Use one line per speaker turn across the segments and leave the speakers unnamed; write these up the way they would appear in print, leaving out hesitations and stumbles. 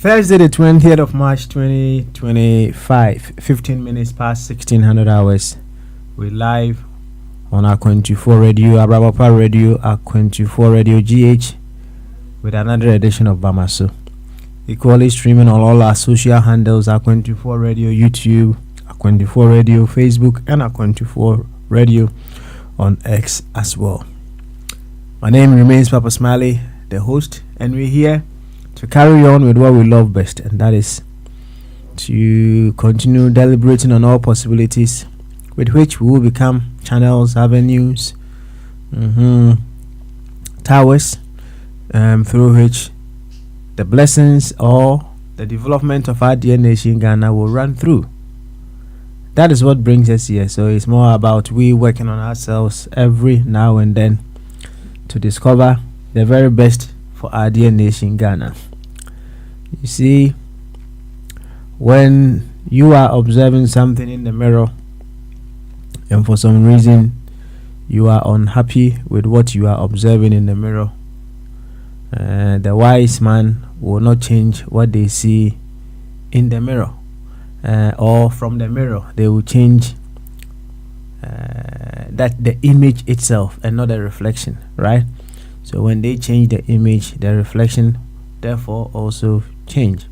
Thursday, the 20th of March 2025, 15 minutes past 1600 hours. We're live on Akwentu4 Radio, Abrabapa Radio, Akwentu4 Radio GH, with another edition of Bamaso. Equally streaming on all our social handles: Akwentu4 Radio, YouTube, Akwentu4 Radio, Facebook, and Akwentu4 Radio on X as well. My name remains Papa Smiley, the host, and we're here to carry on with what we love best, and that is to continue deliberating on all possibilities with which we will become channels, avenues, towers, through which the blessings or the development of our dear nation Ghana will run through. That is what brings us here. So it's more about we working on ourselves every now and then to discover the very best for our dear nation Ghana. You see, when you are observing something in the mirror and for some reason you are unhappy with what you are observing in the mirror, the wise man will not change what they see in the mirror, or from the mirror. They will change that the image itself and not the reflection, right? So when they change the image, the reflection therefore also change.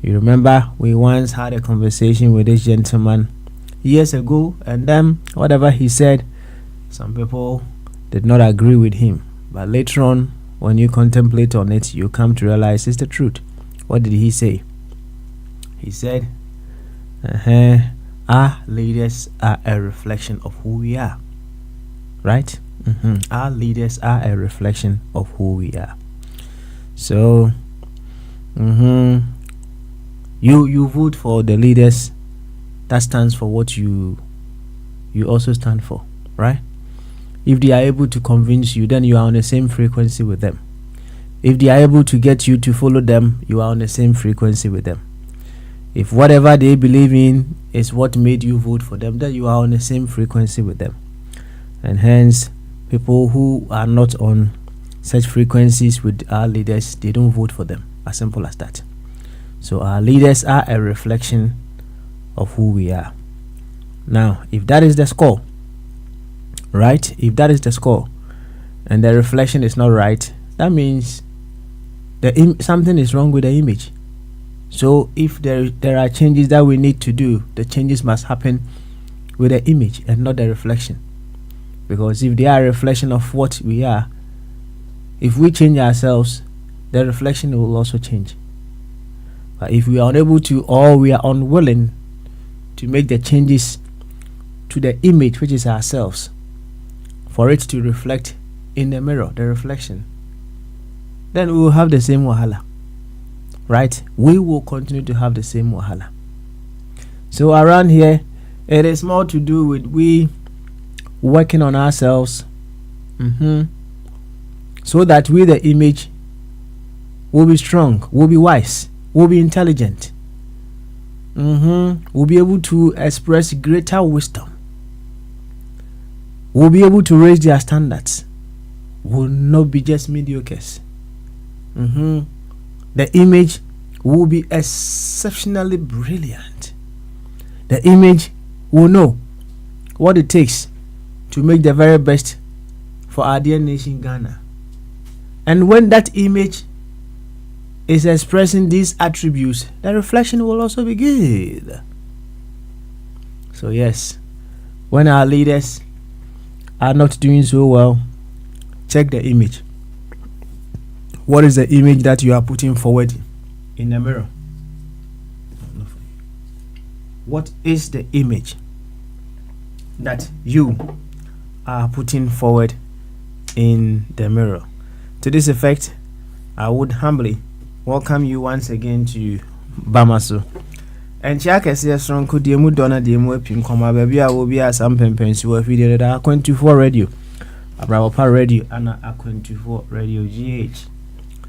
You remember we once had a conversation with this gentleman years ago, and then whatever he said, some people did not agree with him, but later on when you contemplate on it, you come to realize it's the truth. What did he say? He said, our leaders are a reflection of who we are, right? Our leaders are a reflection of who we are. So you vote for the leaders that stands for what you also stand for, right? If they are able to convince you, then you are on the same frequency with them. If they are able to get you to follow them, you are on the same frequency with them. If whatever they believe in is what made you vote for them, then you are on the same frequency with them. And hence, people who are not on such frequencies with our leaders, they don't vote for them. As simple as that. So our leaders are a reflection of who we are. Now, if that is the score, right? If that is the score, and the reflection is not right, that means something is wrong with the image. So if there are changes that we need to do, the changes must happen with the image and not the reflection. Because if they are a reflection of what we are, if we change ourselves, the reflection will also change. But if we are unable to, or we are unwilling to make the changes to the image, which is ourselves, for it to reflect in the mirror, the reflection, then we will have the same wahala, right? We will continue to have the same wahala. So around here, it is more to do with we working on ourselves, so that we, the image, will be strong, will be wise, will be intelligent, will be able to express greater wisdom, will be able to raise their standards, will not be just mediocres. The image will be exceptionally brilliant. The image will know what it takes to make the very best for our dear nation Ghana. And when that image is expressing these attributes, the reflection will also be good. So yes, when our leaders are not doing so well, check the image. What is the image that you are putting forward in the mirror? What is the image that you are putting forward in the mirror? To this effect, I would humbly welcome you once again to Bamaso. And Chaka says, Strong could you donna the Mwepin Koma baby? I will be as some pens who have video that 24 radio, a Bravo Power Radio, and a 24 radio GH.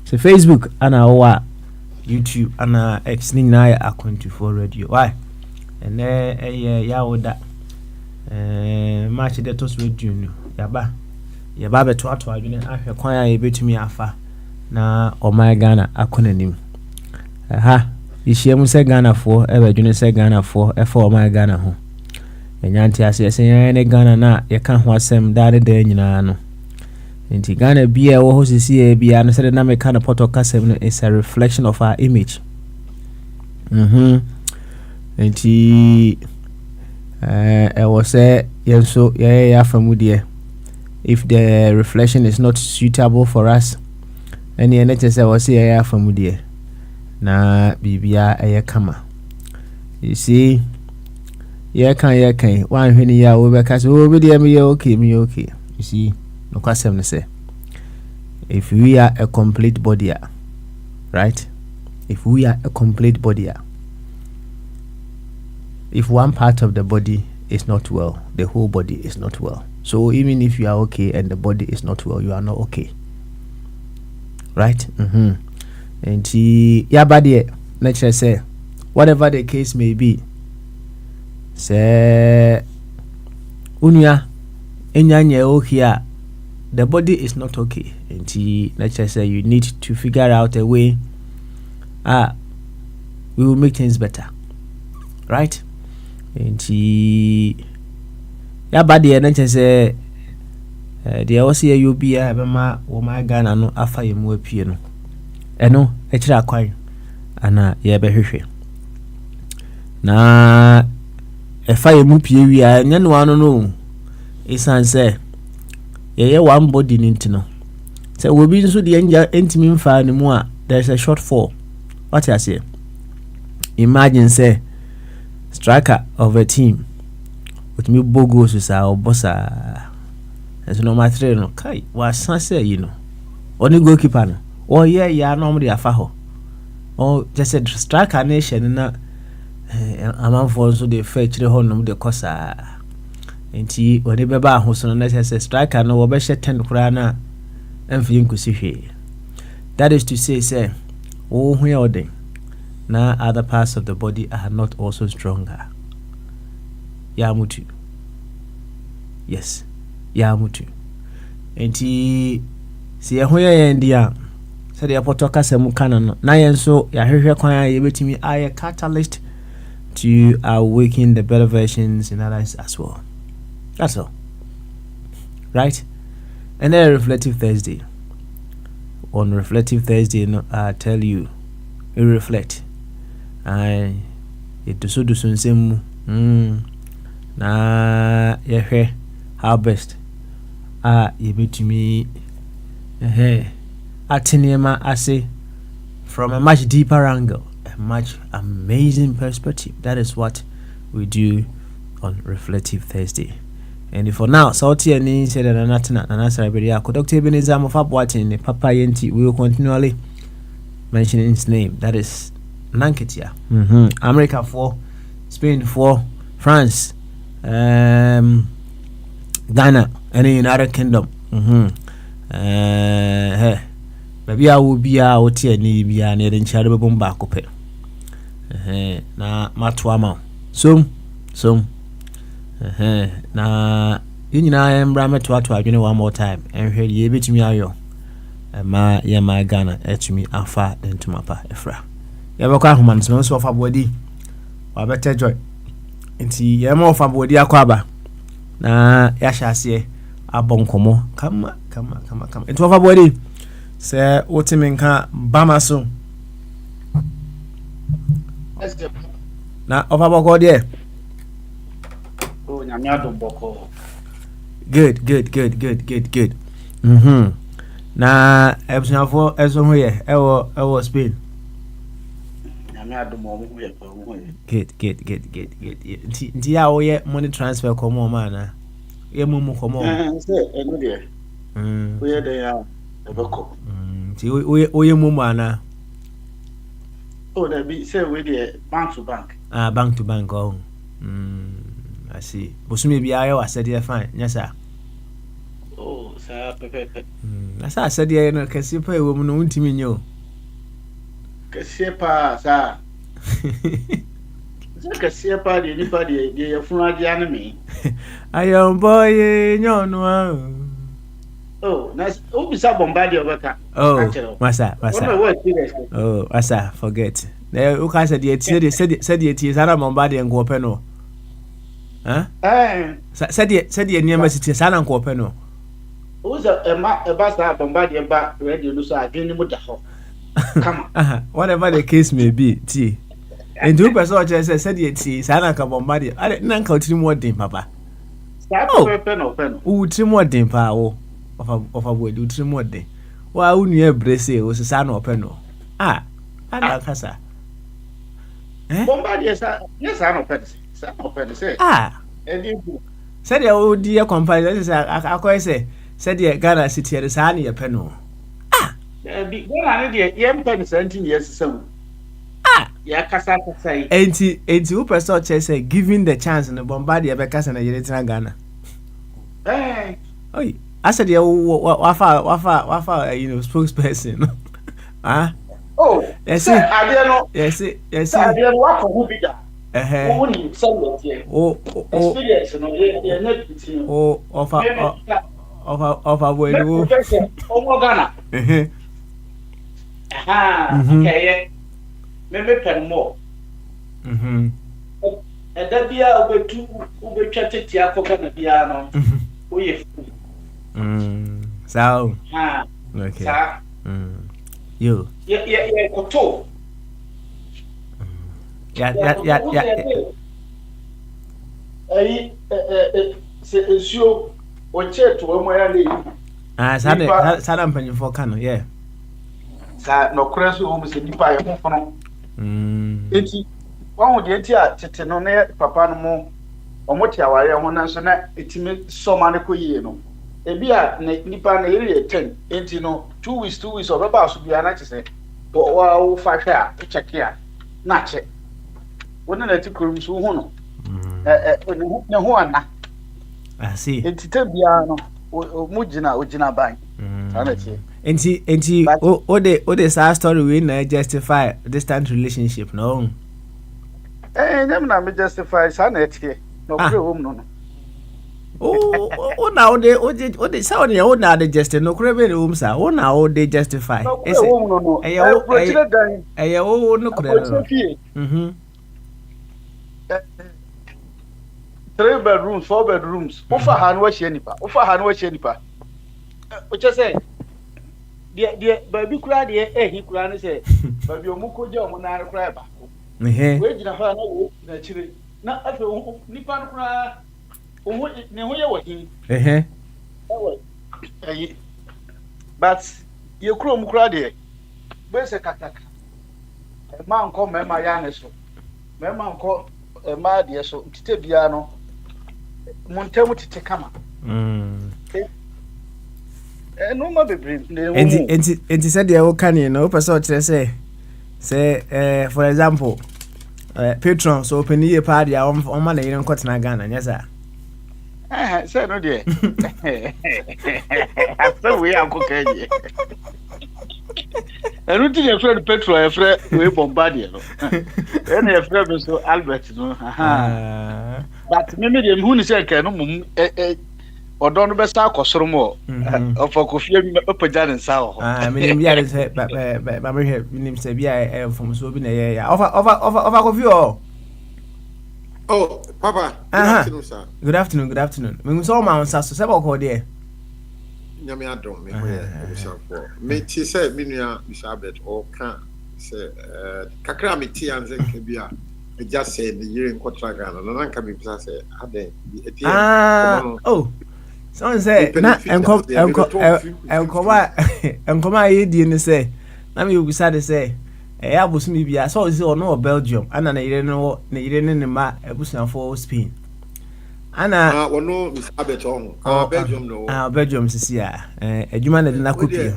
So Facebook, and our YouTube, and a X Nina a 24 radio. Why? And there, ya would that match the toast with you. Yaba, Yaba to what I didn't have a choir a bit to me afa. Na o my Ghana akonanim. Aha. Ishia mu se Ghana for ebe dwene se Ghana for e for my Ghana ho. Enyanti ase se ne Ghana na ye ka ho asem dade da nyina no. Nti Ghana bia wo ho sisi e bia no se na me ka na poto kasem no is a reflection of our image. Nti e wo se yenso ye ya famude. If the reflection is not suitable for us, any NHS was here from dear. Na bibia a kama. You see, ye can one when ya over cast over there me okay. You see, no question to say. If we are a complete body, right? If we are a complete body, if one part of the body is not well, the whole body is not well. So even if you are okay and the body is not well, you are not okay. Right? And body nature say, whatever the case may be, say unya enyanye okay, the body is not okay. And nature say you need to figure out a way. We will make things better. Right? And body nature say the also you be a bema wo my Ghana no afa yemu apie no eno e kira kwan ana ye behwehwe na efa yemu pie wi a nya no ano no isan say ye one body nintino say we bi nso de anja entimi mfa ne mu a there's a shortfall. What I say, imagine say striker of a team with me bogo so sa obosa. As no matter no kai was say you know only goalkeeper no oh yeah normally afa ho oh just a striker nation na amount for so they fetch the honum the kosa enti oni beba ho so no say striker no wo be she 10 kura na amfi nkusi hwe. That is to say oh hu ya odin na other parts of the body are not also stronger. Ya mutu. Yes. Ya mutu. Enti si ye ho ye ndia se de apoto kasem kana no na ye nso ya hwehwe kwan ye betimi a catalyst to awaken the better versions in others as well. That's all. Right? And then Reflective Thursday. On Reflective Thursday, I tell you, you reflect. I it do so nsemu na ye how best you betumi atinema ase from a much deeper angle, a much amazing perspective. That is what we do on Reflective Thursday. And for now, Salty and Ni said that Nanasa Beria, Dr. Ebenezer of Upwatching, Papa Yenti, we will continually mention his name. That is Nanketia. America 4, Spain 4, France, Ghana, and the United Kingdom. Maybe I will be out here near the charitable bombacope. Na Matuama. Some. Na I am Brahma to one more time and hear ye bit me ayo. Ma ya my Ghana et me afa then to mapa efra. Yabaka human smells of a body. Or better joy. Inti yamo of a body aquaba. Na yasha say a boncomo. Come. Into a body. Say what minka bamaso. Na of a boko dear. Good. Mhm. Na ebusuafo eso ho ye ewo Spain.
I'm not the moment we are going.
Good. Nti ya wo ye money transfer komo ma na. Ye mumu komo.
Say, I know there. Where they are, the Boko.
Nti wo ye mumu ana.
Oh, they be say we there bank to bank.
Bank to bank oh. I see. Bosumi bia ye wasede fine. Yes sir.
Oh, sir, pepe.
Asa asede no kesi pa ewo mu no ntimi nyo.
Kese pa sa. Say kese pa de nipa de ye funu ade ane me.
Ayon boy nyono ah.
Oh, na o bisa bomba de obeka.
Oh, masa. Oh, masa, forget. There you can say the tie sana bomba de nko pe no. Huh? Said the university sana nko pe no.
Uza eba sa bomba de ba radio no so adwene mu da ho. Come on.
Whatever the case may be, T. And two person just said the tea, Sana Kabombardi. I didn't know how to more dim, Papa.
Oh, pen.
Oh, 3 more dim, Pa. Of a word, 3 more day. Why wouldn't you brace it was a son or penno? I like Casa.
Bombardi, yes, I know pen. Son of pen, say.
Said the old dear company, I quite say, said the Ghana city at the Sani a penno.
I need the pen 17 years so. Yeah, Casa say.
Ain't you person say giving the chance in the Bombardier Becas and a Yeritan Ghana? Oh, I said, wafa, spokesperson. Ah,
oh,
yes,
I don't know.
Yes,
I don't walk who be that.
Who
wouldn't sell it? Experience, you're not
of a way.
Oh, Ghana. Aha, okay. Maybe pen more. And that be over 2 over chatted Tiaco piano. We
so,
okay.
You.
Yeah, Koto.
Yeah.
Show or chat to my
Sadam penny for canon, yeah.
No crash almost a nipa ya enti won de enti tete no ne papa no mo omoti aware ho na so na etimi soma ne koyie no ebi a nipa na ere 10 enti no 2 weeks obeba so bia na chese wa wo fa hwe a check ya na che wona na ti kurum so hu no ne ho ana
see
enti te bia no mo gina ban ana che
enti o de sad story we na justify distant relationship no
nem na me justify sa na etie no kure wom no
na o de sa o na de justify no kure be wom sa o na o de justify
ese no
eh o no kure no
3 bedrooms 4 bedrooms ofa ha no wa nipa o che say de baby kura de ehi kura ne say baby omukoje omu na kura ba we gina ha na wo na chire na afi nipa no kura o ne ho ye wahin but ye kura omu kura de be se kataka ma nko mema ya ne so mema nko ma de so tite bia no montemu tite kama no ma bebre
enti said the can no person say for example patron so open here party on man na yin kwatena Ghana nya sa
say no there after we am ko kaje eruti the friend patron friend we bombardier no and the friend so Albert no but me dem hu ni say kan no mum odon be sa akosoro mo ofakofie opaja ne nsa ho
me dem bia say ba me he nim say bia from so bi na ye ya ofakofie
oh papa good
afternoon me so ma nsa so se ba ko de
nyame adom me ho ye bisafo me ti say me nua Elizabeth o kan say kakra me ti anze ke bia just say the year in Kotra Ghana na nka me bisa say aden
oh Someone say na enkoma ye di ni say na me obisa de say abosu mi bia so say ono Belgium ana na yire ne ma abusuafo Spain ana
ono Mr. Beton Belgium no
Belgium sisi adwuma na de na kopi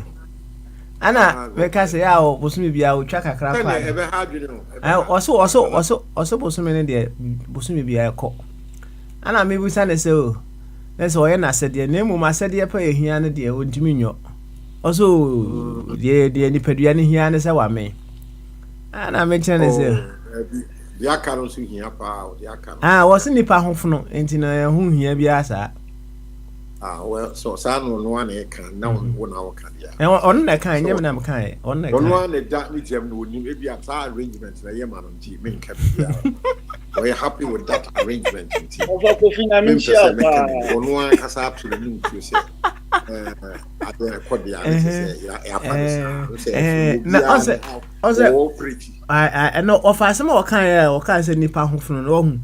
ana we ka say bosu mi bia o twa kakra kwa
ebe ha dwene no
oso bosu mi ne de bosu mi bia ekọ ana me busa ne say o let's say na said na mu ma said pa ehia ne de ontimi nyo oso de ni padua ne hia ne say wa me ana me chene say
ya karo so hia pa o ya karo
wo se nipa hofono enti na hu hia bia asa
well so no one e kan na wo na wo kan ya
on na kan nyem na me kan on na kan
one na da ni jam no onim e bia sa arrangement na ye ma no nti me nka bia we are happy with that arrangement nti
over ko fina me share pa
one kasa up to the new to say at the record ya say ya pa say
na also I know of as mo kan say nipa hofono no hu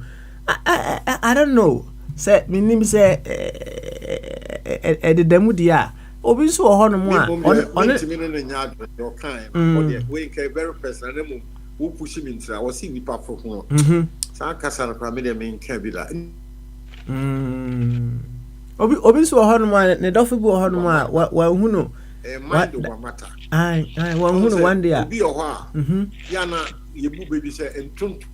I don't know say me nim say ededam dia obi so ho no mo a on
me no nya do kan we can very personal dem who push me into was see nipa for ho sa kasa na pra me dem nka bi la
obi so ho no mo ne do fi bo ho no mo a wa hu no
mind over matter
ai wa hu no one day
obi ho a ya na ye bu baby say entonto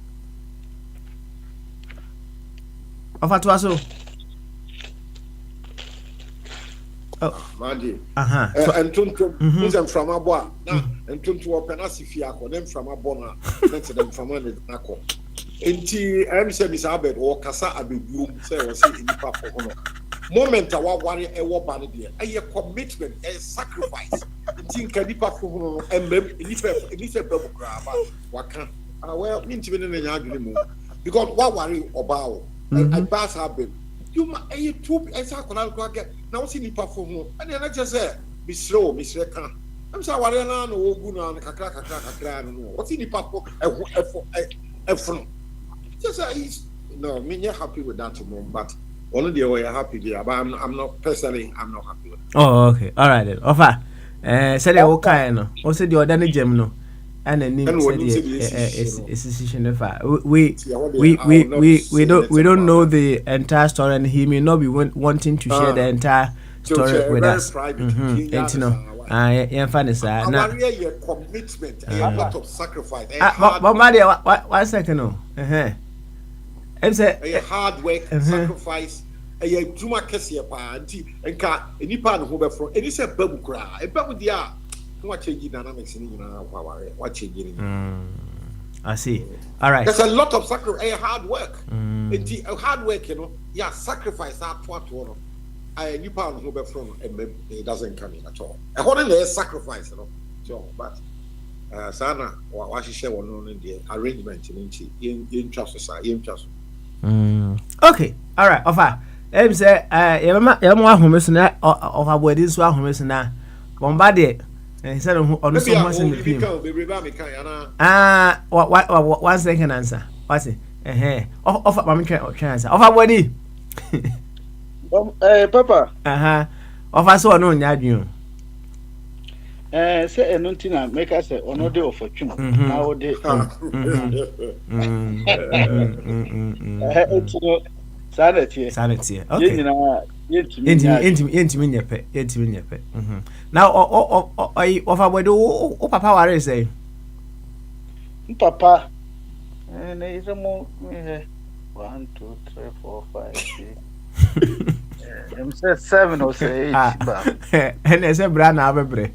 Ofatwa so
Madi.
Entonto.
Nzem from abo na entonto open asifi akọ dem from abo na let them from na akọ. Enti am say Mr. Abed o kasa abeduo say o say nipa for hono. Moment a waware e wo ba ne de. Eye commitment, a sacrifice. Enti nka nipa for hono embem nipa babu kra ba waka. Well, me ntimi ne nya adwene mu. Because waware oba o. I pass Abed. You ma two esa kola ko get na wo si nipa fo ho and na just say misre kan am say ware na no ogu na kakra no wo si nipa fo efo just say no me not happy with that mom but one of the way happy there but I'm not personally I'm not happy with it.
Oh okay all right then offer say the wo kan no wo say the order ne gem no and then it's decision we don't know the entire story and he may not be wanting to share the entire story with us. And yeah, funny sir.
Now, commitment, a lot of sacrifice.
But Maria, 1 second, no. I'm saying
a hard work, sacrifice. A tuma kesi pa anti enka enipa no ho be fro eni se babu kra e babu dia what change dynamics in what change
I see. All right.
There's a lot of sacrifice, hard work. Hard work, you know. Yeah, sacrifice that to I new pound who be from it doesn't come in at all. According to sacrifice, you know. So, but Sana, what she share one on the arrangement in trust society, in trust.
Okay. All right. Offer. Say yama homes na of our weddings wa homes na bombarded. Instead of on so much in the film. 1 second answer. What's it? Offer my chance. Offer body.
Papa.
Offer so no nyadun.
Say enuntina make us ono dey of fortune. Now dey. Sanity. Okay. Yentimi nyepe. Now offer boy do papa ware say. Papa. Is a more 1, 2, 3, 4, 5, 6. Say 7 or say 8.
And I say brand abebre.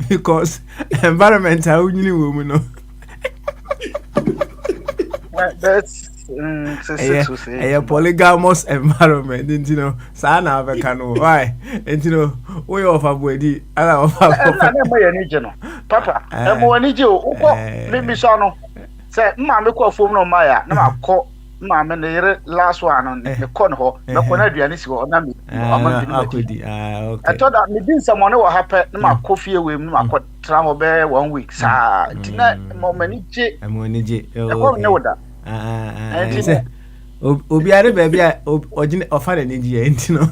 Because environment how you woman no.
That's
a polygamous environment, you know. Sana Avecano, why? And you know, we offer Bwedi. I offer
Papa. I'm one need you. Let me son. Say, Mamma call for no Maya. No, I call Mamma the last one on the corner. No, when I do any so on me. I thought that maybe someone will happen. No, coffee with my travel bear 1 week. Sir, tonight, moment, I'm one J. Know that.
Obiare baby offer an India, you know.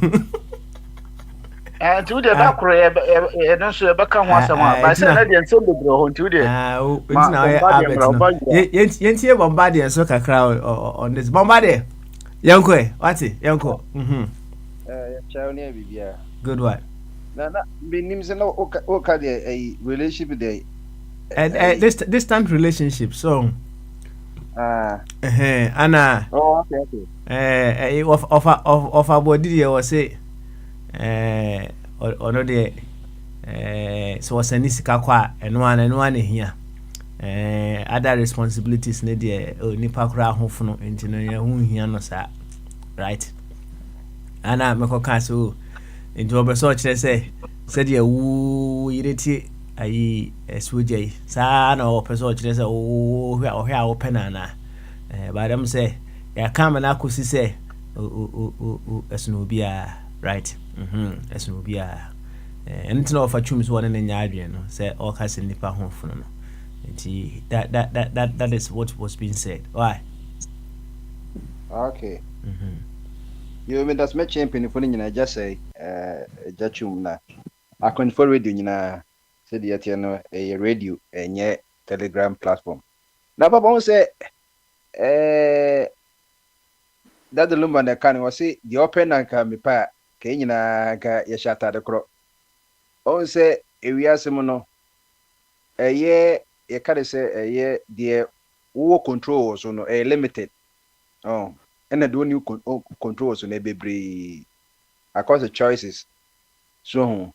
And to the back, no, so back on once a month. By saying, and so the bro, to the
it's now Yentie Bombardier so crowd on this Bombardier. Yanko, what's it? Yanko. Good one.
Be names no okay a relationship day.
And distant relationship so Anna.
Oh, okay.
Of our body was say or no de so was any sika and one here. Other responsibilities need the nipa kura ho no enti no ye hu hia no sa right ana me ko ka so enti obeso kire say de wu yireti ayi eswoje sa na obeso kire say o hwa open na ba dem say ya kam na akosi say esno bia right esno bia enti no fa twum so wona na nya adwen no say all ka se nipa ho funu no. That is what was being said. Why?
Okay. You mean that's my champion for you just say jachum na. I can forward you na said yet you know a radio and Telegram platform. Now papa won't say that the lumber na can was say the open and can be pa kenyina ka yashata the cro. On say we are simono you can say the war controls so no limited. Oh, and I do new controls on a baby across the choices. So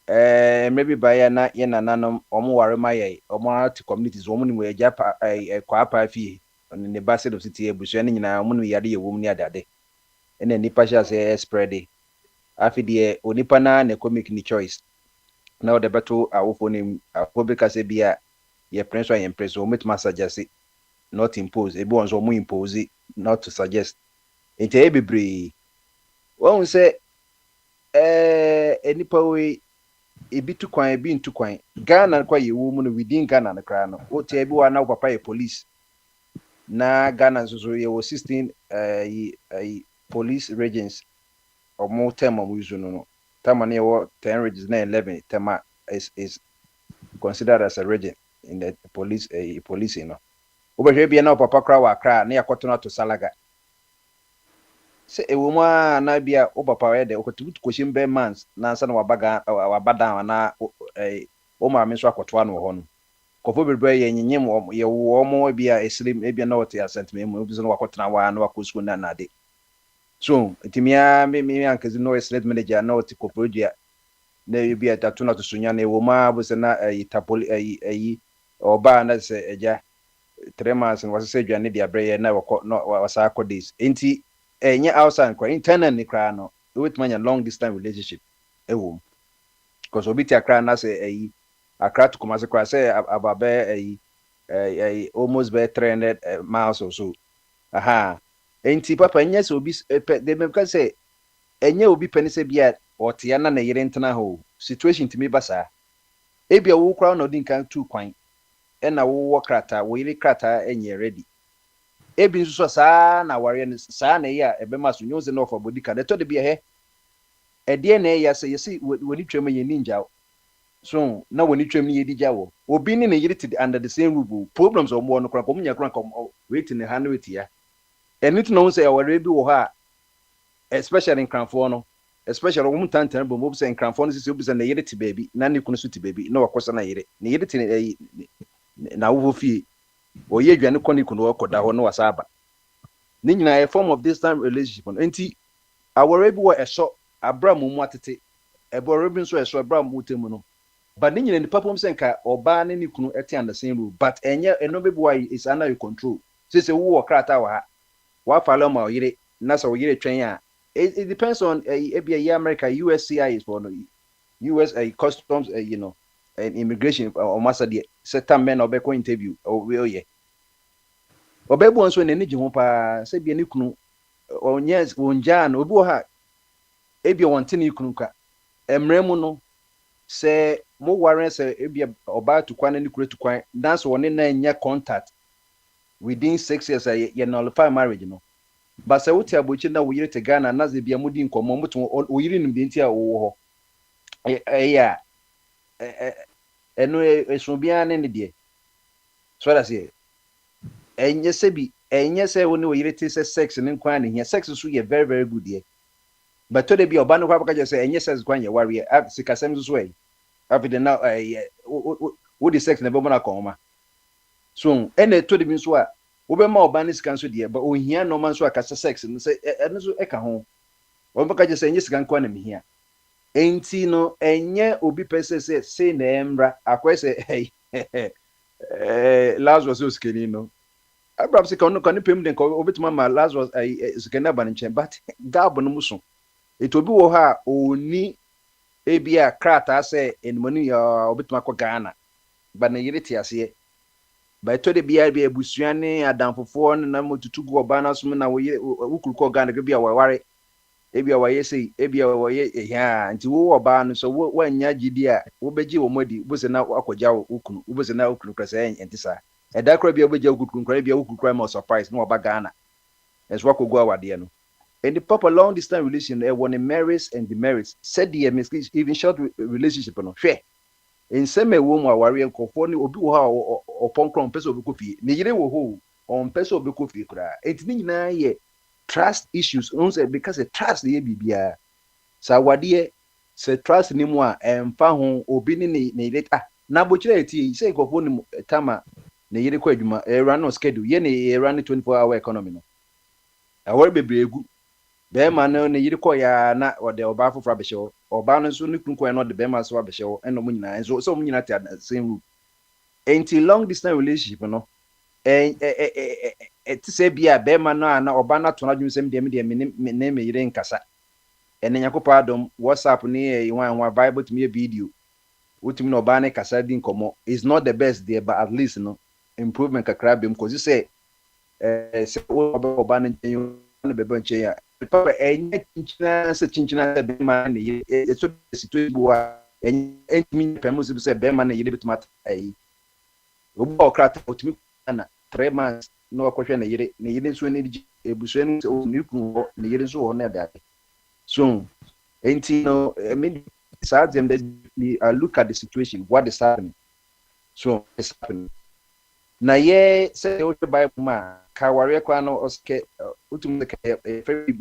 maybe by na nanum or more my or more to communities woman where japa a quapa fee on the basket of city bushing in a woman we had a woman near that day. And then Nipasha say spread after the Onipana and a comic ni choice. Now the battle I will phone him a public as a beer. Ye prince or empress or meet my suggest it, not impose. Everyone's or more impose it, not to suggest. It a be one say, any power a bit too quiet, being too quiet. Ghana quite a woman within Ghana and the crown. What everyone now papa a police. Na Ghana so you was 16 a police regents or more term of usual. Tamani or 10 regents 11 tema is considered as a regent. In the police, police, you know. Over here, be now papa cry near Cotton to Salaga. Say a woman, na be a papa, the opportunity question bear months, Nansan or Baga or Badam, and a Oma Misra Cotwan or Hon. Coffee Bray and Yim, your warm be a slim, maybe a note I sent me, movies and Wakotana, and Wakusuna Nadi. So, Timia, me, uncle, no sled manager, no to Coprodia. There you be a tatuna to Sunyane, Woma was a tapoli, a Oba na se eja 3 months and was say you need their brain na was this enti enye outside kwa internal ni kra no with man long distance relationship ewo because obi ti akra na say akra to come kra say ababe almost be 300 miles or so aha enti papa enye so obi they make say enye obi peni se bia otia na yire ntena ho situation timi basa ebia wo kra no din kan 2 kwan ena wo krata wo ile krata enye ready ebi nso saa na ware saa na ya ebe maso nyonze no for body card to de bia he ede na ya say yesi woni twem ye ninja so na woni twem ye dija wo obi ni ne yire to under the same roof problems o mo no kra kom nya kra kom wait in the hand with ya eni to no say ware bi wo ha especially in Cranford no especially wo mutantan bo mo say in Cranford no say obi say na yire ti baby na ne kunu so ti baby na wakosa na yire ne yire ti na wo fie o ye dwane koni kunu okoda ho no wasaba ni nyina a form of distant relationship no enti awore bi wo eso abram mu atete ebore bi nso eso abram mu temu no but ni nyina ni papom senka oba ne ni kunu eti and the same rule but enye eno be boy is under your control say wo krata wa follow ma yire na so yire twen a it depends on America USCIS for no US customs you know and immigration or master the certain men obeko interview or we ye obebu onso ne nji ho pa se bia ne kunu onye wonja na obi wo ha ebia wonte ne kunu ka emremu no se mo waren se ebia oba tukwan ne kure tukwan dance woni na nya contact within 6 years ye nullify marriage no but se wuti abochi na wo yire te Ghana na ze bia mudi nkomo mutu wo yire nim de ntia wo ho yeah, eno esu bia ne ne de. So that's it. Enye se bi, enye se woni oyire te se sex ne nkwan ne hia. Sex so ye very very good there. But to de bi oba no kwa baka say enye sex kwan ye ware. Sikasem so way. After the now wo the sex ne be mo na kon ma. So ene to de bi so a wo be ma oba ne sika so de, but ohia no man so akasa sex no say eno so eka ho. Wo baka say enye sika nkwan na me hia. Enti no enye obi pese say na emra akwese Lazarus was skinny no. Abraham say kan pem den ko obetuma ma Lazarus skinny ba nchen but gabo no muso. It obi wo ha oni ebia krata say enmoni ya obetuma ko Ghana. Ba na yire tiase. Ba to de bia ebusuane adamfofo na motutu go ba na so na wo ukuru ko Ghana ke bia waware ebia waye sei ebia waye ehia nti wo oba no so wo anya gidi a wo beji wo modi bo se na akogya wo ukunu wo se na ukunu krasa enti sa eda kra bia obegya ukunu kra bia ukunu kra ma surprise no oba Ghana enso akogo awade no and the proper long distance relation one merits and demerits said the even short relationship no hwe enseme wo mu aware nkofo ni obi wo ha oponkron pese obi kofi ne yire wo ho on pese obi kofi kra enti ni nyina ye trust issues because trust the bibia sa wade se trust ni mu a emfa ho obi ni ne yire na bochire eti say nkofo ni tama ne yire kwa adwuma run on schedule ye ne run 24-hour economy no awore bebregu be ma no ne yire kwa ya na ode oba afofra be hye oba no so ne kunko no de be ma so be hye eno mu nyina so mu nyina te same room enti long distance relationship no ti se bia be ma no ana oba na to na dwum sem de me yire nkasa ene nyakopa adom WhatsApp ni wan Bible to me video utimi no oba ne kasa di nkomo is not the best there but at least no improvement kakra bem because you say se oba ne nchen be ban chen ya papa enye chinchina be ma ne so situation bua enye pemu se be ma ne yire bituma ai obo okrata utimi na 3 months no akwhwe ne yire so ne di ebuso ne ni kun ne yire so ho na da so enti no I mean sad them that look at the situation what is happening so it's happening na ye say o Bible ma ka ware kwa no oske utum ka very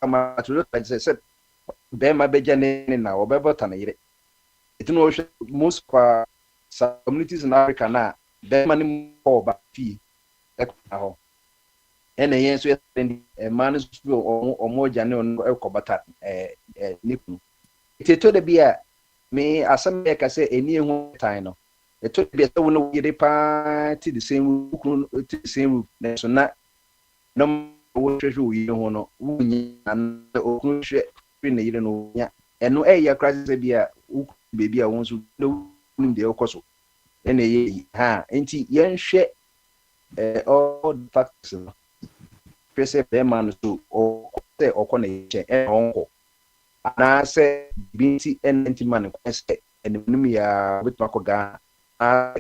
ma to look like say be ma beja ne na obebota na yire it no most kwa communities in Africa na be ma ni ko ba fi ho ene yen so yendi man so omoja ne on ekobata niku iteto de bia me asam ya ka say eni ehu time no eto bia so wo yire pa ti the same na so na no wo hwehwe wo yire ho no wo nya na okun hwe ne yire no nya eno ya krase bia wo bebi a won so no nim de okoso ene ye ha enti yen hwe all the factors no pese be man so o te okona ye onko ana se binti enti man ko se enim ya bitma ko ga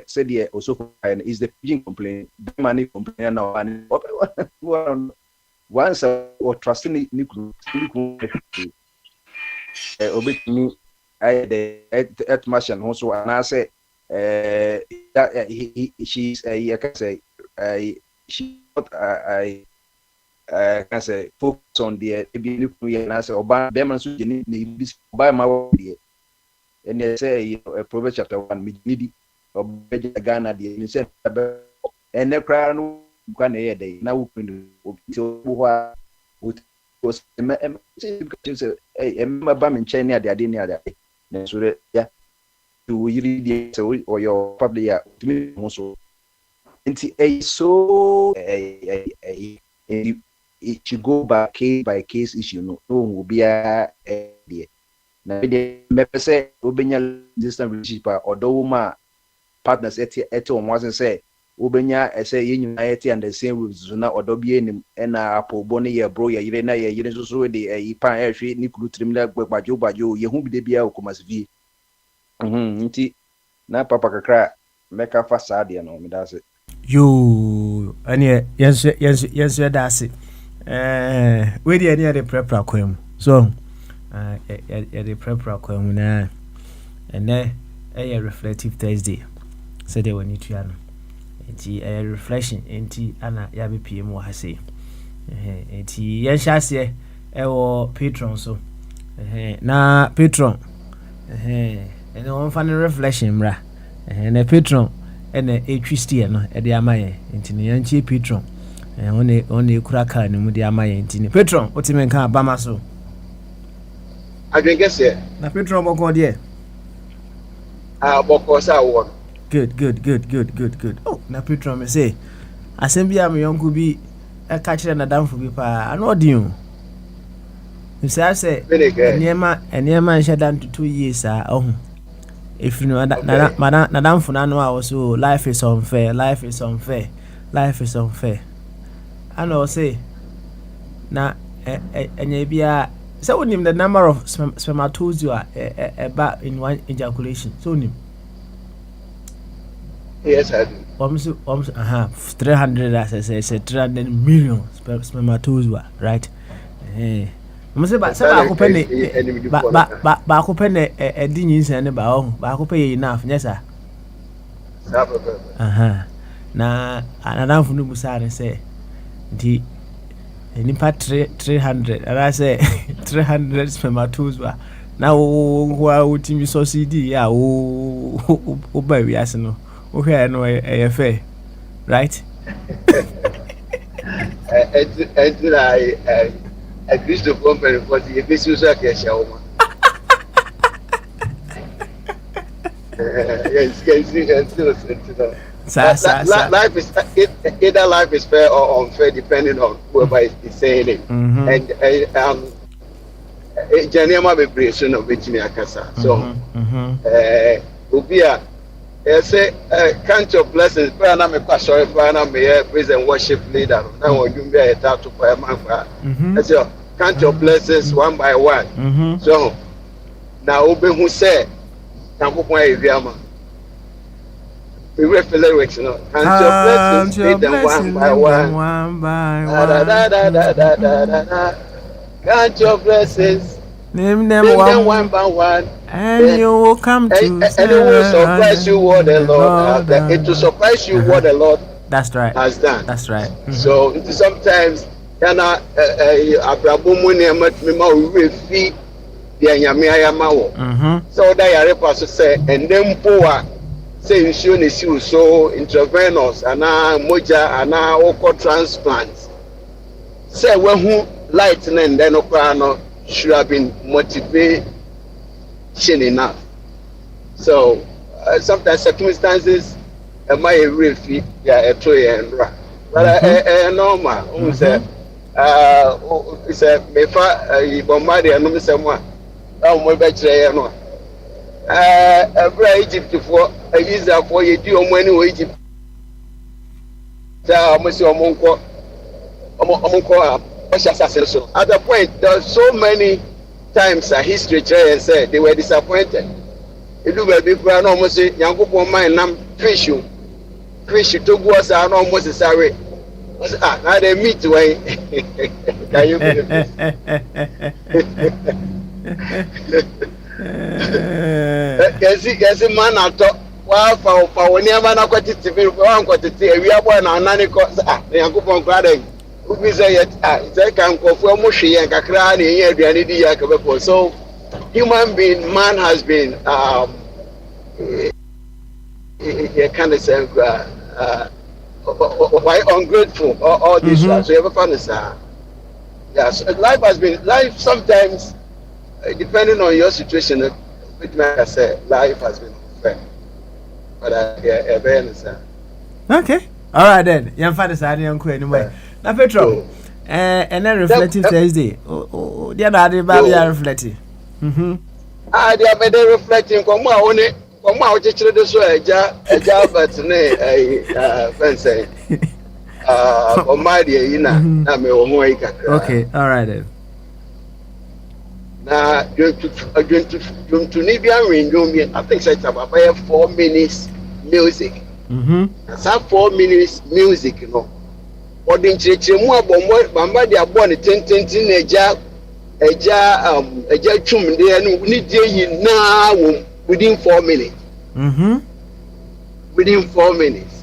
said the also is the pigeon complaint the money complain now and once or trusting niku obetini I the at machine also and I say she's I can say she I can say focus on the and I say oba be man so ni buy my way and they say Proverbs chapter 1 me obeja Ghana de ni se ene kra no kwa na ye dey na wupindu obi ho a o se em ba me nchen ni ade ni ade na so ya to yiri de se o yo probably ya timi ho so nti so it should go by case issue no will be a de na de me pese obenya distance relationship odo ma partners eti o mwasen say obenya say yenyuna eti and the same rules na odobie enim na apobo ne ye bro ye yire na ye yire so de ipan ehwe ni kuru trimila gbagbajo ye hu bi de bia okomasvi nti na papa kakra meka fa saade no me dase
yo ane yes dase we dey ane dey prepare kwam so ya dey prepare kwam na and then a reflective Thursday. So they will need to know. A reflection enti ana ya be PM wa hase. Enti yen hyase e patron so. Na patron and on fan reflection mra. Na patron and a twisty no e de amaye enti ne yanchi patron. On e kura ka ne mu de amaye enti ne patron otime nka abama so.
I can guess it.
Na patron boko de.
Boko sa won. Good. Oh, na patron me say asem bia me yonko bi e ka kire na damfo bi pa ano odin. You say enema nhya dan to 2 years oh. If you know that na damfo na no also life is unfair. I know say na enya bia say onim the number of spermatozoa in one ejaculation. So onim. Yes, I do.
Almost 300 as I say 300 million spermatozoa, right? I'm say ba ko pene ba ko pene e di nyinsa ne ba o ba ko pay enough nyesa. Na anadamfo no busa ne say di nipa 300 and I say 300 spermatozoa. Na wo timi so CD ya o ba wi ase no. Okay, no, fair, right?
I used to compare for the business of Keshaw. Life is either life is fair or unfair, depending on whoever is saying it. And Janema be creation of Virginia Casa. So, Ubia. Say, count your blessings. Prayer na me pastor, prayer na me praise and worship leader. Now you be a tattoo for a man. I say, count your blessings one by one. So now Obe who say, "Now go play Viama." We read the lyrics, you know. Count your blessings, read them one by one. Count your blessings.
Name them
one by one,
and you will come to
and it will surprise you what the Lord has done. It will surprise you what the Lord
that's right
has done.
That's right.
So sometimes yana abrabomu ne matmima urefi dia nyame ayamawo. So that yare paso say and then poa say nsuo ne si so intravenous ana moja ana oko transplants. Say when who light and then okra no should have been motivation enough. So sometimes circumstances my real fit a toy and rock. But normal. It's a mefa bombarded and no someone. Oh, my better no. Every Egypt for a user for you do money Egypt. Monsieur Monco. At the point, there are so many times a history and said they were disappointed. It will be grand almost young mind nam fish to go us are almost sorry. Now they meet way. Can you believe it? Man I thought wow for whenever I got it to be one quantity we are born and nanny cause young crying. We say it can go for Mushi and Kakran here, so human being, man has been kind of say why ungrateful all this so you ever found this yes, life sometimes depending on your situation, which I say life has been unfair. But
okay. All right then. You find this idea anyway. Na Petro, and then reflective Thursday. Oh, the other day, reflecting.
They are better reflecting. Come on, just to show a job, but fancy. My dear, you know,
okay, all right then.
Now, to Nibian ring, I think it's about 4 minutes music. Some 4 minutes music, you know. Or the Chemu Bamba, they are born at 10 a jar chum, they are no need now. within 4 minutes. Within 4 minutes.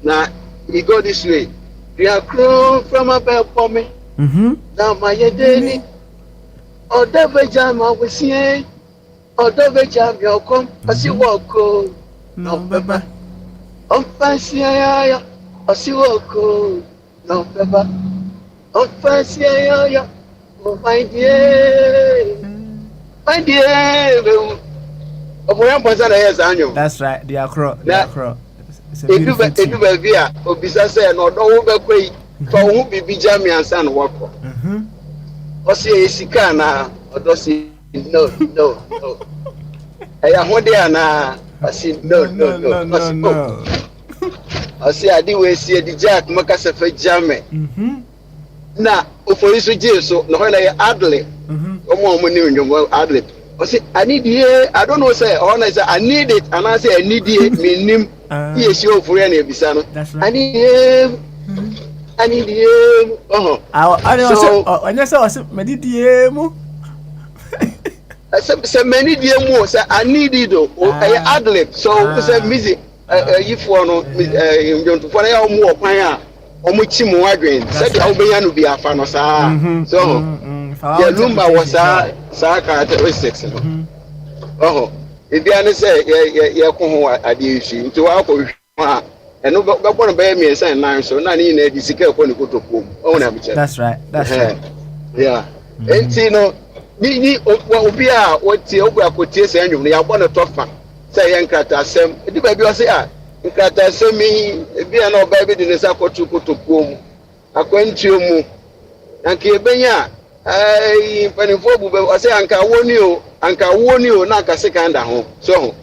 Now he go this way. We are crawling from above for me. Now my daily. Or the jam I was here. Or the jam you come as you walk. No, Baba. Fancy, I see walk. No, Baba. Fancy, I my dear. My dear.
That's right. They are crow.
Edu baby a obisa say no do wo bekwe fa wo bibi jam yansa no wako. O say esika na odo say no. Eya hode ana o say no. O say adi we see di jack maka se fa jame. Na ofori so je so no ho na ye adle. Omo ni nyom adle. I say I need here. I don't know. Say I say I need it, and I say I need it. Meaning, yes, you for any bisano. I need him. I need him.
I just say I need him.
I say many dear more. Say I need it. I adlib. So say busy. If one you don't for any more paya. Omuchi mo adwen. Say the obeya no be afano sa. So. The lumba was sa characteristics. If you understand, you come adi issue into our and no one bear me a sign line, so none in a discipline upon the good of
That's right. That's right.
Yeah. And you know, what will be what the Oba could taste and you are one of top fan. Say, Yankata, Sam, the baby was here. Yankata, send me, be an old baby in the Sako to go to Pum. I went to you, and Kibenya. Penifo bube I say anka woni o na ka second ho so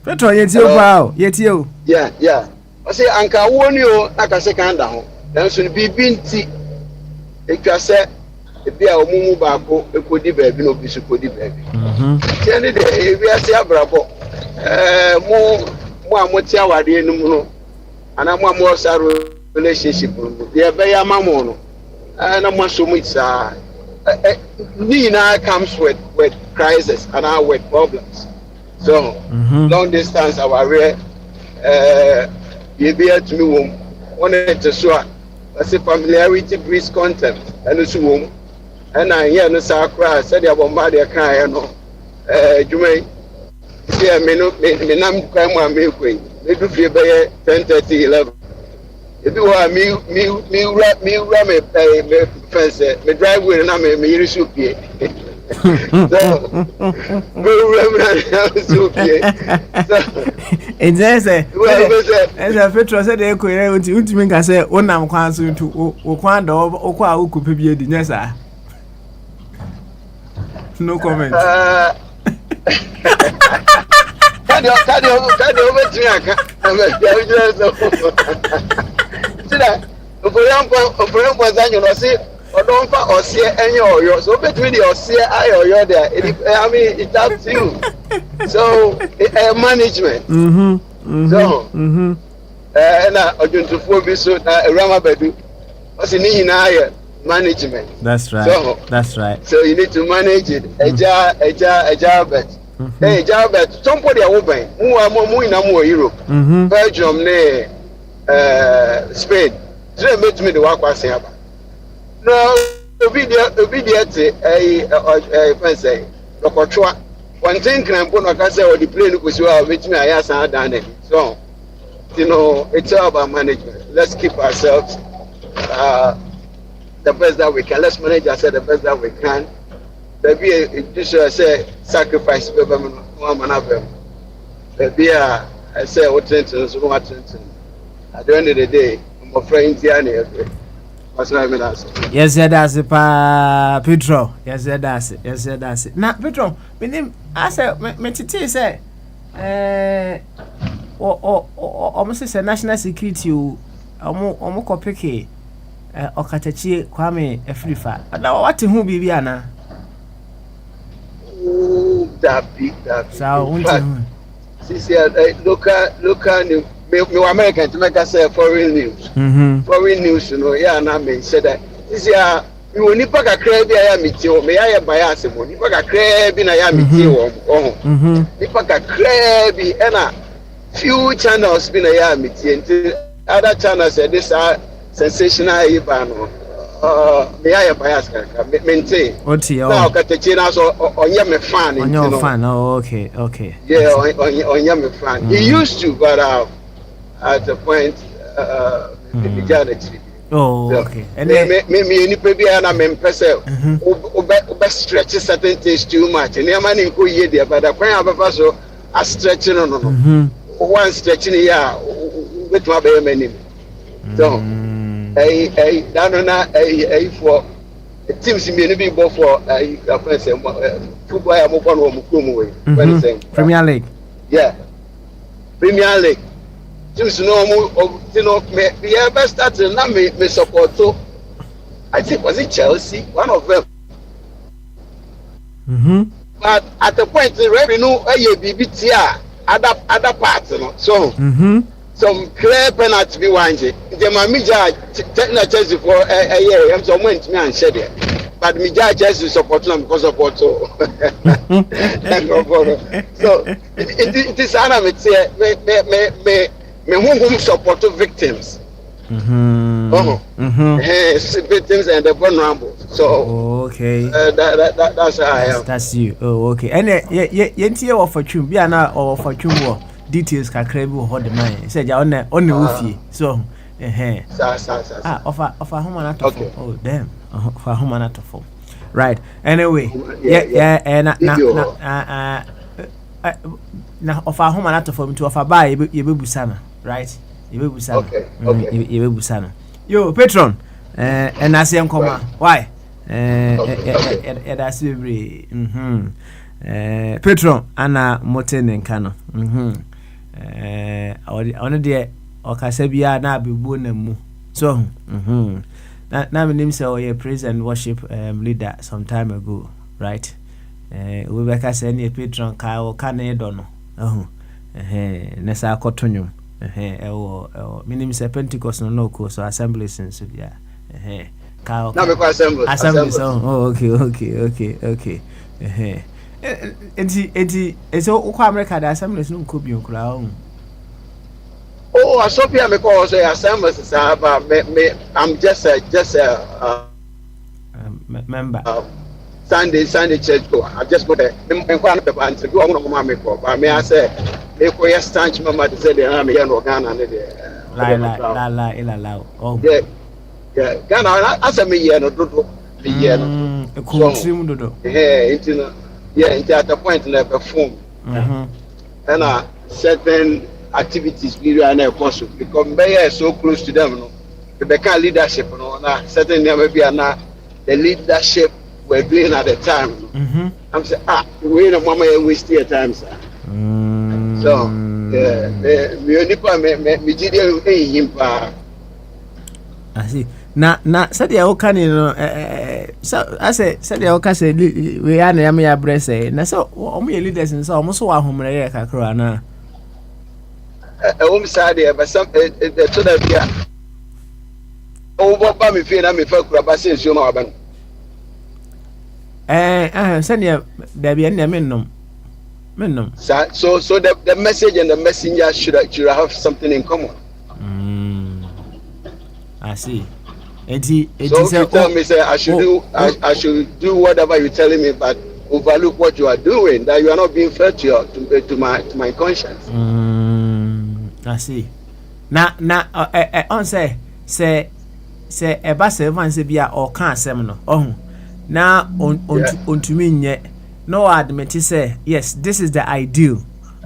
Petro yeti o pa o yeti o
yeah I say anka woni o na ka second ho dan so bibi nti etwa se ebi a omumu ba ko ekodi ba bi no bi so kodi ba bi tiene de ebi ase abrabo mo amoti awade enum no ana mo amosaro relationship the beya mamono and I'm so much Nina comes with crisis and with problems. So long distance our rare you be at me wanted to show as a familiarity breeds contempt and it's womb and I hear no sacra said about my cry no you may see a minute me nam crime me queen maybe 10:30 11. If you are me ram a fence, me driveway and I'm a soup here.
It's a petrol said, Ultimate can say, one I'm council to Oquanda or Qua who could be a dinner. No comment. For example, I say, or don't for or see any or yours. So between the or see I or you're there. I mean, it's up to you. So, management. So, and I don't to focus so Ramabedu. What's in here? Management. That's right.
So,
that's right.
So you need to manage it. A job bet. Hey, job bet. Somebody are open. More in Europe. Belgium, Spain. So make me the work was here. No, obedient a fancy. One thing can put a say or the plane was which me I asked done it. So, you know, it's all about management. Let's keep ourselves the best that we can. Let's manage ourselves the best that we can. Maybe it should say sacrifice one another. Maybe I say what Trenton so much Trenton. At the end of the day, my friend Tiani. What's my answer?
Yes, that's it, Pedro. Yes, that's it. Yes, that's it. Now, Pedro, my name, I said, my titi say, almost say national security, almost copy, Okatachi, Kwame, Afrifa. Now, what to who be Viana?
That big.
So,
local. Me American to make us say foreign news. Foreign news, you know, yeah, and I mean said that this year You only pack a crab, I am it, or may I have bias, you pack a crab in I am it, you pack a crab, and a few channels been I am it, other channels said this are sensational, may I have bias, maintain.
What's your
now? Got the channels on your fan,
on your fan? Oh, okay.
Yeah, on your fan. He used to, but at the point, the
oh, okay.
And then me any baby and I'm impressive. Over stretch certain things too much. And your man in go ye there, but the point of a so a stretching on one stretching here with my baby many. So, for it seems to me to be both for a football. I'm one
Premier League.
Yeah, Premier League. Just normal, me ever started now me support to. I think was it Chelsea, one of them. But at the point the revenue BBT other parts, so some clear penalty be one. The manager taking a Chelsea for a year. I'm so went me and said it. But me Chelsea support them because of what so. So it is me who support victims. Victims and the vulnerable. So
okay.
That's how I am.
That's you. Oh, okay. And yentie of fortune be na or fortune details kakra bi ho de man. Say ja on the wofie. So offer home na to. Oh damn. Offer home na to. Right. Anyway, na offer home na to for me to offer buy ye bebusana, right? Ye bebusana.
Okay.
Ye bebusana. Yo, patron. And I say come why? That's very patron ana moten nkano. Ono de okasa bia na abebu na mu. So, na me name say oye praise and worship leader some time ago, right? We beka say na patron ka o ka na do no. Na sa akotonwum. Me name say Pentecost no ko so assembly sense bia.
Now we go assembly.
Oh, okay. It's all America the assembly no ko bi onkura.
Oh, I saw people because assembly but I'm just a
member.
Sunday church go. I just put a one paper and go on my make up. I may I say they go yes stanch mama to say they am here no Ghana
la. Oh.
Yeah, Ghana as a me here no do. The year no. Yeah, into at the point na perform. And certain activities we are now possible because Mayor is so close to them, no. The Becca leadership, no, certain maybe the leadership we're doing at the time. I'm saying, we no mama waste your time, sir. So,
I see. Na said the okani no so I say said the okase we are na me abrese na so omo leaders nso omo so wa homre ye kakro na
side but some so that bia ba me fe na me fa kura ba sensuo ma ba
said the bia na mennom
so the message and the messenger should have something in common.
I see.
So you tell me say I should do whatever you're telling me, but overlook what you are doing, that you are not being fair to my conscience.
I see. Na on say eba seven se bia or kan asem no. Na ontumi nye no admit say yes, this is the ideal,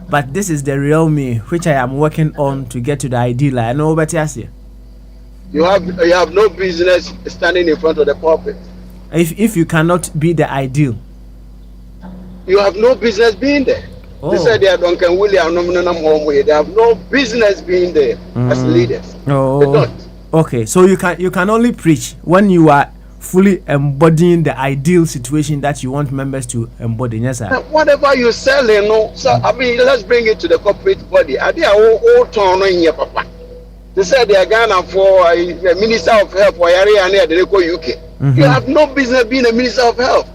but this is the real me which I am working on to get to the ideal. I know better as
you have no business standing in front of the pulpit.
If you cannot be the ideal,
you have no business being there. They said they are Duncan William. They have no business being there as leaders. They don't.
Okay, so you can only preach when you are fully embodying the ideal situation that you want members to embody. Yes, sir.
Whatever you sell, so I mean, let's bring it to the corporate body. Are they all turn in here, papa? They said they are Ghana for a minister of health for area near the UK. You have no business being a minister of health.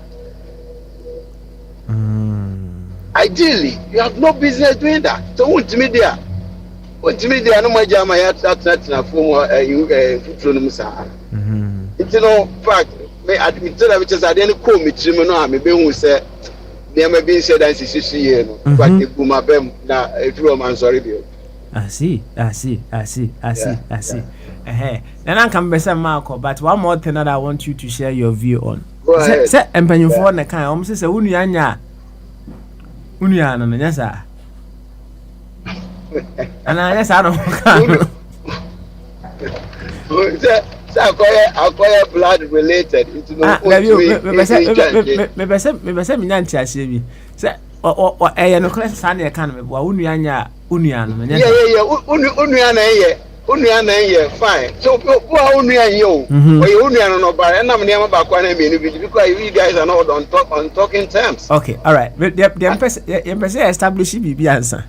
Ideally, you have no business doing that. So won't me there? No more jama ya na form it's no fact me admit that which is at any call me trim no me be who say there may be said that is year no but the buma bem na man sorry bio.
I see. Then I can be some Marco, but one more thing that I want you to share your view on. Say empanyu for na kan almost say unuanya no yes sir. And I yes I don't
acquire blood related into no
me say me nyanti ase bi say o no class san e kan me bo unuanya no yes
unuya na fine so who are unuya yo or you unuya no bar and am near back one because you guys are not on talking terms.
Okay, all right, but the establish bibi answer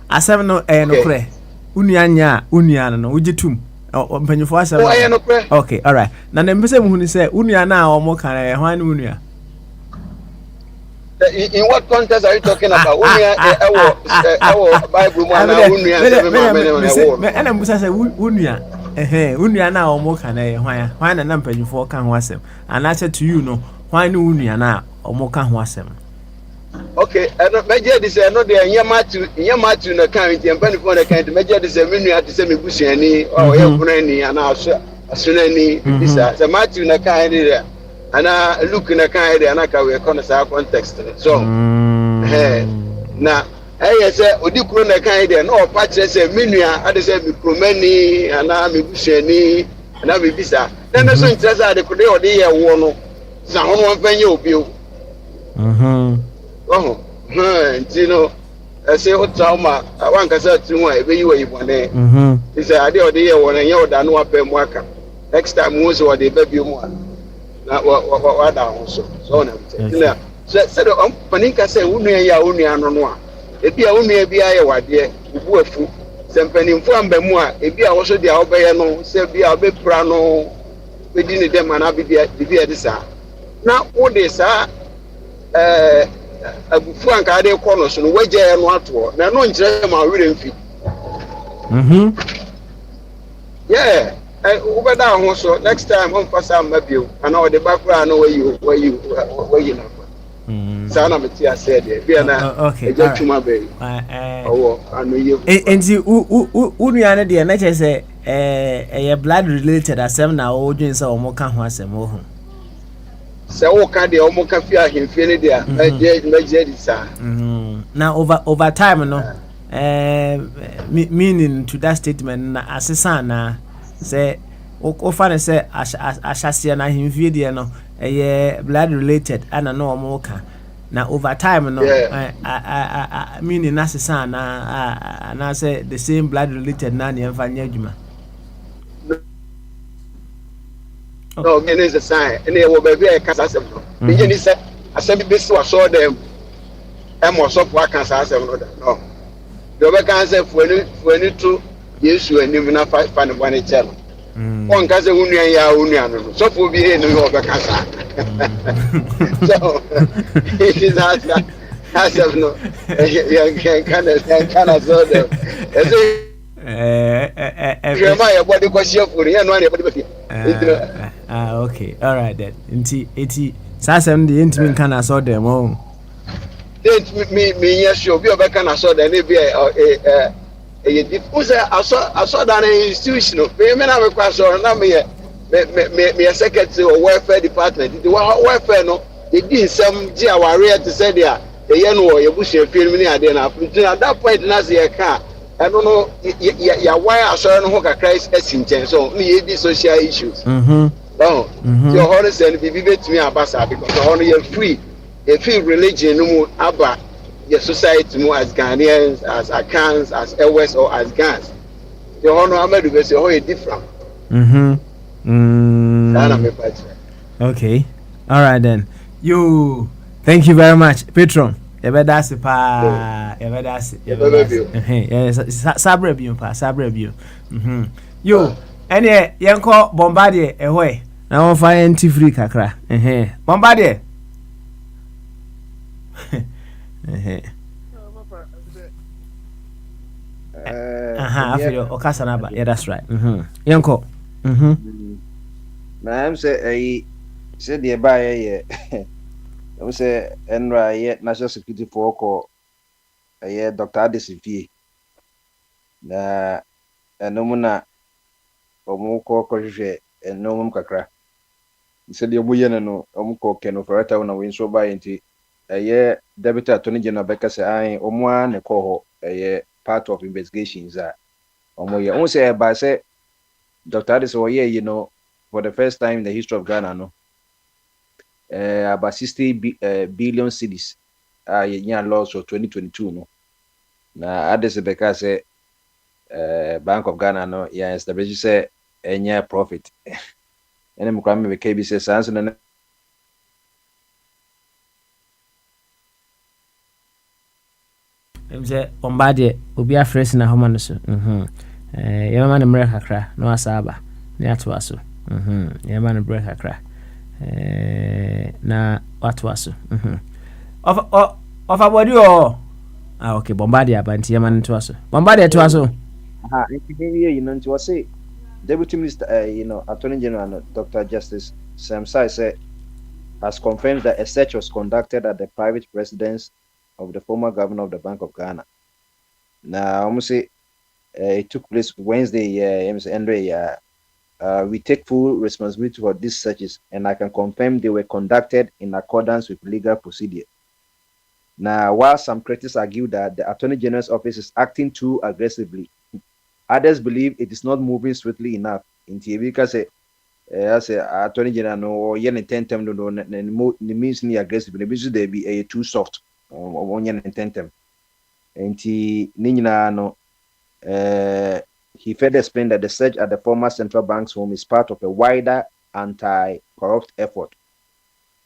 asem no no kre unuya no ujitum mpanyufo asem okay, all right, na dem pese mu hu ni say unuya na o mo kan hwan unuya.
In what context are you talking about? Our Bible man unuya
and I'm say unuya unuya na o mo kan hwan na mpanyufo kan ho asem and I said to you no hwan unuya na o mo kan ho asem.
Okay, and meje dey say no dey nyamatu na kan nti mpanyufo na kan meje dey say menuya dey say me busuani o ye kunani ana asunani bisa say matu na kan dey ana look na kan area na ka we kono sa context so na say odi kuro na kan area na o pa kire say menua ade say mikromani ana mebusuani ana bibisa na so interest ade ko dey odi ye wo no sa hono mfanye obi o ntino say o trauma wan ka say tu wa ebe yi wa ibone say ade odi ye wo na ye oda no apem aka next time wo so odi be bi mu na wa da so na tina so the paninka say unuya ya unuya no a ebi a unuya bi aye wade ubu afu se mpanimfo ambamu a ebi a wo so dia obeye no se bi a obepra no bedi ne dem na bi de sa na wo de sa abufu anka ade ko no so no waje no ato na no nkire ma wire mfi yeah ubeda ho so next time on fasa mabio ana o de bakura no wayi na sana metia said bia na eja tuma be owo anu ye
enti unuya ne de na che say blood related asem na o dwen say o mo ka ho asem o hu
se wo ka de o mo ka fi ahemfie ne de meje di sa
na over time no meaning to that statement na asesa na say o fa ne say ashase na ahemfie de no blood related ana no mo ka na over time no meaning asesa na say the same blood related na ne mfanya adwuma.
No, me is a sign. And they will be very cancer. Begin to say, I said, this was saw them. I'm also for cancer. No, the cancer for any two years, you and you not find one channel. One cancer, Union, so for be in New York cancer. So, it is not cancer. No, you cannot saw them.
Okay, all right then. Enti sasem de ntimi kan aso dem o.
Me yes you be obeka na so dem be dip usa aso dan institution me na me kwa so na me secretary or welfare department the welfare no they did some gi aware to say there ye no ye bushie film ni ade na at that point na say ka I don't know ya why aso no ho kakra esinchen so me ye social issues. No, your honest and be to me abasa because honor you free. If you religion no about your society more as Ghanaians, as Akans, as Ewes or as Gans. Your honor Ahmed be say how different.
Okay. All right then. You thank you very much, Patron. Ebedasi pa ebedasi. Sabre bi. Yo, ene yenko bombardier ehwe. Now fire anti free kakra. Bombardie. I feel Okasanaba. Yeah, that's right. Yanko.
Na I'm say said the buy I'm say Enra yet national security for ko Dr. Addison Fie. Na no muna omu ko hwehwe enom kakra. Said the boy no omu ko keno ferata na we so buy nti Deputy Attorney General Becca say omu a ne ko ho part of investigations omu ye omu say ba say Dr. Addison for the first time in the history of Ghana no about 60 billion cedis loss for 2022 no na Addison Becca say Bank of Ghana no established say enya profit ene mukwa me KB say sans no
Say Bombardie obi afresh na homa no so yema na mre kakra no asaba ne atwa so yema na mre kakra na atwa so of abodi okay Bombardie abanti yema na atwa so Bombardie atwa so
nti was say Deputy Minister Attorney General Dr. Justice Sam Sai said has confirmed that a search was conducted at the private residence of the former governor of the Bank of Ghana. Now, almost say it took place Wednesday. We take full responsibility for these searches, and I can confirm they were conducted in accordance with legal procedure. Now, while some critics argue that the Attorney General's office is acting too aggressively, others believe it is not moving swiftly enough. In TV, because as a Attorney General no yen intentem no means ni aggressive, maybe they be too soft. On yen intentem. And he further explained that the search at the former central bank's home is part of a wider anti-corrupt effort,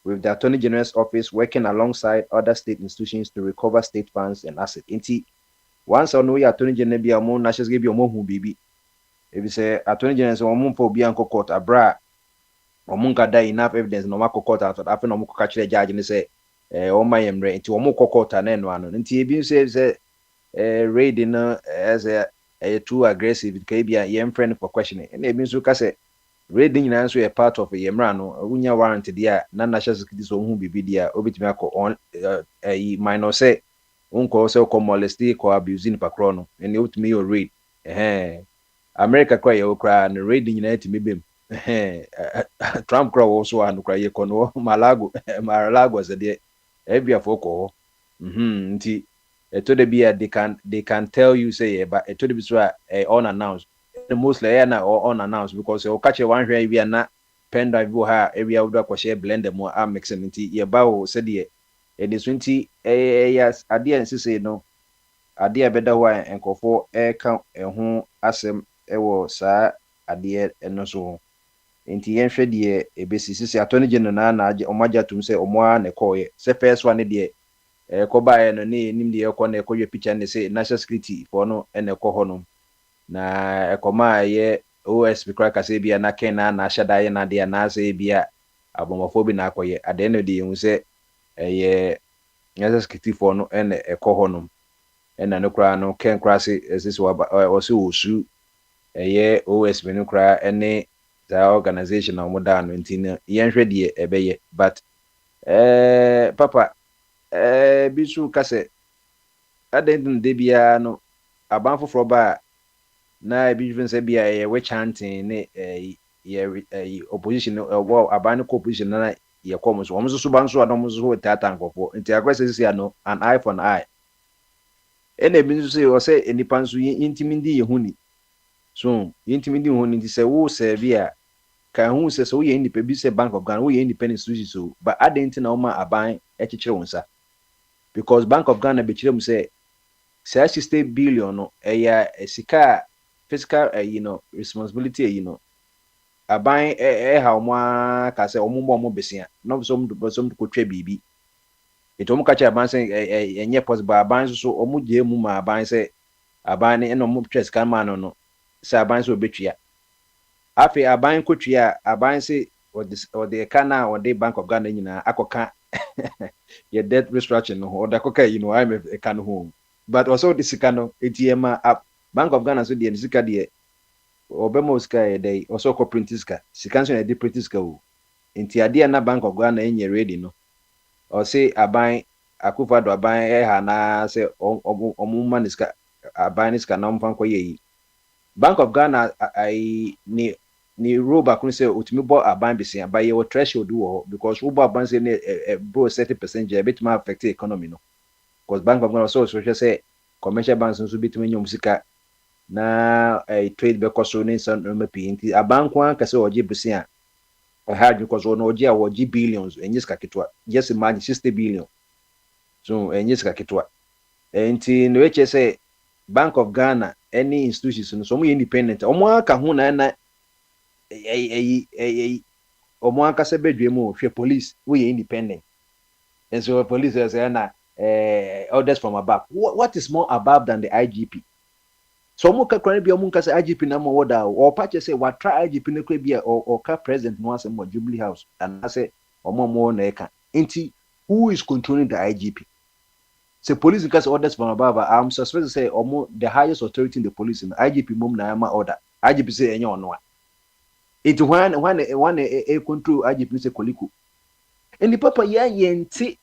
with the Attorney General's office working alongside other state institutions to recover state funds and assets. Once I know your Attorney General be a more national give you more who baby. If you say Attorney General so one for be uncle court abra or munka die enough evidence no mako court after no moko catch the judge and say my emre into moko court and then one nti ebi say raid as a too aggressive it can be a young friend for questioning and ebi so ka say raiding na so a part of a yemra no unya warrant dia na national security so hu bibi dia obetimi akọ on minor say unko say ko molesty ko abusing pakro no and obetimi your raid America cry you cry and raiding United mebem Trump cry also and cry kono Mar-a-Lago as the ebia foko nti to the beer they can tell you say but to the so unannounced mostly na or unannounced because you catch one here we na pen drive ha area would ko share blend them more mix nti ye ba o said ye it is 20 yes ade and say no ade abeda ho enkofo ka ho asem ewo saa ade eno so nti yen hwe de ebesisi Attorney General na age omaja tum se omoa ne koye se first one de ko bae no ne nim de ko na ko ye picture ne se national security for no ene ko ho no na ekoma ye OSP kraka se bia na ken na shada ye na de na se bia abomofo bi na koye ade no de hu se ye national security for no ene ko ho no ena no kra no ken kra se sis o se osu ye OSP no kra ene the organization na moda no ntina yen hwe de ebeye but papa bisu kase aden de bia no aban foforo ba na bi even say bia ye we chanting ne ye opposition aban ko opposition na ye kom so omso so ban so adom so tata nkofo nti akwese sisi ano an eye for an eye ene bi so say o say enipa nso intimidi ye huni so intimidi huni nti say wo say bia kan hu se so ye indipe bi se Bank of Ghana wo ye independent institution so but adenti na oma aban ekekere wonsa because Bank of Ghana be kire mu se 60 billion no sika fiscal responsibility aban ha omo ka se omo besia no so ko twa bibi eto omo ka cha aban se enye possible aban so omo je mu ma aban se aban ne no omo twa sika ma no se aban so betwa afi aban kotua aban se or the kana or the Bank of Ghana akoka your debt restructuring or the coca I'm a can home. But also the Sikano ATM app Bank of Ghana so the Sika de Obemo Sky day also co printiska Sikanso a depretiska inti ade na Bank of Ghana enye ready no or say aban Akufo-Addo aban na say omuma niska aban niska na mfa koye Bank of Ghana ni roba kun say otumi bo aban bisia ba ye threshold wo because roba aban say bro 30% je bit ma affect economy no because Bank of Ghana so say commercial banks nso bitumi nyom sika na trade be koso ne san no pinti aban kwa ka say oje bisia hard because no oje a oje billions enyiska kitwa just imagine 60 billion so enyiska kitwa enti no eche say Bank of Ghana any institutions so mo independent omo aka ho na omo aka se bedwe mu hwe police we independent and so police say na orders from above what is more above than the IGP so mo ka kwani bi omo nka se IGP na mo woda o pa che say what try IGP ne kwa bi o ka president no asem mo Jubilee House and say omo na eka enti who is controlling the IGP? Say police because orders from above. I'm suspected to say the highest authority in the police in the IGP mum na ama order. IGP say enyo no. It when a control IGP say Koliku. And the papa yenti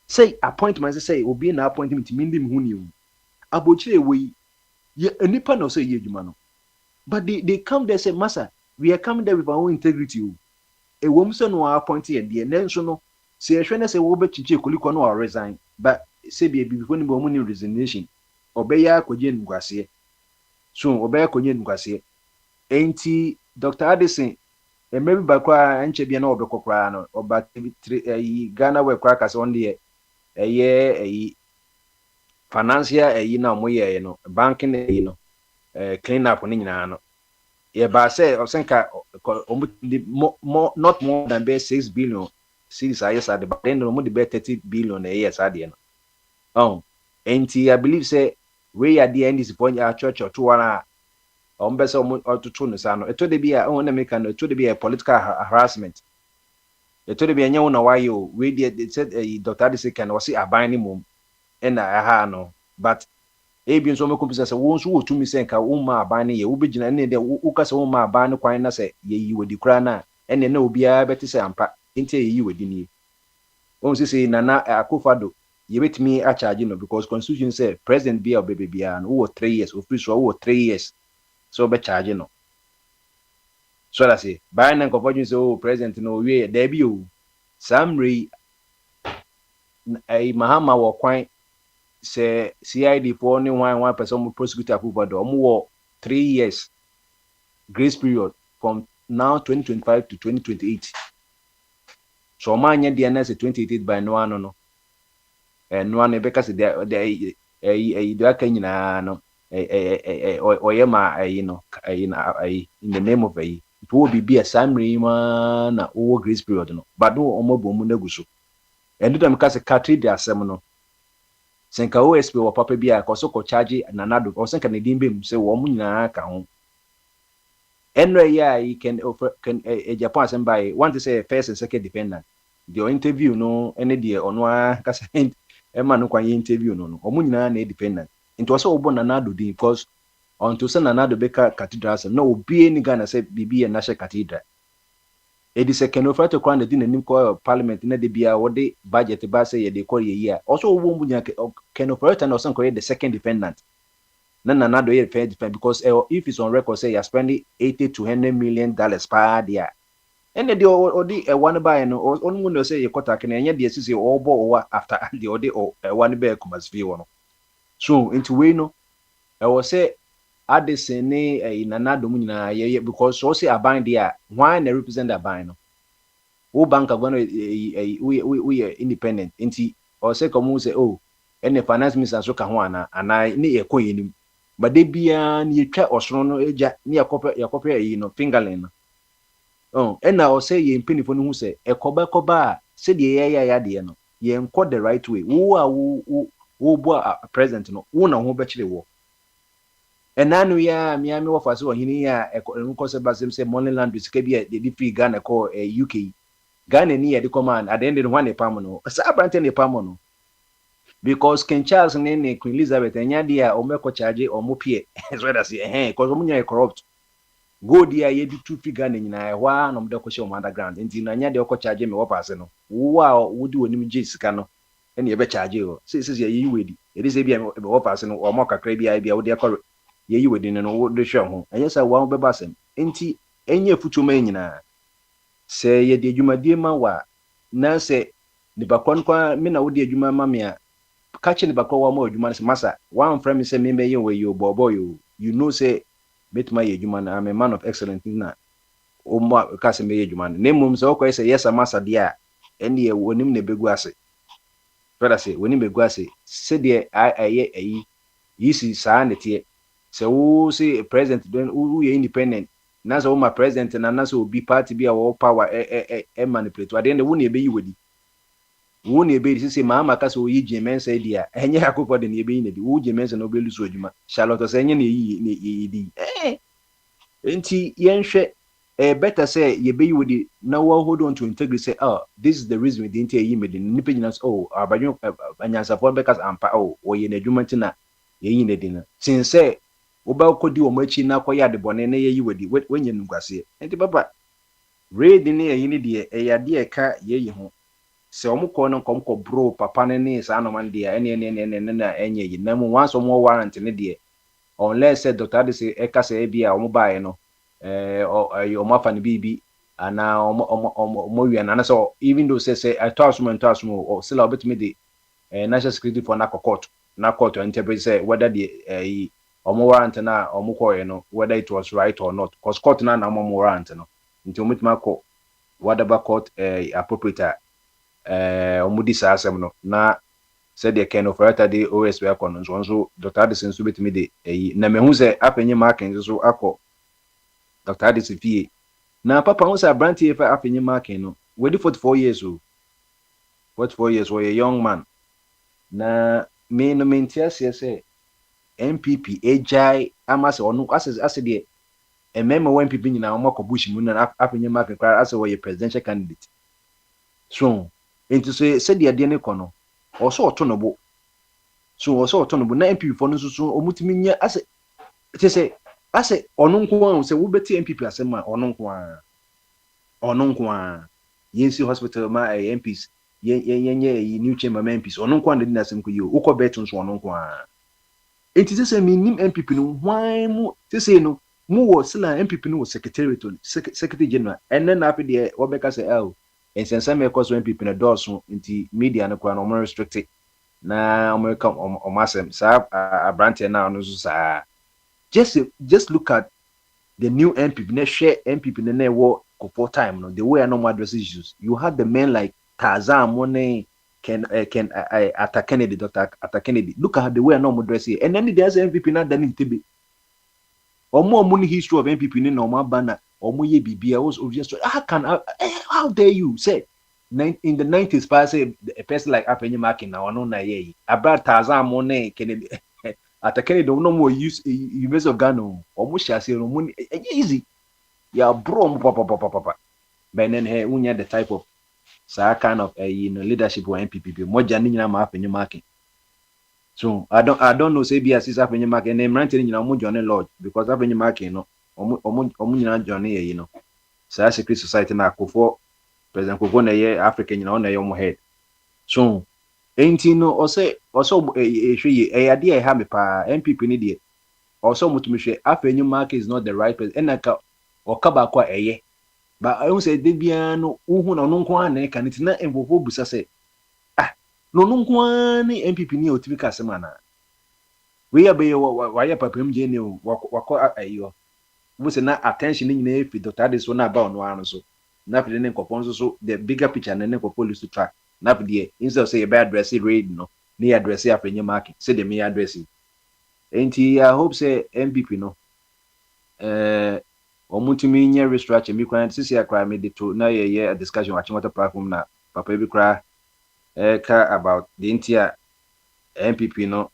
say appointment say obi na appointment mindim huni. Abochire we ye nipa no say ye juma no. But they come there say massa we are coming there with our own integrity. A woman say no appointed there then so no say ehwe say wo be chiche Koliku no resign but say be before ni bo ni resignation obeya akoje ngwase so obeya akoje ngwase enti Dr. Addison maybe bakwa enche bia na obekokra no oba Ghana we kwa kase on the financial na moye no banking no clean up ni nyina no ye ba say osenka not more than 6 billion cities ayesa but then no more the 30 billion a year sade no. Oh, and I believe say we at the end is point our church or two one better or to tune sano. It would be a own American, it would be a political harassment. It would be a new why you we did said Dr. Addison can was see a binding mum and I no, but Abian so computers won't who to me saying Uma binding you be any the Ukas Uma ban quine say ye would decrana and then no be a better say and pack into you would in. Once say Nana Akufo-Addo. You bet me a charge, because Constitution say President be or baby and over 3 years, official over 3 years. So be charge, So I say, by an confusion, so President no way debut. Some re a Mahama or quite say CID for only one person prosecutor Akufo-Addo more 3 years grace period from now 2025 to 2028. So my DNS 2028 by no. And one because they do aka nyina no oyema in the name of it will be a summary man na over grace period no but no omobo mu naguso and do because cathedral asem no senka OSP wo papa bia ko so ko charge nanado o senka ne dimbe mu se wo mu nyina ka ho enno ya you can Japan asem by want to say first and second defendant the interview no any the onwa kasa Emma no kwanye interview no omu nyina na independent into so obo Nanado din because unto say Nanado beka cathedral no obi eni Ghana say bibi e national cathedral e di second offer to kwan di nanim ko parliament na de bia wo de budget ba say ye de call ye year also obo mu nyina can operator na osan ko the second defendant na Nanado ye fair defend because if it's on record say you are spending $80 to $100 million per year. And the odi one by no only no say you quota can any the say or after the odi one by Kumasi no. So into we no I was say Addison in Nanado nyina because so say aban there why they represent aban no. Who bank of one we are independent inti or say come say oh any finance minister so ka ho ana and ni e koyenim but they bia ni twa osoro no eja ni yakopɛ no fingerling no. Oh, and now say ye penny for who say a coba said ye de no ye enco the right way. Who are who a president no who na who betray war. enanu ya miami wo fa so ohini ya enko se basem se Moneyland sika bi e de free Ghana ko UK Ghana ni ye de command at the end of one e pam no sa brante ne pam no because King Charles ne Queen Elizabeth enya dia o meko charge o mo pie so that say because o munya corrupt go dia ye di two figure na nyina e hwa no mde ko she o underground nti na nya de o ko charge me wo pass no wo a wo di onim je sika no ene ye be charge o se ye yi wedi e se bia be wo pass no o mo kakra bia wo de ko ye yi wedi no wo de hwe ho enye sa wo be basem nti enye futuma nyina se ye de adwumadie ma wa na se ni bakon kwa me na wo de adwuma ma me a catch ni bakon wa ma adwuma se masa one friend me se me be ye we yo bobo yo you know say met my adwuma na I'm a man of excellence na o mo ka se me adwuma na mum se o ko say yes masa dia ene ye wonim na begu ase brother say wonim begu ase se de ayi yisi sa na tie se wo say president don wo ye independent na so my president na so obi party bi a wo power manipulate ade ne wo na ebe yi wodi wo na ebe say mama ka so yi jemensa dia enye akoko de na ebe yi na di wo jemensa na obelu so adwuma Charlotte say enye na yi di enti yenhwe better say ye be yi wodi na wo hold on to integrity say this is the reason we didn't yi me di nipa nyina abadwo anyansa for bekas ampa o ye na adwuma ntina ye yi na di na since oba kodi o machi na koya de bone na ye wadi wenye nugase enti papa read ni ye ni de ya de ka ye yi ho se o mko no komko bro papa ne sa no man de ene na enye yi na mu once mo warrant ne de unless say doctor de say e ka say bia o mo bae no o ma fa ne bibi ana o wi na so even though say I toss mo o sila obetime de national security for na court interpret say whether the omo warrant na omo koye no whether it was right or not because court na omo warrant no nti omutima ko whatever court appropriate omo di sa asem no na said the kind of writer the OS we akọ no so Dr. Addison so betimi de na mehu se apenye marking so akọ Dr. Addison fie na papa hu se abrantie fa apenye marking no we di 44 years o 44 years we a young man na me no mentia se MPP AJ amase onu ase de emema MPP nyina omako bush mu na apenye market kra ase wo ye presidential candidate so enti so de ade ne kono oso oto no bo so oso oto no bo na MPP fo no so omutimi nya ase ase onu nko an se wo beti MPP asema onu nko an yensi hospital ma MPs yenye new chamber MPs onu nko an de na sem ko yo ukọ betu so onu nko an enti se me nim MPP no hwan mu se no mu wo sila MPP no secretary general and then after the obeka say ensensa me cause MPP na doso enti media no kwa no more restricted na America omasem sa abrante na no so sa just look at the new MPP na share MPP na wo for time no the way I normal address issues you had the men like Tarzan Money can attack Kennedy, Dr. Attack Kennedy. Look at the way I know dress here. And then there's MPP not done in TB. Or more money history of MPP in normal banner or more BB. I was obvious. How dare you say in the 90s? I say a person like Apenny Markin now. I know na ye. About Tarzan Monet Kennedy. Attack Kennedy don't know more use of Gano. Almost shall say no money easy. Yeah, bro, papa. But then hey, unya the type of so kind of leadership or MPP more janina ma apenye marking so I don't know say be as apenye marking and ranting nyina mo join lord because apenye marking no omo nyina join ye you know so secret society na akofo president Kofo na ye Africa nyina on na ye mo head so enti no also hwe ye ade e ha me pa MPP ni de also mutumi hwe apenye marking is not the right person enaka okaba kwa eye but I say de bia no uhu na no nko an ka nitina emfofo busa say no nko an MPP ni otibi ka se mana we ya be wa ya papam je ne wako ayo busa na attention ni nyina efi Dr. Addison na ba ono anu so na fi ne nkopon so the bigger picture na ne ko police to track na fi de instead say be address raid no ni address apenye market say the me address enti I hope say MPP no omutimi nya restructure mi kwan sisi akra me de to na ye a discussion watching water platform na papa bi kra ka about the intia MPP no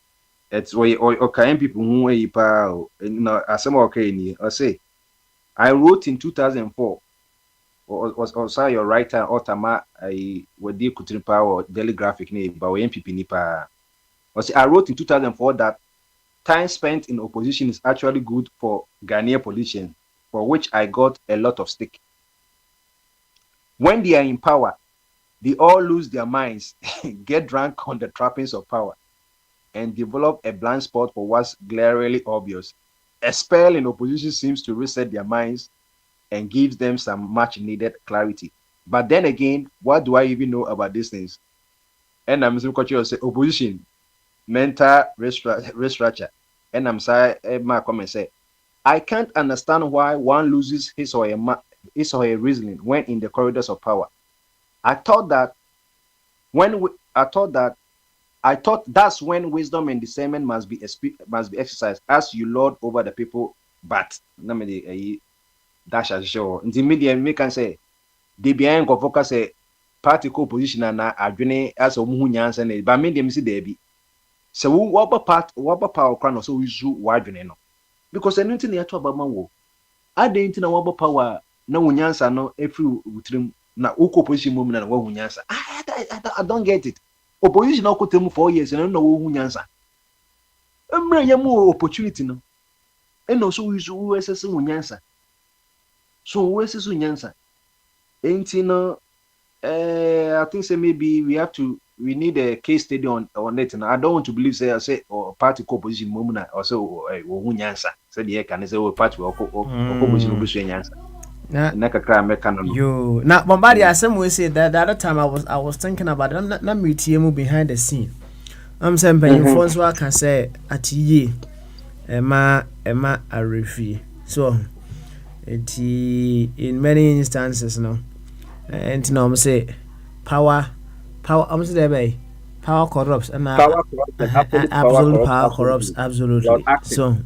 it's or can people who are some okay or say I wrote in 2004 or say your writer Otama I would do Kutripa or Daily Graphic name but MPP nipa or say I wrote in 2004 that time spent in opposition is actually good for Ghanaian politicians, for which I got a lot of stick. When they are in power, they all lose their minds, get drunk on the trappings of power, and develop a blind spot for what's glaringly obvious. A spell in opposition seems to reset their minds and gives them some much needed clarity. But then again, what do I even know about these things? And I'm saying opposition, mental restructure. And I'm sorry, my comment say, I can't understand why one loses his or her reasoning when in the corridors of power. I thought that's when wisdom and discernment must be exercised as you lord over the people. But dash as sure. In the media, me can say they behind focus say party co-position and adwene as a muhunyans and but me them see there be. So what power crown so we zoo wadwene no because anything you talk about man I didn't know what power no unyansa no every utrim na uko position mum na wo unyansa I don't get it opposition no kotem 4 years no no wo unyansa emre yamu opportunity no and also we zoo ss unyansa so we ss unyansa enti no I think say maybe we need a case study on it, and I don't want to believe say or party co-opposition moment or so nyansa said the can say party or co-opposition nyansa
you now Bombardier some way say that the other time I was thinking about it. Not me behind the scene. I'm saying paying phones what can say at ye Emma Arifi. So it in many instances no and no say power I'm saying there power corrupts and absolute power corrupts absolutely. So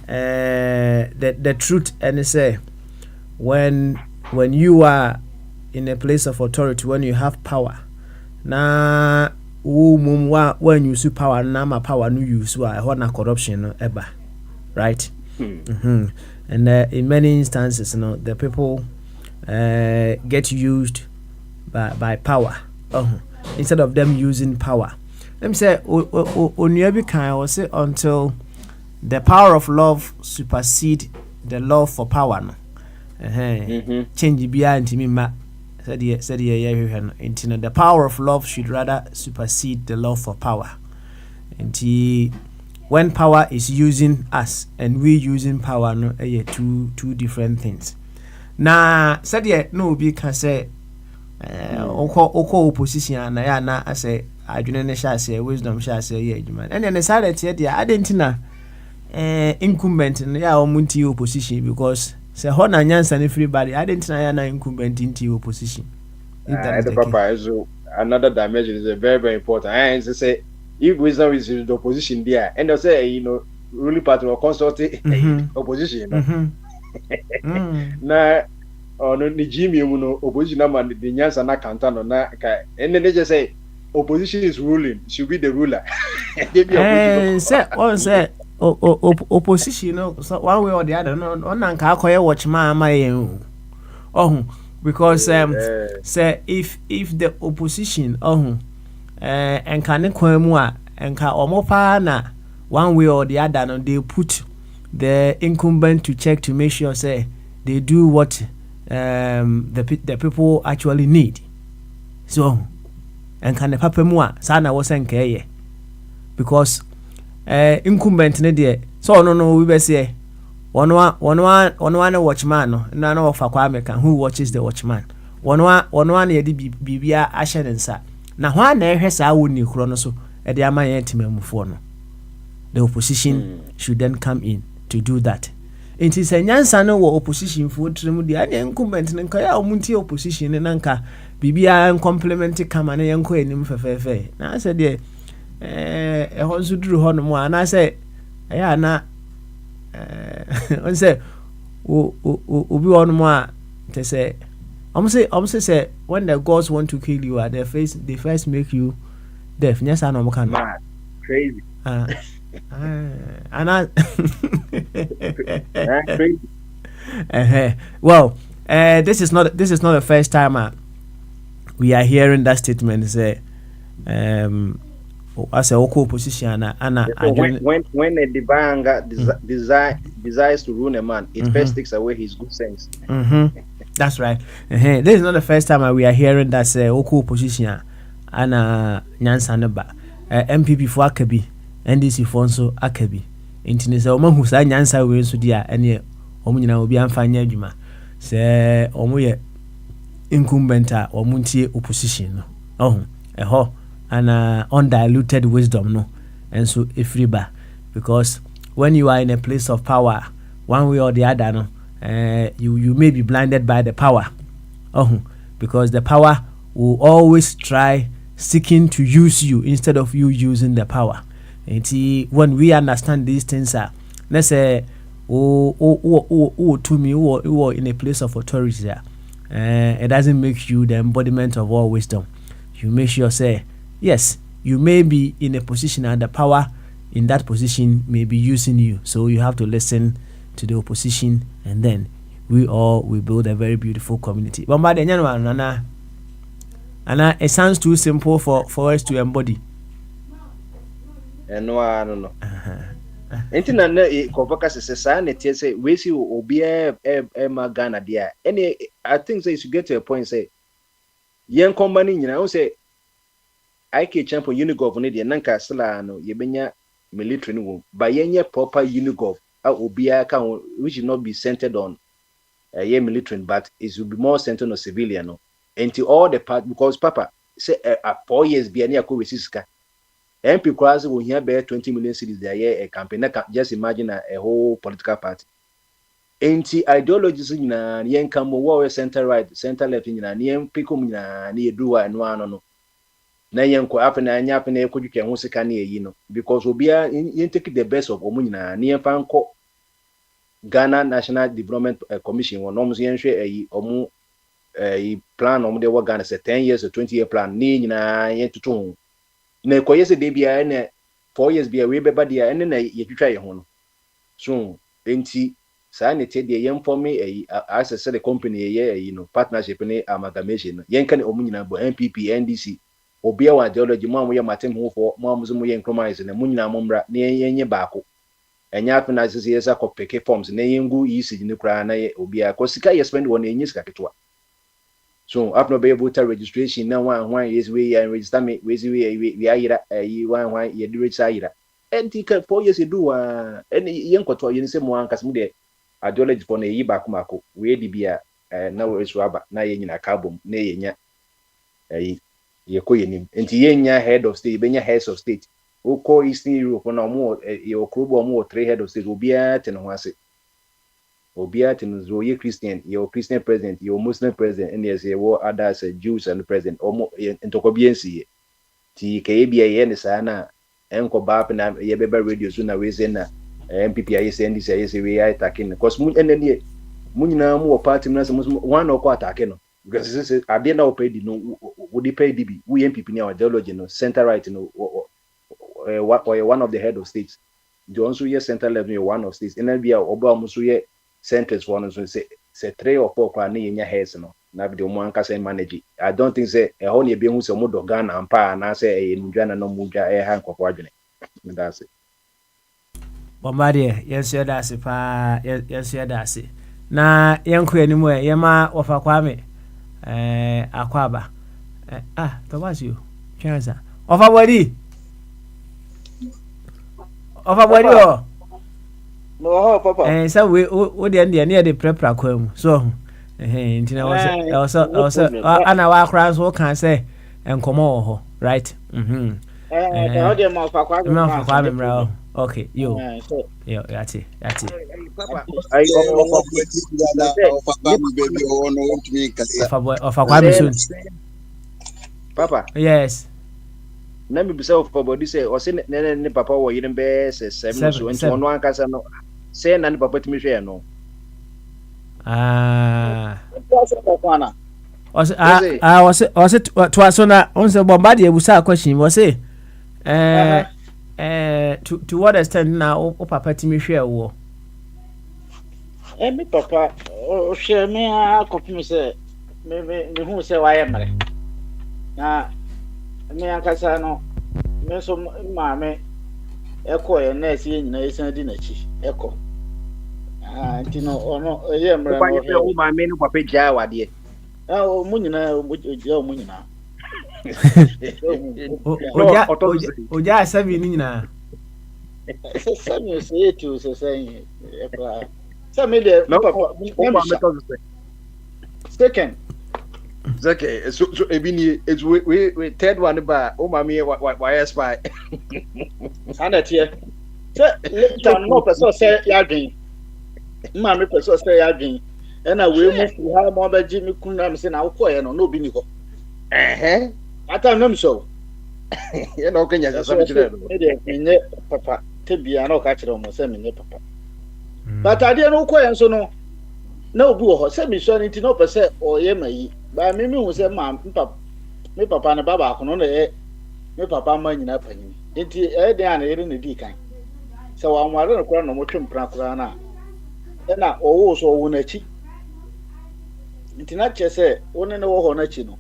the truth and say when you are in a place of authority, when you have power, na when you see power, na ma power no use na corruption ever, right? And in many instances, the people get used by power instead of them using power. Let me say, say until the power of love supersede the love for power. No, change behind me, said the power of love should rather supersede the love for power. And when power is using us and we using power, no, two different things. Now, said no, we can say. Oko opposition na ya na ase adwene ne sha ase wisdom sha ase ye adwuma and then decided here there identina incumbent ya omunti opposition because say ho na nyansa ne free body identina ya na incumbent into opposition
the papa so another dimension is very very important and say if wisdom is in the opposition there and they say ruling party or consulting opposition na no ni Jimmy no opposition man the nyansa na counter no na ka and then they just say opposition is ruling should be the ruler say opposition so one way or the other no na nka akoye watchman amaye because say if the opposition enka ne kwan mu a enka omopa na one way or the other no they put the incumbent to check to make sure say they do what the people actually need. So and can the papa mua sana was nkeye because incumbent ne there so no we be say one watchman no no of Kwame who watches the watchman one ye di bibia ahye nsa na hwa na ehwe sa woni kro no so e de ama ye timamufo no the opposition should then come in to do that. It is a nyansa no wo opposition for trimu di anya incumbent nka ya omunti opposition ne nanka bibia complement kama ne yanko enim fefefe na say de honsu duru hono mo ana say ya na on say obi hono mo a te say say when the gods want to kill you they first make you deaf nyasa no mo kan Crazy.
And I
Crazy.
Well, this is not the first time we are hearing that statement. Say, as a local opposition,
when a divine desires to ruin a man, it first takes away his good sense.
That's right. This is not the first time we are hearing that say local opposition and Nyansa Neba MPP for Akabi, NDC for so Akabi. Intini say omo hu sa Nyansa we so dia ene omo nyina obi amfa nya adwuma. Say omo ye incumbent omo ntie opposition no. Eho and undiluted wisdom no. And so ifriba, because when you are in a place of power, one way or the other no, you may be blinded by the power. Because the power will always try seeking to use you instead of you using the power. And when we understand these things, let's say, to me, who are in a place of authority, it doesn't make you the embodiment of all wisdom. You make sure say, yes, you may be in a position and the power in that position may be using you. So you have to listen to the opposition, and then we all will build a very beautiful community. But Anna, it sounds too simple for us to embody.
No, I don't know. Internet convocation say we see Obia Ghana there. Any, I think you should get to a point say, young company, you know, say IK champion Unigov on the Nanka Salano, Yebenya military no, but yenye proper Unigov, Obia can which should not be centered on a military, but it will be more centered on civilian. No? Until all the part, because Papa say 4 years be any Akosiska. MP Kwasi will hear bear 20 million cities there a campaign. Just imagine a whole political party. Anti ideologies in a yen come war center right, center left in a near Picum near Dua and one no. Nayan ko happen and yappen a could you can also can you know, because we'll be in take the best of Omuna near Fanco Ghana National Development Commission or norms a omu a plan on the work Ghana say 10 years or 20-year plan, need to tune. Na koyese de bia na 4 years bia we beba dia ene na ye twitwa ye ho no so enti sa na te de ye inform as the company ye no partnership ni amalgamation no yen kan omunyina bo MPP NDC obia wa ideology mo ye matem ho fo mo amuzo mo ye compromise na munyina mo mra na yenye baako enya afina sisi yesa ko peke forms na yengu yisi ni kra na ye obia ko sika ye spend won enyi sika ketwa. So after be voter registration now one is we register me we are one ye do register and 4 years do any young koto yin se mo ankas mu de ideology for na yi ba kumako we di bia na we so aba na ye nyina carbon na ye nya ye ko yenim enti ye nya head of state benya heads of state o ko Eastern Europe na mo ye okrubo mo 3 head of state obia te no ase obia te no ye Christian ye Christian president ye Muslim president and yes ye others Jews and president omo entokobiensi ti ke bia ye ne sana enko ba na ye beba radio so na we say na MPP ayi say ndisi ayi say we are attacking cause mu enene mu nyina mu party na say one no ko attacking no because say ade na opedi no we dey pay DB we MPP ni our ideology no center right no one of the head of states Johnson ye center level one of states and bia oba mu so ye centers for so say 3 or 4 kwa na yenya heads no na video mo anka say manage. I don't think say e ho na be hu say mo do Ghana ampa na say e ndwana no mu dwa e ha nkofo adwene. That's it.
Bombardie yes you that's pa yes you that's na yenko animu e yema ofa kwame akwaba to was you chanza ofa body oh
no papa
so we dey near the prepra kwam so ntina was ana wa kra so kan say enkomo ho right okay yo that's it
Papa Papa
yes
na me bisa for body say o say ne papa wo yire be 7 so enti ono ankasa no say na ne papa timi hwe no
was to so na on say Bombardie ebusa question was say To what extent now o papa timi hwe wo?
Me papa o hwe me akopim se me hu se wa ye mre. Na me akasa no me so ma me eko ye na esi nyina esan di na chi eko. Ntino ono ye mre
Kwa ye o ma me no papa gya wade.
O mu nyina o nyina.
Oja asabi ni nyina.
Sami se tu se sai e pra. Sami de papa second.
Okay, so ebini it's we third one ba o ma me why spy.
Ana tie. Se tan no person say ya dwen. Ma me person say ya dwen. E na we mu fu ha mo ba ji mi kun na me se na wo koye no no bi ni ho. Ata no so.
Ye no kenya sa me kire no.
E de menye papa te bia na o ka kire mo se menye papa. But ade no koye so no na obi wo ho se mi so ni ti no pese o ye mayi. Ba me hu se ma papa me papa na baba ko no na e me papa ma nyina panyi. Enti e de ana yere na di kan. Se wa nware no kora no mo twempra kora na. E na owo so wo na chi. Enti na che se woni ne wo ho na chi no.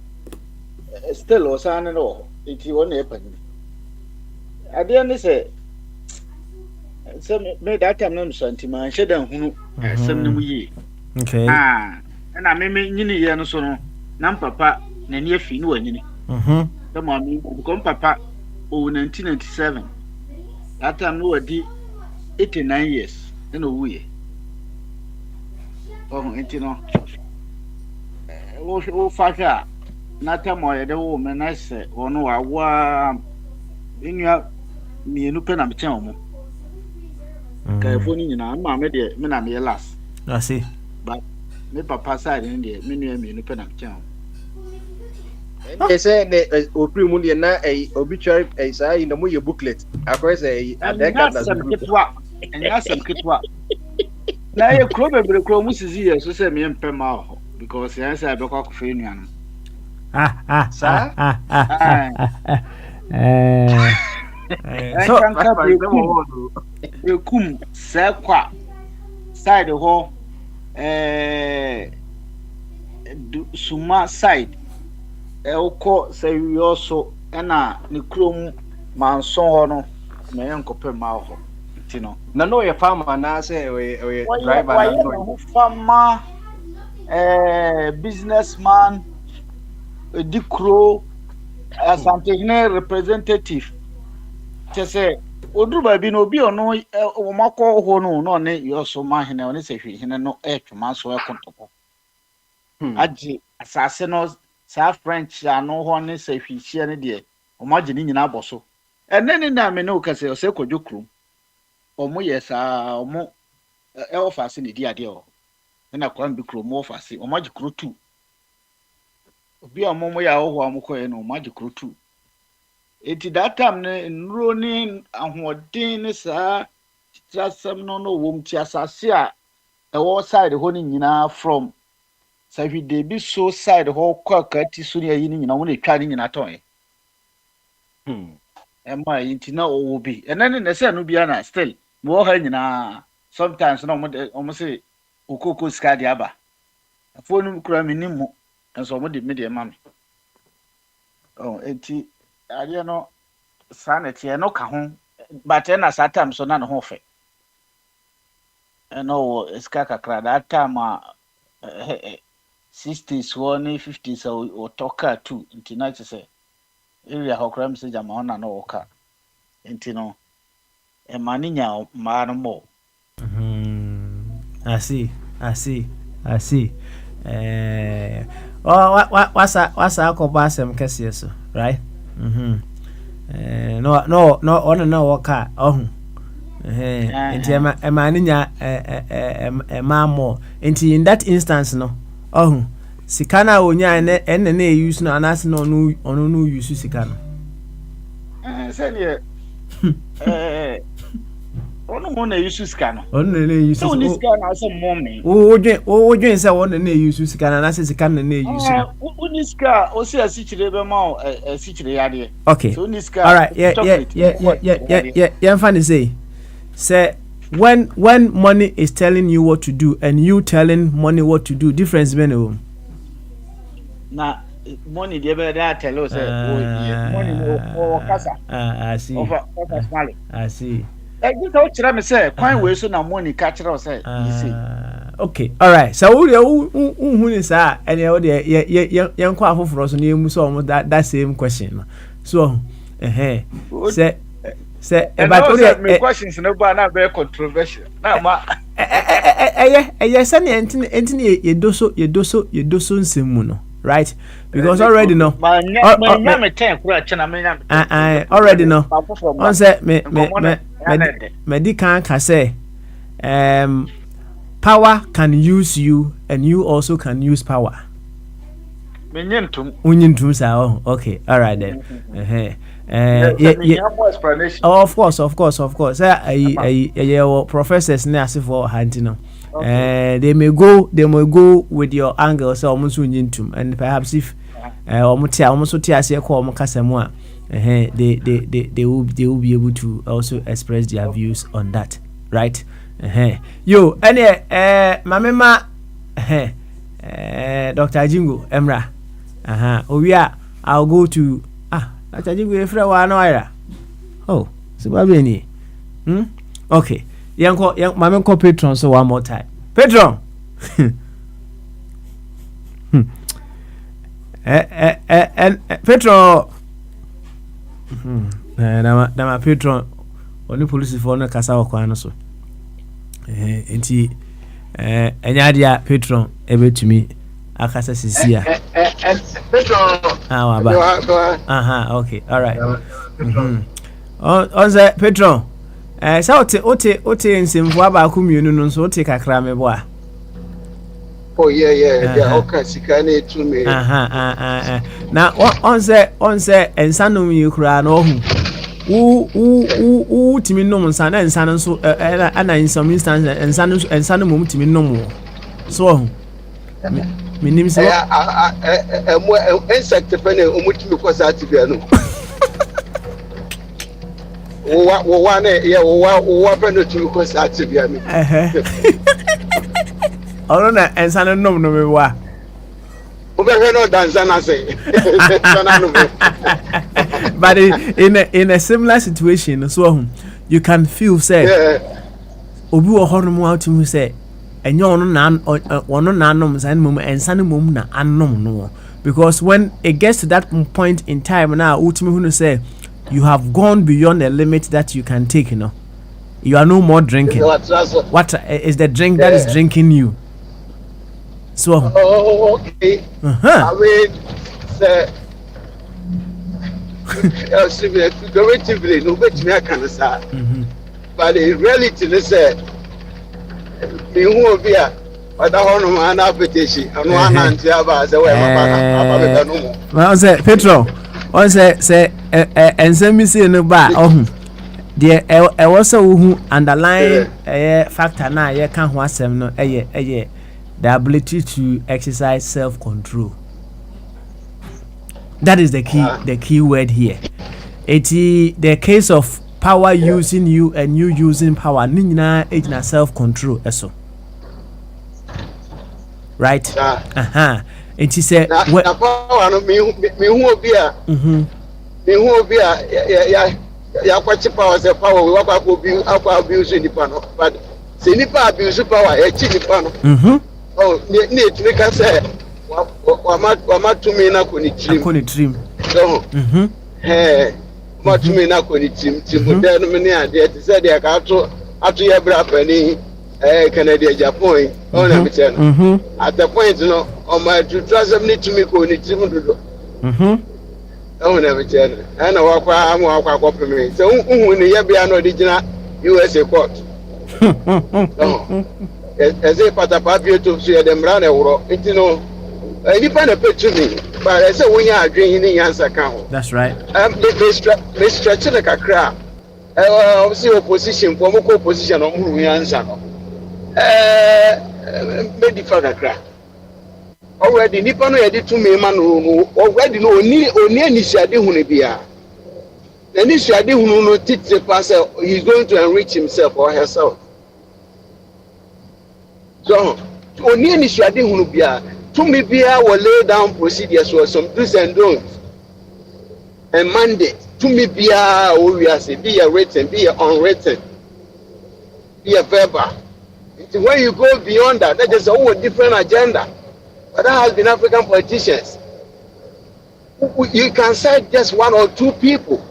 Still o sa ne no. Enti wo na e panyi. Ade ne se me that time na so anti man shedan hunu asem ne mu yi.
Okay.
Na me nyini ye no so no na papa na ne afi no wanyini. The mommy ko papa o 1997. That time no wadi 89 years na wuye. Enti no. O faja na time o ye de wo me na se ono wa enua mienu pe na me chen omo. Ka fo ni nyina ma me de me na me last.
I see.
But me papa side in there me nua mienu pe na me chen omo.
They say the opri mu de na obituary say in mo ye booklet. Akwa say adeka na
kitwa. Enya sem kitwa. Na ye kro bebre kro mu sisi ye so say me mpem ho because yan say be kwa kofa enua no. So kum sekwa side ho suma side eko say we also na ne krom manson ho no me yankopem ma ho tino
na no ye farmer na say we driver na
no farmer businessman dikro asantehne representative say odruba bi no bi ono o makọ ho no ne yoso ma hene oni se hwe hene no etwuma so ekontoko agi asase no sa french ano ho ne se hwe hie ne de o magi ni nyina boso ene na me no ka se o se kodwokrum o mo yesa o mo e ofase ne di ade o na kwan bi krom ofase o magi kro 2 obi o mo ya ho mo koye no o magi kro 2 eti that time ne nro ni ahoden ne sa trasam no wom ti asase a e wo side ho ni nyina from sahwide bi so side ho kwaka ti so ni ayi ni nyina wo na twa ni nyina ton e ma yinti na owo bi enane ne se no bia na still mo ha nyina sometimes no mo se okoko ska dia ba afo no kura me nimu enso mo de me de ma me eti ade no sanity no ka ho but na satam so na no ho fe no iska kakra that time 60s one 50s o toka too intina che area hokra mse jama ona no oka intino e maninya ma no mo
I see wasa akoba asem kese so right no ono na woka ohun enti emaninya mo enti in that instance no ohun sikana onya ene na use no anase no ono no use sikana
senior Ono mo na use sika no.
Ono na use.
So ni sika na so mommy.
O dwen say ono na use sika na say sika na use.
O ni sika o se asichire be ma o asichire yade.
Okay.
So ni sika.
All right. Yeah. Funny say when money is telling you what to do and you telling money what to do, difference be no.
Na money dey be that tell us money o kasa.
I see.
Over smile.
I see.
This how chira me say kwan we so na money ka chira say you see.
Okay. All right. So who ni sa and you dey yan kwa afoforo so na emu so that same question. So say
about my questions no ba na very controversial. Na ma
send entini yedoso nsemu no. Right, because already know. Already know. On say me can say, power can use you, and you also can use power. Okay, all right then. Of course. Professors na for hunting. They may go with your angle so almost wintum, and perhaps if almost they will be able to also express their views on that, right? Yo, any Mamema Dr. Jingo Emra. I'll go to Dr. Jingo Efra. Oh, Subabini. Okay. Young Mamma call Patron so one more time. Patron. Patron. Na Patron. Only police for no kasa okwana so. Enti enyadia Patron ebe tumi akasa sisia.
Patron.
Okay. All right. On the Patron. So ote nsemfo abaako mienu no so ote kakra me bo a.
Oh yeah. Okay, sika na etu me.
Na on say ensanom yi kura na ohu. U timi nom nsa na ensa no so ana in some instance ensa no mum timi nom. So ohu. Minim se
insect pene omutimi ko sa tibia no. Wa pene tu ko sa tibia no.
Orona ensa no nom no me wa.
No dancer na say.
But in a similar situation, so you can feel say obi wo hono out to say enyo ono na ono na anom san mum ensane mum na anom no, because when it gets to that point in time now ultimately who say you have gone beyond the limit that you can take, you are no more drinking. What is the drink that is drinking you? So
okay. I mean, relatively, no bet me I can say. But in reality, they say, me who will be a man application, and one auntie about the way
I say, Petro, I say, and send me see no bar. Oh, dear, I also who underline a factor now, you can't want some no, the ability to exercise self-control. That is the key word here. It's the case of power using you and you using power. Nina ejina self-control eso. Right? It is a
power no me who be a ya kwachi power say power we wakwa abuse nipa no, but say nipa abuse power e chi nipa no. Oh, ne tumi ka say wa tumi na ko ni trim. So ma tumi na ko ni trim de no me ne ade ti say de ka ato ye bra pani Canada Japan on am tell at the point no on my to transfer ni tumi ko ni trim do on am tell and wakwa am wakwa ko me so hu ni ye bia no original USA court. As a patapa to see them run a wuro, you know, any pen a picture me, but I say when you are drinking in answer count.
That's right.
They stretching like a crab. see opposition for more opposition on who answer. Made the crack. Already, Nippon edit to me, man, already no only initiative Hunibia. The initiative who no teach the passer, he's going to enrich himself or herself. So, only initiative Hunibia, to me, will lay down procedures or some do's and don'ts. And mandate. To me, be a written, be a unwritten, be a verbal. When you go beyond that, that is a whole different agenda. But that has been African politicians. You can cite just one or two people.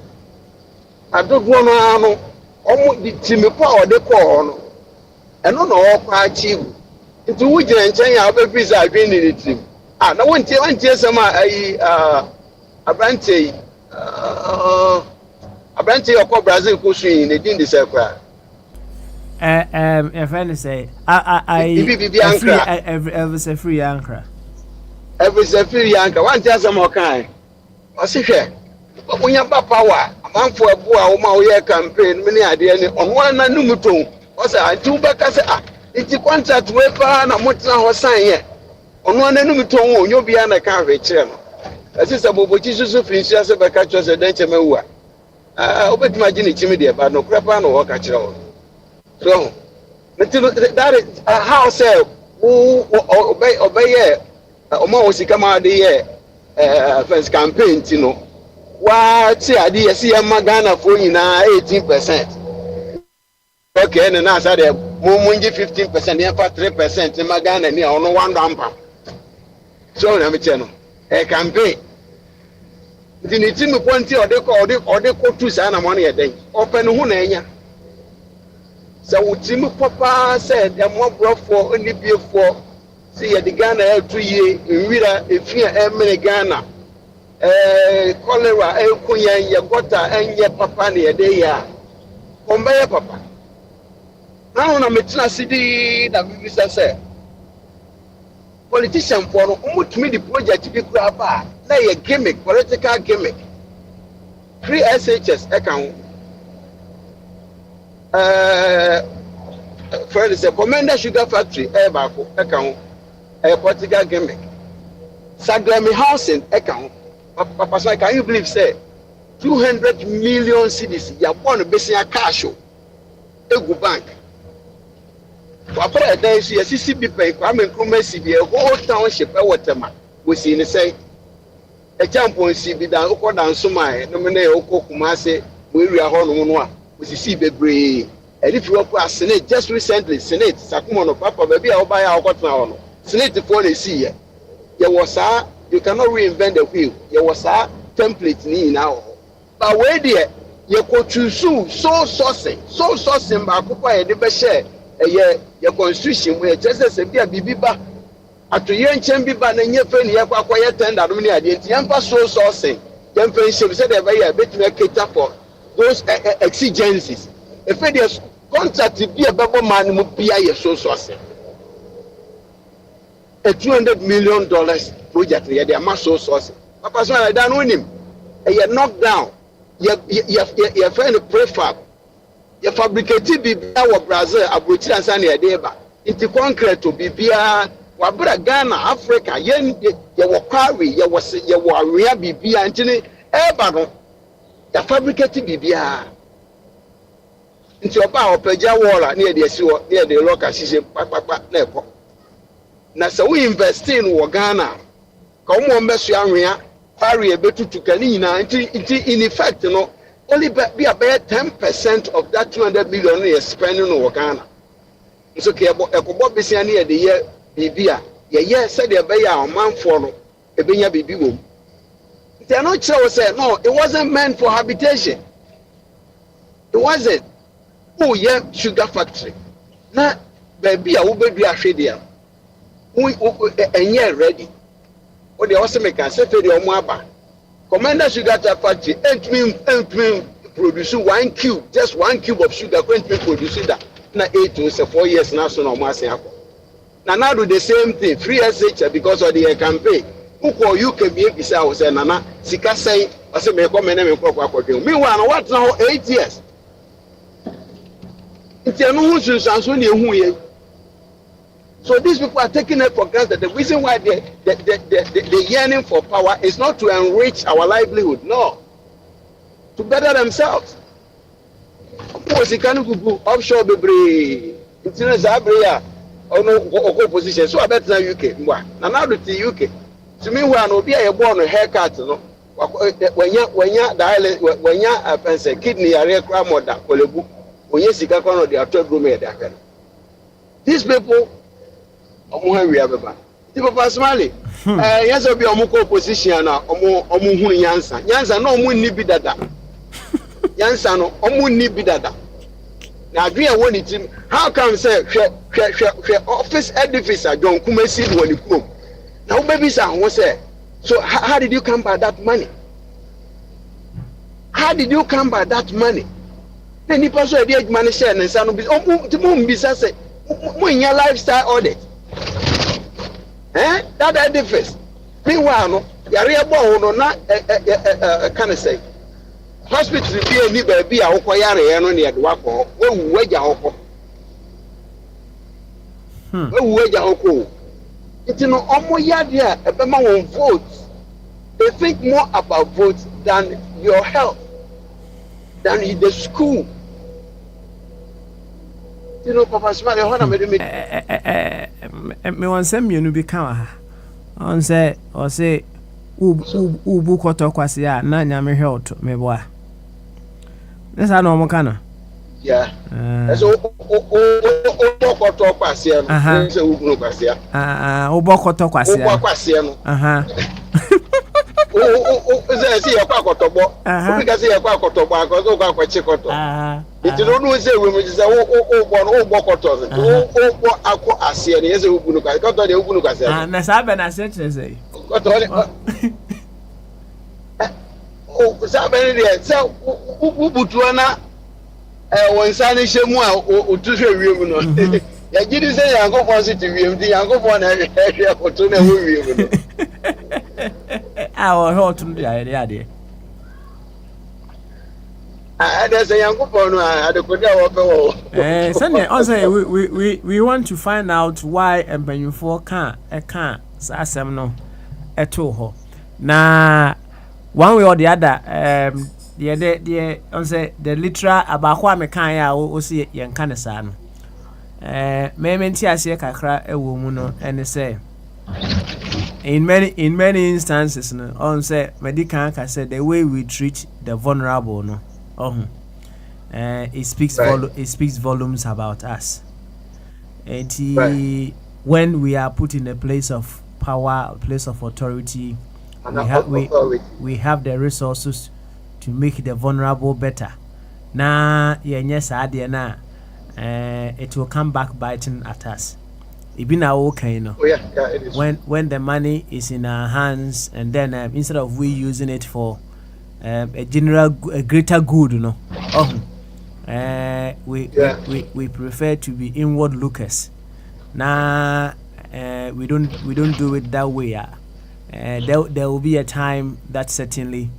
I don't want to know almost the team or the core. And no quite achieve. Into which and China have a visa again in the team. Ah, no one tell some a branch. Abranti or Brazil pushing in the circle.
Your friend say, every free anchor.
Every free anchor, one tells some more kind. I see here. But when you have power, a man for a boy campaign, many ideas on one and Numuto. Was I 2 back as it's a contract to a fan and what's our sign yet. On one and Numuto, you'll be on a carriage. As is a bobo Jesus of Finchas of a catcher as a denture mewa. I bet imagine it immediate, but no crap on or catcher. So, that is a house who obey almost come out the year first campaign, you know. What's the idea? See a Magana for you now 18%. Okay, and I said, Mumunji 15%, near 3% in Magana near on one rampa. So, let me tell you. A campaign. The team point or they call 2 sana money a day. Open Hunania. So, Tim Papa said, and more brought for only be for see the Ghana 2 years in Rita, if you are many Ghana, cholera, Kuya, Yagota, and your papa near day. Convey papa. Now, I'm a city that we said. Politician for almost me the project to be grab like a gimmick, political gimmick. 3 SHS account. For the Commander Sugar Factory, account, a political gimmick. Saglami Housing account. Papa, can you believe, say 200 million cedis? You want to be a cash show. Egu Bank. Papa, there is a CCB pay, Kwame Nkrumah CB, a whole township, a waterman. We see in say a champion CB down, Oko down Sumai, nominate Oko Kumase, we are Honua, we see CB. And if you are Senate just recently, Senate, Sakumono, Papa, maybe I'll buy our cotton. Senate the phone is here. There was a, you cannot reinvent the wheel. There was a template now. But where there, you could choose so sourcing, Bakupa, and the best your constitution where just as a biba at the young chambiba and your friend here quiet tender yampa so sourcing young friendship said a bit to cater for those exigencies. If there's contract to be a bubble man would be a so sourcing a $200 million project here they are much so sourcing. Papa so I don't win him and you're knocked down your friend prefab. You fabricated Bibia or Brazil, Abuchi and Sani Adeba. It's concrete to Bibia, Wabra Ghana, Africa, you were quarry, you were real Bibia, and Chile, Ebago. You fabricated Bibia. Into a power of Peja Walla near the local system, Papa Nepo. Now, so we invest in Ghana. Come on, Messia, Harry, a bit to Canina, in effect, you know. Only be about 10% of that 200 million is spending on Ghana. It's okay. A couple of years the year, Bibia. Yeah, said the bay our man for a benya baby womb. They are not sure. Say no, it wasn't meant for habitation. It wasn't. Oh yeah, sugar factory. Now, baby, I will be a shady. We and yeah, ready. What they also make us say for the Omaba. Commander Sugar Factory, 8 million produce 1 cube, just 1 cube of sugar, going to produce that. Now 8 to 4 years now, so no more. Now do the same thing, 3 SH because of the campaign. Who call you can be beside say Nana, Sika say, I say, me come and me. Meanwhile, what now 8 years? So these people are taking it for granted. The reason why they're yearning for power is not to enrich our livelihood, no, to better themselves. Offshore opposition. So I bet now UK. Now the UK. To me, when Obi a born a haircut, no. When you kidney area grandmother, when you see a corner, they are told room. These people. We have a people Somali. Yes, I'll be a muko position now. Omu Yansa. Yansa no mu ni bidada. Yansa no omu ni bidada. Now agree on one team. How come say office edifice John Kumesi when you come? Now baby son was say. So how did you come by that money? How did you come by that money? Then you pass the money share and son be say when your lifestyle audit. That edifice. Meanwhile, no, yare bo no na can say. Hospital be any baby a wo yare no ne de wakọ. Wo waja hokọ. Wo waja hokọ. It no omo yade a ebe ma won vote. They think more about votes than your health, than the school. You know, Papa Smiley, how am I doing?
Me want some you no be kan on say or say ubu koto kwase a na nyame health me boa. Nesa no mo kana.
Yeah. So koto kwase no say ubu kwase a.
Ubu koto kwase.
Ubu kwase no. Say yakwa kotobo. Obi ka say yakwa kotobo akoso kwa kwache koto. Iti no no say we me say o koto. O akọ ase na yese ubunu kwase. Koto de ubunu kwase.
Na sa be na se say.
Koto le. Sa be ni de say ubutu na wonsa ne hye mu a otuhwe wiem no. Ya gidi say yanko positive wiem di yanko na hwe koto na wo wiem no.
Our health to the idea.
There's a young couple. I don't
Sunday, also, we want to find out why and when you for can't no at all. Now, one way or the other, the literal about what mekaya or see young canasan. Maybe I see a kakra a woman and say. In many instances, no, on say medical can say the way we treat the vulnerable, no, it speaks volumes about us. And when we are put in a place of power, a place of authority, we have the resources to make the vulnerable better. Now, yes, it will come back biting at us. It be now okay, you know.
Oh, yeah, it is.
When the money is in our hands, and then instead of we using it for a greater good, you know, we prefer to be inward lookers. Now, we don't do it that way. There will be a time that certainly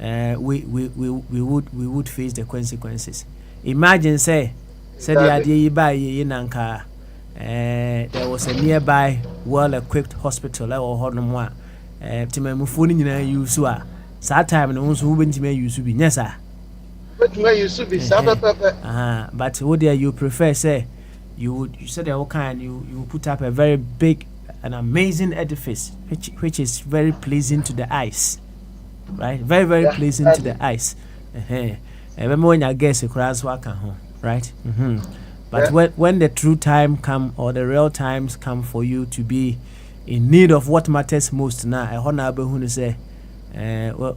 we would face the consequences. Imagine say the idea you buy nanka. There was a nearby well-equipped hospital or Hornamwa. To my phone in use that time, and also who may use to be yes, sir.
But may you should be
but what do you prefer? Say you said all kind, you put up a very big and amazing edifice, which is very pleasing to the eyes, right? Very, very pleasing to the eyes. Remember when I guess a cross work home, right? But when the true time come or the real times come for you to be in need of what matters most now, I honor who say, what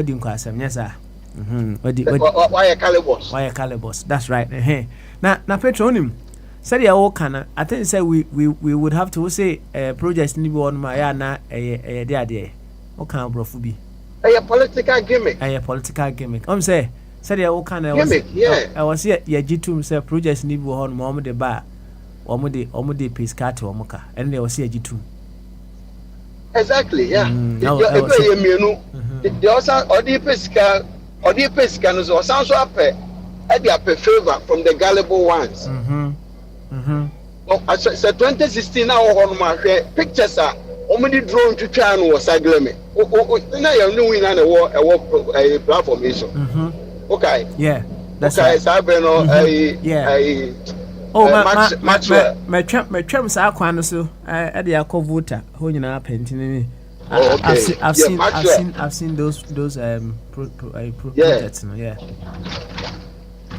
do you call them? Yes, sir.
Why a calibos?
Why a calibos? That's right. Now, Petronim said, "Yeah, can I think say we would have to say projects need on my na a dear. What kind of brofubi?
A political gimmick.
A political gimmick. Say. Said ya kind of
gimmick, yeah.
I was here. Ya G2 say projects need go on mom de bar, omo de piscate omoka, and they was here G2.
Exactly, yeah. The also or the pesca no so sounds so up. they are favor from the gullible ones. So 2016 now on my pictures are only drawn to try and was agleme. Now you're knowing a platform issue. Okay.
Yeah. That's
okay,
right.
So I've been
my tram sa kwan so I dey voter ho nyina painting. I've seen those projects, yeah.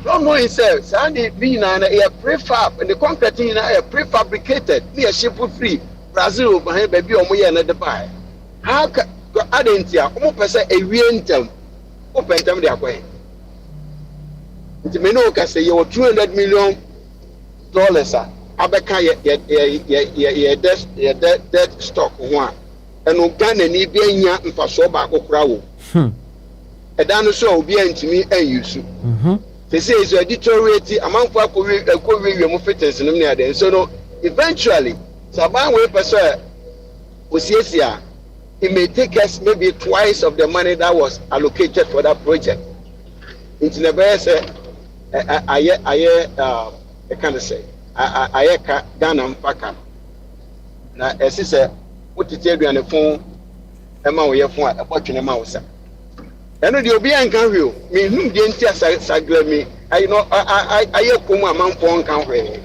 No more himself. Sandy being a prefab and the concrete in a prefabricated near ship free Brazil behind baby or more another buy. How can I didn't hear almost a rentum open them their way? It's a menu can say you're $200 million. Abeka debt stock one. And Uganda need be nya mfaso ba kokra wo. Eda no so obi antimi ayusu. They say it's a deteriorate amanfo akowe mo fitness no near then. So no eventually saban we person osiesia it may take us maybe twice of the money that was allocated for that project. It's never say I can't say I Ghana mpaka na esi say otite aduane fon ema wo ye fon a ebotwene ma wo sa eno de obi anka hwe o me hum de ntia sagla mi I know aye komu amanfo nka hwe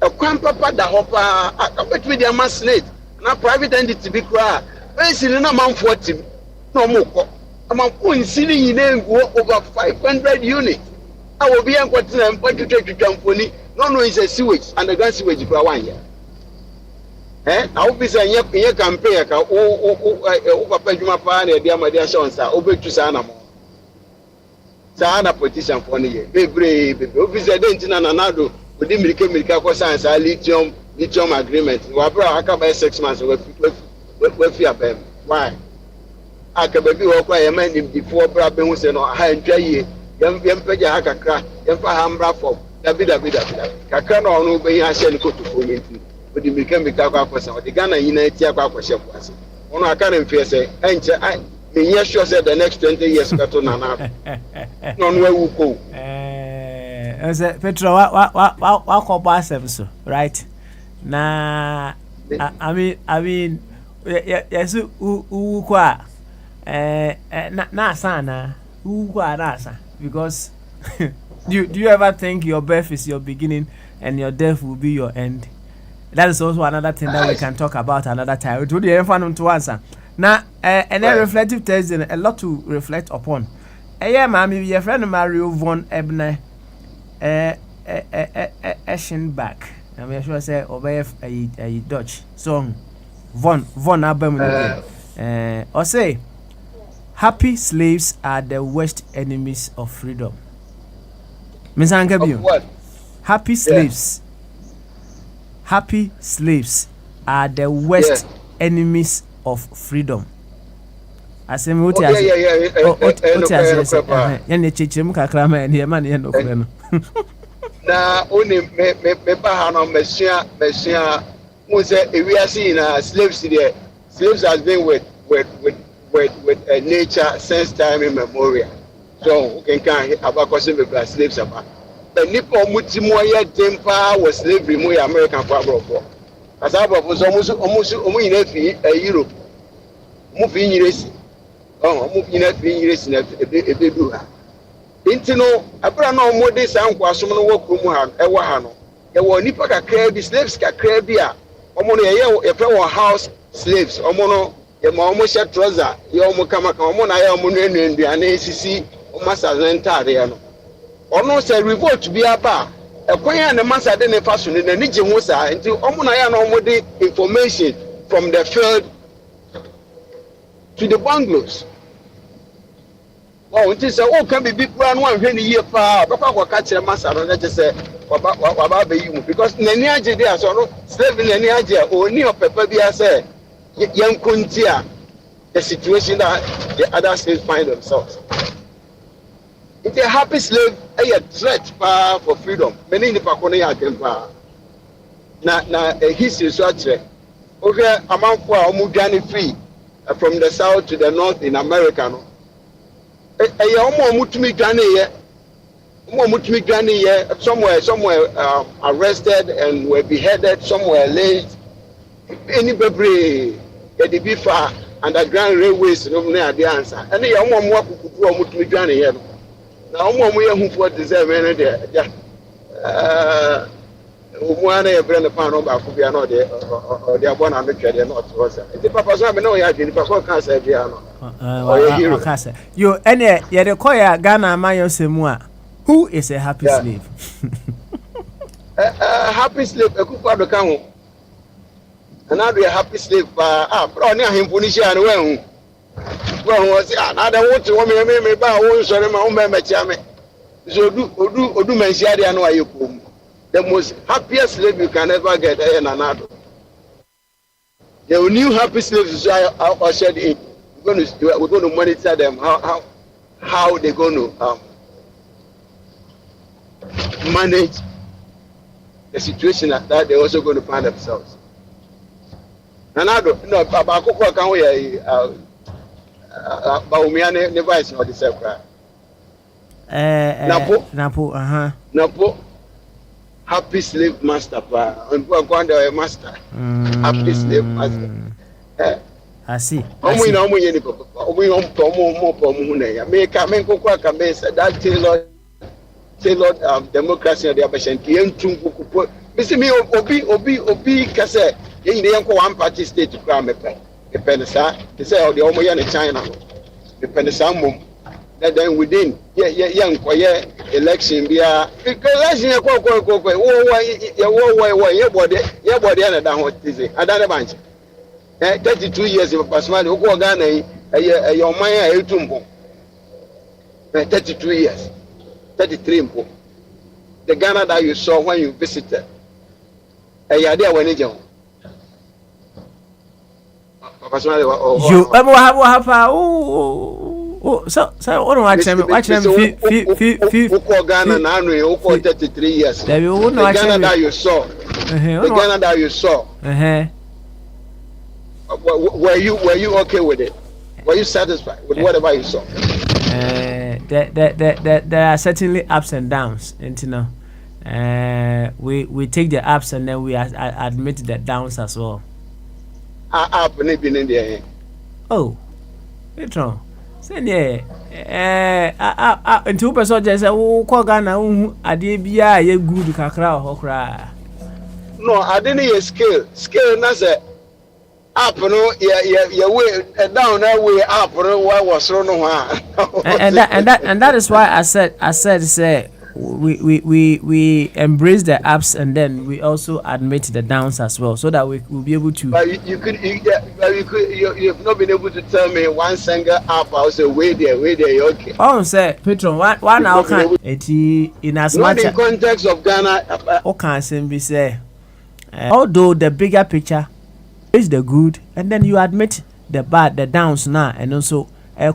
ekwan papa da hopa abetwe de amasnet na private entity bi kra esi na amanfo tim na omukọ amanfo nsini nyina nguo over 500 units awo bi ankotena mpatwetwa mfoni no is a sewage underground sewage kra wan ya I will be saying, you campaign, papa Juma Pan, and the Amadia Shons are over to Sanamo. Sana petition for the year. Baby, officer Denton and Anado, with the Milka Science, lithium agreement. Wabra, I come by 6 months with fear them. Why? I can be walk by a man before Brabin was in a high year. Young Peja Hakaka, young Fahambra for David. Kakano, no, be I shall go to Fominti. The mechanical person, the Ghana United Aquaship was. On I can't fear say, and I mean, sure said the next 20 years got on another. Non where we go.
As a Petro, what pass right? Nah, I mean, yes, who qua na sana, who qua nasa, because do you ever think your birth is your beginning and your death will be your end? That is also another thing that we can talk about another time. It would be fun to answer. Now, and a reflective test, a lot to reflect upon. Yeah, mammy, your friend Mario von Ebner, Eschenbach. I'm sure I say obey a Dutch song. Von Abem. Or say, happy slaves are the worst enemies of freedom. Miss Angabu.
What?
Happy slaves. Happy slaves are the worst enemies of freedom. As a multi na
only me bahano mesia say we are seeing slaves there. Slaves has been with nature since time immemorial. So we can about slaves about. But nipo mutimo ya tempa was slavery mo American for as abro almost in Europe mo fi nyiresi mo fi nyiresi na ebedu ha intino abra na mo de san kwasom no wakru mu ha ewa ha no e wo nipa kakra bi slaves kakra bi a omo no ye fe wo house slaves omo no ye ma omo she trouser ye omo kama omo na ye omo no enduane sisi o masa zentare ya no ono say revolt bi aba ekwan ya ne masa de ne faso ne ni je ho sa nti omo na ya na omo de information from the field to the bungalows. Oh, nti say o kan bibi kura no anhwe ne yie pa baba kwa ka kire masa no ne je say waba be yi mu because nani age dey aso no slave nani age oni opepa bi ase yankunti a the situation that the other slaves find themselves. It's a happy slave, a threat for freedom. Many in the Paconia can na a history so actually. Okay, among for Mugani free from the south to the north in America. A young mutumi Ghanaian, somewhere arrested and were beheaded, somewhere lynched. Any baby, the bifa underground railways, no near the answer. And the young one walk to go to Johnny here. Now, we are who for deserve any there. One a brand of pound over could be another or they are one under the not. The papa, I know you have been for cancer.
You any yet a koya Ghana Mayo Semua. Who is a happy slave?
Happy slave, a cook of the count. And now be a happy slave. Only him punish and well. Well, was another want to woman me by one sorry, my own member. So do mention the annual you come. The most happiest slave you can ever get in another. The new happy slaves I said it. We're going to monitor them how they're going to manage the situation that they're also going to find themselves. And I don't know about Coco can we Baumiane never is not the same. Napo happy slave master and a master. Happy slave master.
I see.
We that tailored democracy of the Abashan. Obi Kase, you one party state to crown a penisa. They say, oh, the Omoyan in China, the Penisam. Then within young quiet election be a election your body and down what is it? I don't bunch. 32 years of Pasmani who go Ghana your Maya 32 years, 33 impo. The Ghana that you saw when you visited. A idea when you so what watch them Ghana 33 years. The Ghana that you saw. The Ghana that you saw. Were you okay with it? Were you satisfied with whatever you saw?
There are certainly ups and downs, and you know, we take the ups and then we admit the downs as well.
Up and been in there.
Oh, it's wrong. Send and 2 person just say, oh, Ghana, I did be a good kakra or cry.
No, I didn't hear scale. Scale, that's it. Up, no, yeah, way down that way up, no, why was no one.
And that is why I said, say we embrace the ups and then we also admit the downs as well, so that we will be able to.
But you've not been able to tell me one single up. I'll say wait there, okay.
Oh, say Petron, one now can it in as much
in context of Ghana.
Okay, simply say, although the bigger picture is the good, and then you admit the bad, the downs now, and also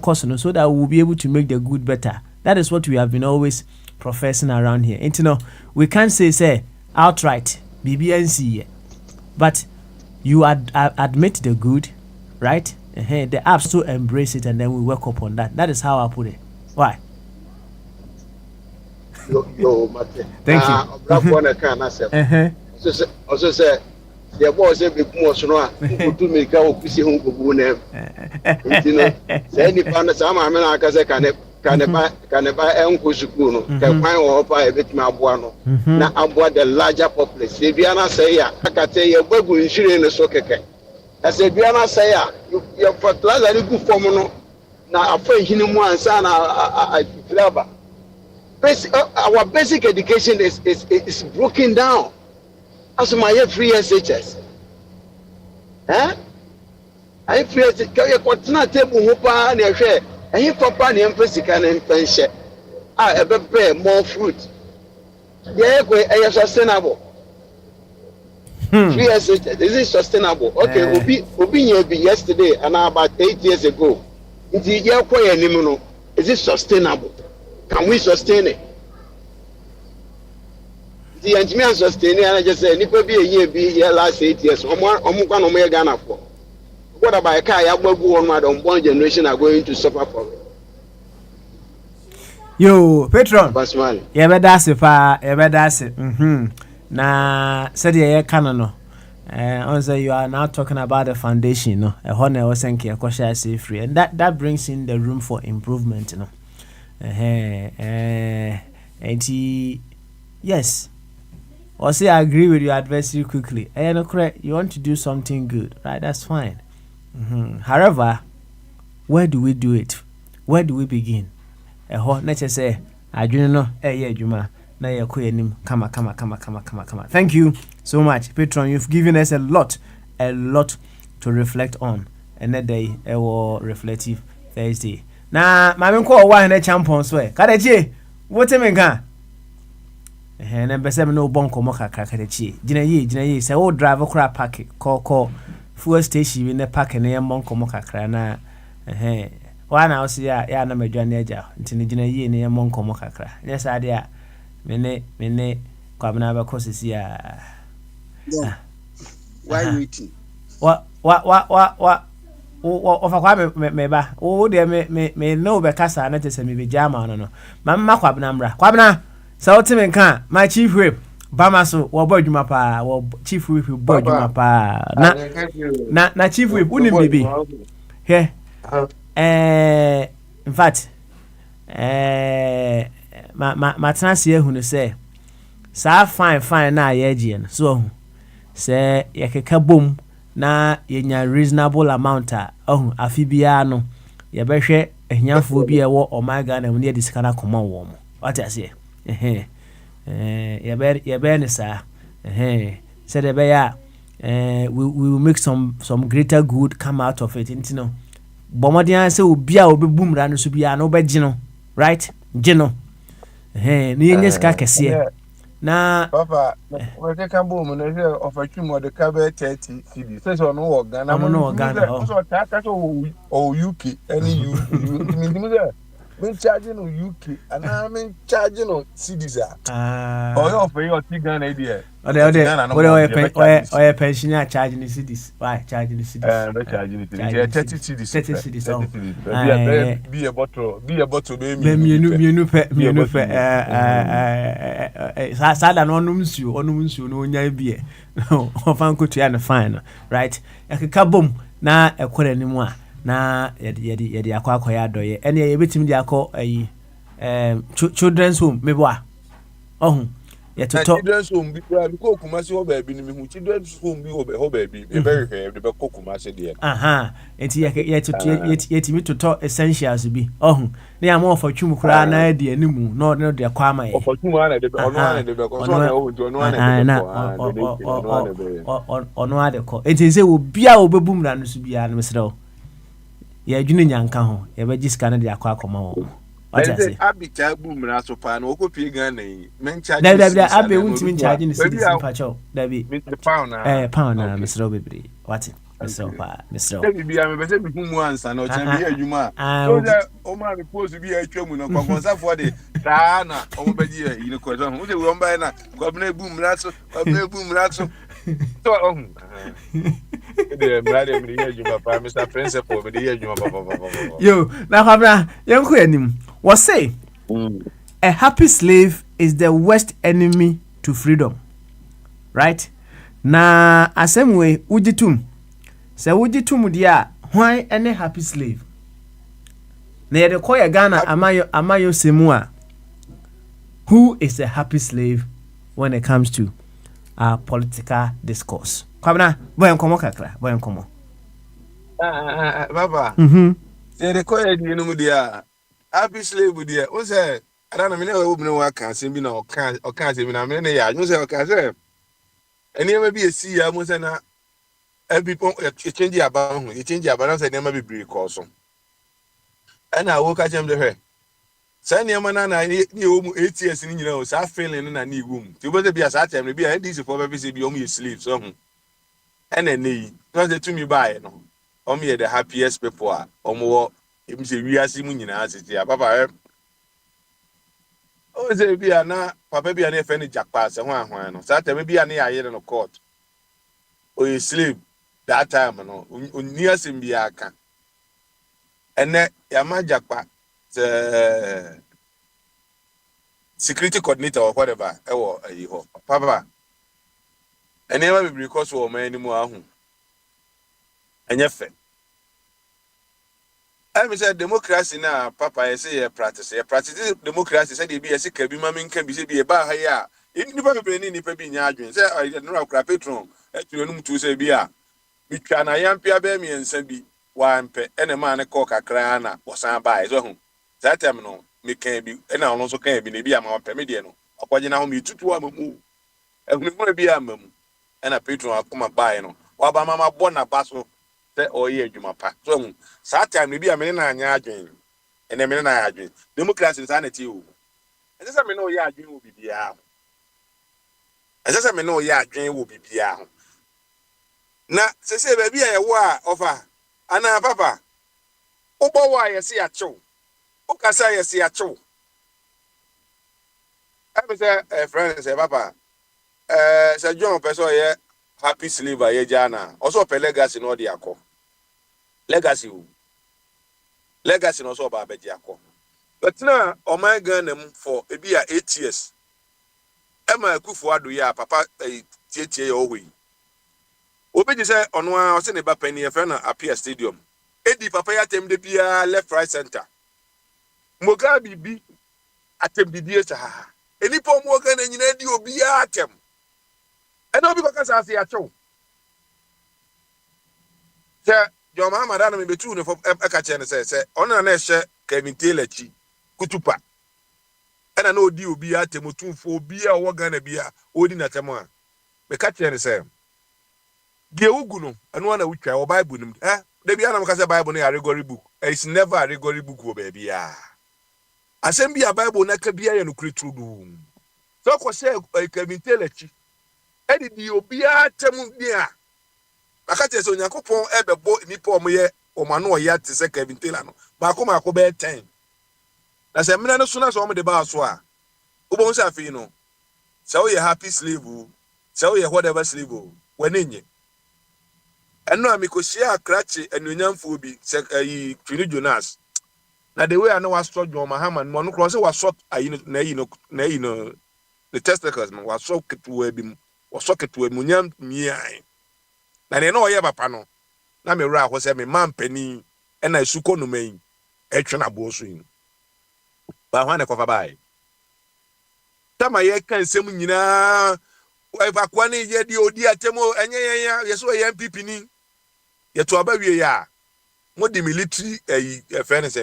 cost, so that we'll be able to make the good better. That is what we have been always professing around here. And you know, we can't say outright BBNC, but you admit the good, right? The apps to embrace it, and then we work upon that. That is how I put it. Why? Thank you.
Also say the boss be more so to make our pussy home go name. You know, say any pan some amena ka say can buy enko school no can find or buy a bit my aboa na aboa the larger population. If you na say ya aka say you bagu insure no so keke. As if you na say ya your fertilizer ni good form no na afa hinu mu ansa na flavor. Our basic education is broken down. As my free SHS. I free SHS. Continue table hopa na hwe. Ehi papa na empesika na empenhye. Ebebe more fruit. There go sustainable. Free SHS is it sustainable? Okay, obi nya bi yesterday and about 8 years ago. Nti ye kwa ya nimu no. Is it sustainable? Can we sustain it? The engineers sustaining, and I just say, Nipa be a year, be here last 8 years. Omukwan Ghana for. What about a car? One generation are going to suffer for it.
Yo, Patron.
Basman.
Yeah, but that's it, pa. Yeah, but that's it. Na said yeah, canon. Also, you are now talking about the foundation, no? A honor was saying, "Kosha say free," and that brings in the room for improvement, you know. And yes, or say I agree with your adversary quickly. No, correct. You want to do something good, right? That's fine. However, where do we do it? Where do we begin? Let's just say, I do know. Yeah, Juma. Now you're quitting. Come. Thank you so much, Patron. You've given us a lot to reflect on. And that day, it was reflective Thursday. Now, my man call one champion swear. Kadechi, what a mega. And then no bonko moka kakadechi. Jina say, oh, driver crap packet, call. Fuel station in the pack and a monko moka crana. One house, ya na major eja. Intelligent ye near monko moka cra. Yes, idea. Mene, Kwabana courses ya.
Why waiting?
What? Of a kwame meba. Oh, dear, may no becasa, not as a me jama no. Mamma Kwabnamra. Kwabna, Southern can, my chief whip. Bamaso, or boy Jumapa, or chief whip, boy Jumapa. Na chief whip, wouldn't be. Here. In fact, my trans here who say, Sa fine na yejian. So, say, yakeka boom. Na yenya reasonable amount afibia no ye behwe ehiafo bi ewo omega na ne diskana koma wo mo what I say ye be ne sa said be ya we will make some greater good come out of it intino bomodian say obi a obebum ra no so bia no be gino right gino ne yenye ska kese na
papa we can boom no here of a trim the cabe 30 cd says on no Ghana
no Ghana
so that or UK any you mean charging on UK and I mean charging on CDs or you offer your Ghana idea
or pensioner charging the cities why charging the cities
charging 30 cds be a bottle be
sada no nsuo no onya bie ofan ko tua no fine right yakeka bom na ekore ni mu a na yedi akwa ya doye ene ye betimi di akọ ayi children's home meboa ohun ye to
children's home bi ko Kumasi ho ba bi ni hu children's home bi ho ba bi e very fair de be ko Kumasi de
enti ye timi to essentials bi ohun na ya mo for twum kura na de animu no de kwa ama ye
for twum ana de be ko so na o jo no ana de
ono ade ko enti se obi a obebum na no so bia no mesrew ye adwune nyanka ho ye be giska na de akwa akoma wo what I say
abita boom na so pa na okopie Ghana yi men charge
abi wuntimi charge ni citizen pacho dabi
pound
na mesrew bebre what mesrew
bi am be se bi hu mu ansa na o chan bi adwuma so ja o ma me post bi atwa no kwakonsa for de ta na o mo beji yi no ko so hu se wo mba na kwabna boom na so so the brother me dey adwuma pa Mr Principal me dey adwuma papa
yo na kwabna yenko anim what say a happy slave is the worst enemy to freedom right na asemwe ujitum se ujitum dia hwan ene happy slave na yede koya Ghana amayo semua who is a happy slave when it comes to our political discourse kwabna boy nkomo kakra boy nkomo
baba se de koya di no mu dia happy slave dia o se adana me na wo bi no waka asem bi na oka asem bi na me na ya nyo se oka se eni ma bi esi ya mo se na people change aba hu change aba na se eni ma bi bri ko so ana wo ka chem de hwe se eni ma na ni wo mu ATS ni nyina o sa feeling na na iwu mu ti bo se bi asa chem bi a ndisi for be se bi o mu slave so hu ene nei no se to me buy no o me the happiest people a o mo emi se wiase mu nyina asiti a papa o se bia na papa bia na efe ni jakpa se ho ahwan no sa teme bia na yaye no court o ye slave that time no oni asem bia aka ene ya ma jakpa se security coordinator or whatever papa and never be because of many more and yet I said democracy now papa I say practice democracy said be a sick be mammy can be a bar here in the paper in the paper in yardin say I don't know crap patron to say beer which can I am pia bear me and send be one pe and a man a cock a crana or some by so that time no me can be and I also can be maybe I'm on Pemediano or now me 2 move and we want to be a mum and a patron come by no or by Mamma Bona Basso say oh yeah you my pa so that time maybe a minute and yardin and a minute I dream democracy insanity and this I know yeah dream will be the arm as I know yeah dream will be the arm na say baby I wa offer ana papa obo wa yesi acho o kasa yesi acho I say friend say papa say John person here happy sliver ye jana also pe legacy no dey akọ legacy no so ba be akọ but na o my Ghana for e be 8 years Emma Akufo Addo ya papa tietie ye ohui obi ji say ono a o se ne ba pani e fe na Apia Stadium edi papa ya tem de bia left right center moga bibi atem bibie sa enipo mo Ghana nyina di obi ya atem eno obi ko kasa ase acho se John Mahama da no me betu ne fo eka che ne se ono na ehye Kevin Lachi kutupa ena na odi obi ya atem tumfo obi a wo Ghana bia odi na tem a me ka che ne se ge ugu no eno na wutwa o Bible nim de bia na me ka se Bible na allegory book it's never a allegory book wo ba bia asem bia Bible na ka bia ye no kretrudu so ko se Kevin Lachi edi di obi atem bia akate so Nyankopon ebebo nipa omoye omano oya te se Kevin Taylor no mako be 10 na se mena no so na so omo de ba so a obo so afi no se wo ye happy slave se wo ye whatever slave wenenye eno amikosia akrache anunyamfo bi se Twini Jonas na the way I know was struck John Mahama no no cross was shot na the testicles man was so ketu bi was so ketu munyam miai na ne no ye papa no na me wura ho se me mampani e na suko no mai etwe na bo so yin ba hwa ne kofa bai tama ye kan sem nyina wa kwa ne ye di odi atemo enye ye so ye MPP ni ye to aba wie ya mo di military fairness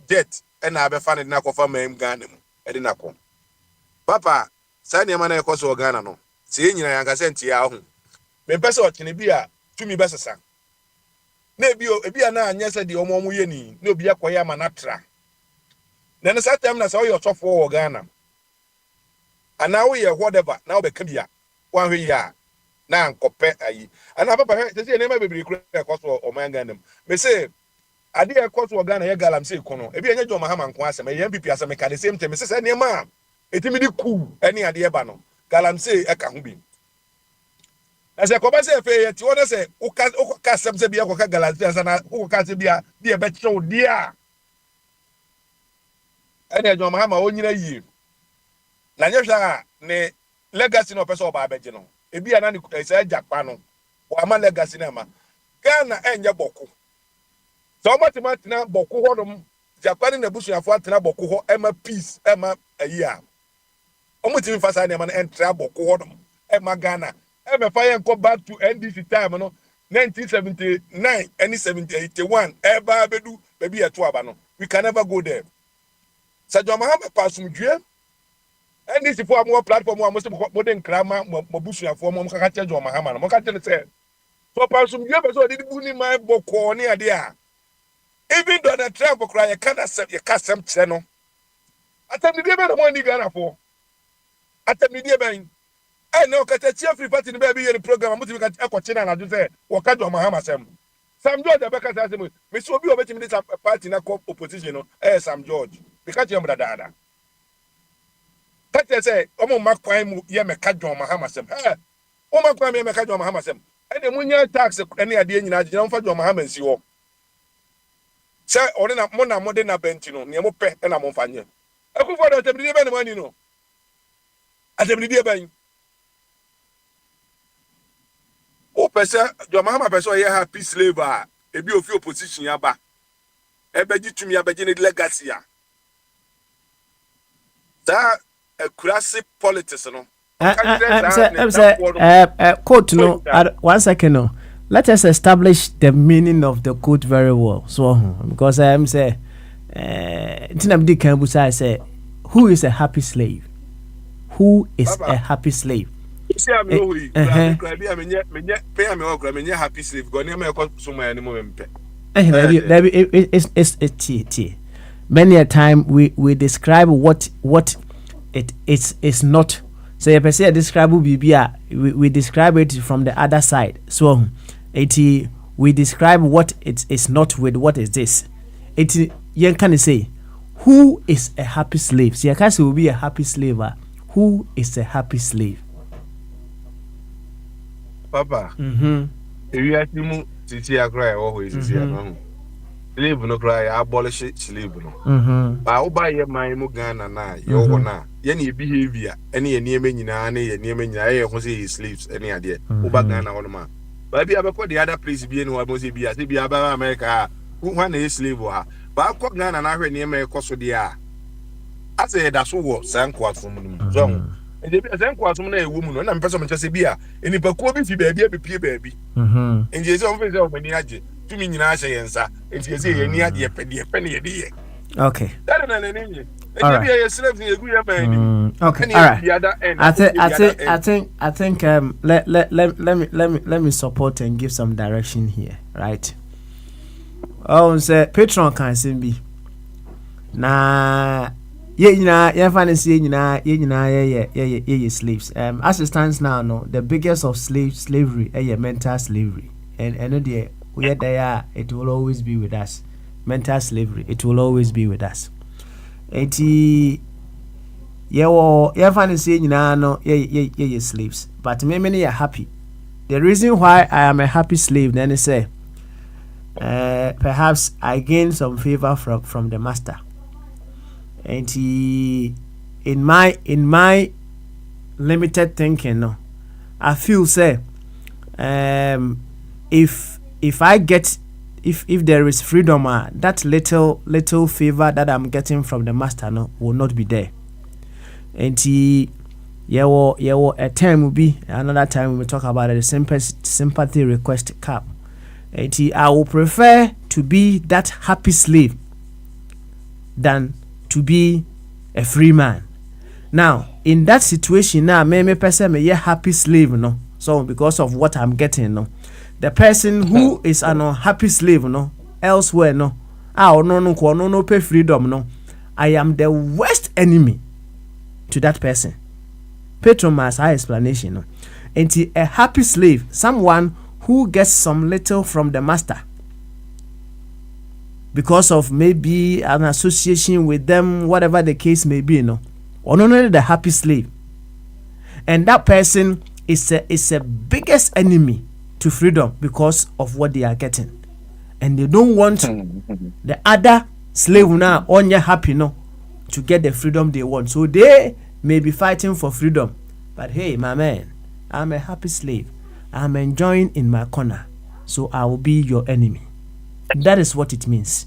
jet e na abefa ne na kofa mam Ghana mu e de na ko papa sa ne ma na ekoso Ghana no se ye nyina yanka senti ya ho me pese o tene bi a tumi besesa na ebi a na anya se de omo ye ni na obi akoya ma na tra na ne satam na sa yo sofo wo Ghana ana wo ye whatever na obeka bia wan hwe ya na nkope ayi ana papa se ne ma bebiri kura ekoso o man Ghana me se ade ekoso wo Ghana ye galam se kono ebi anya John Mahama nko asem ye MPP asem ka the same time me se ne ma etimi di cool eni ade e ba no galam se e ka ho bi as a commerce affair, you want to say, who can some say be a galaxy and who can be a better dear. And I don't have my own year. Nanyasha, ne legacy no person by Begino. It be an Japano, or my legacy nama. Ghana and Yaboku. So much now, Boku Hodom, Japan in the bush of Fatina Boku, Emma Peace, Emma a year. Almost even fast and trouble, Hodom, Emma Ghana. I'm fire and go back to NDC time, no 1979, any 71, ever bedu, maybe a 12. We can never go there. So John Mahama pass some dream. NDC for more platform, most modern grammar, Mobusia for Mokaka John Mahama, Mokaka say. So pass some dream, so did you my book or near there. Even though the travel cry, you can't accept your custom channel. I tell me the money Ghana for. I tell me the I know that the free party in the program. I'm going to go to and say, "What kind of Mahama Sam? Sam George, the Becca says, "Miss will be obeying this party in a opposition." Sam George, because you're dada. That say, "Oh my crime, you make a John Mahama Sam." Oh my crime, you make a John Mahama Sam. And then when you tax any idea in Nigeria for John Mahama and see you. Say, or in a mona modern bentino, near Mope and a Monfanya. I go for the money, no. Atem ni die ban. O pese your mama pese o happy slave a ebi ofi opposition aba. Ebeji tumi abeji ne legacy a. That classic politics no.
Quote no. 1 second no. Let us establish the meaning of the quote very well. So because I am say Tinabdi Kambusa say who is a happy slave? Who is a happy slave?
See I'm happy slave. Go near me so my anymore mpe.
It's many a time we describe what it is not. So you say describe BBA, we describe it from the other side. So we describe what it is not with what is this. You can say who is a happy slave? So you can say will be a happy slave. Who is a happy slave?
Papa. If you ask me to cry always slave no cry abolish slave no. Ba oba ye man mu Ghana na ye wo na ye na behavior ene ye nieme nyina na ye nieme nyina ye ho say slaves ene ade oba Ghana ho no ma ba bia be the other place bi ene wa mo say bia say bia ba America who na slave ha ba ko Ghana na hwe nieme ekoso de a ase da so wo sanko asom no so e de sanko asom na ewo mu no na mpese mo chese bia enipa ko bi fi ba bia bepie ba bi enje so mo fe so mani age tumi nyina ahye yensa enti say ye ni ade ye pede ye pene ye de.
Okay.
That na nini. Okay.
Okay. All right. I think let me support and give some direction here, right? Oh, say Patron can sing be. Na ye fancy ye slaves. As it stands now, no, the biggest of slavery mental slavery. And the where they are, it will always be with us. Mental slavery, it will always be with us. Ye fancy no ye slaves, but many are happy. The reason why I am a happy slave, then they say, perhaps I gain some favor from the master. And in my limited thinking, no, I feel say, if I get if there is freedom, that little favor that I'm getting from the master no will not be there. And a time will be another time we will talk about the sympathy request cap. And I will prefer to be that happy slave than to be a free man. Now in that situation now, me person me happy slave no. So because of what I'm getting no. The person who is an unhappy slave, no, elsewhere, no, no pay freedom, no, I am the worst enemy to that person. Patron must have explanation, no. And a happy slave, someone who gets some little from the master because of maybe an association with them, whatever the case may be, no, or only the happy slave, and that person is a biggest enemy to freedom because of what they are getting, and they don't want the other slave now on your happy no to get the freedom they want. So they may be fighting for freedom, but hey, my man, I'm a happy slave. I'm enjoying in my corner, so I will be your enemy. That is what it means.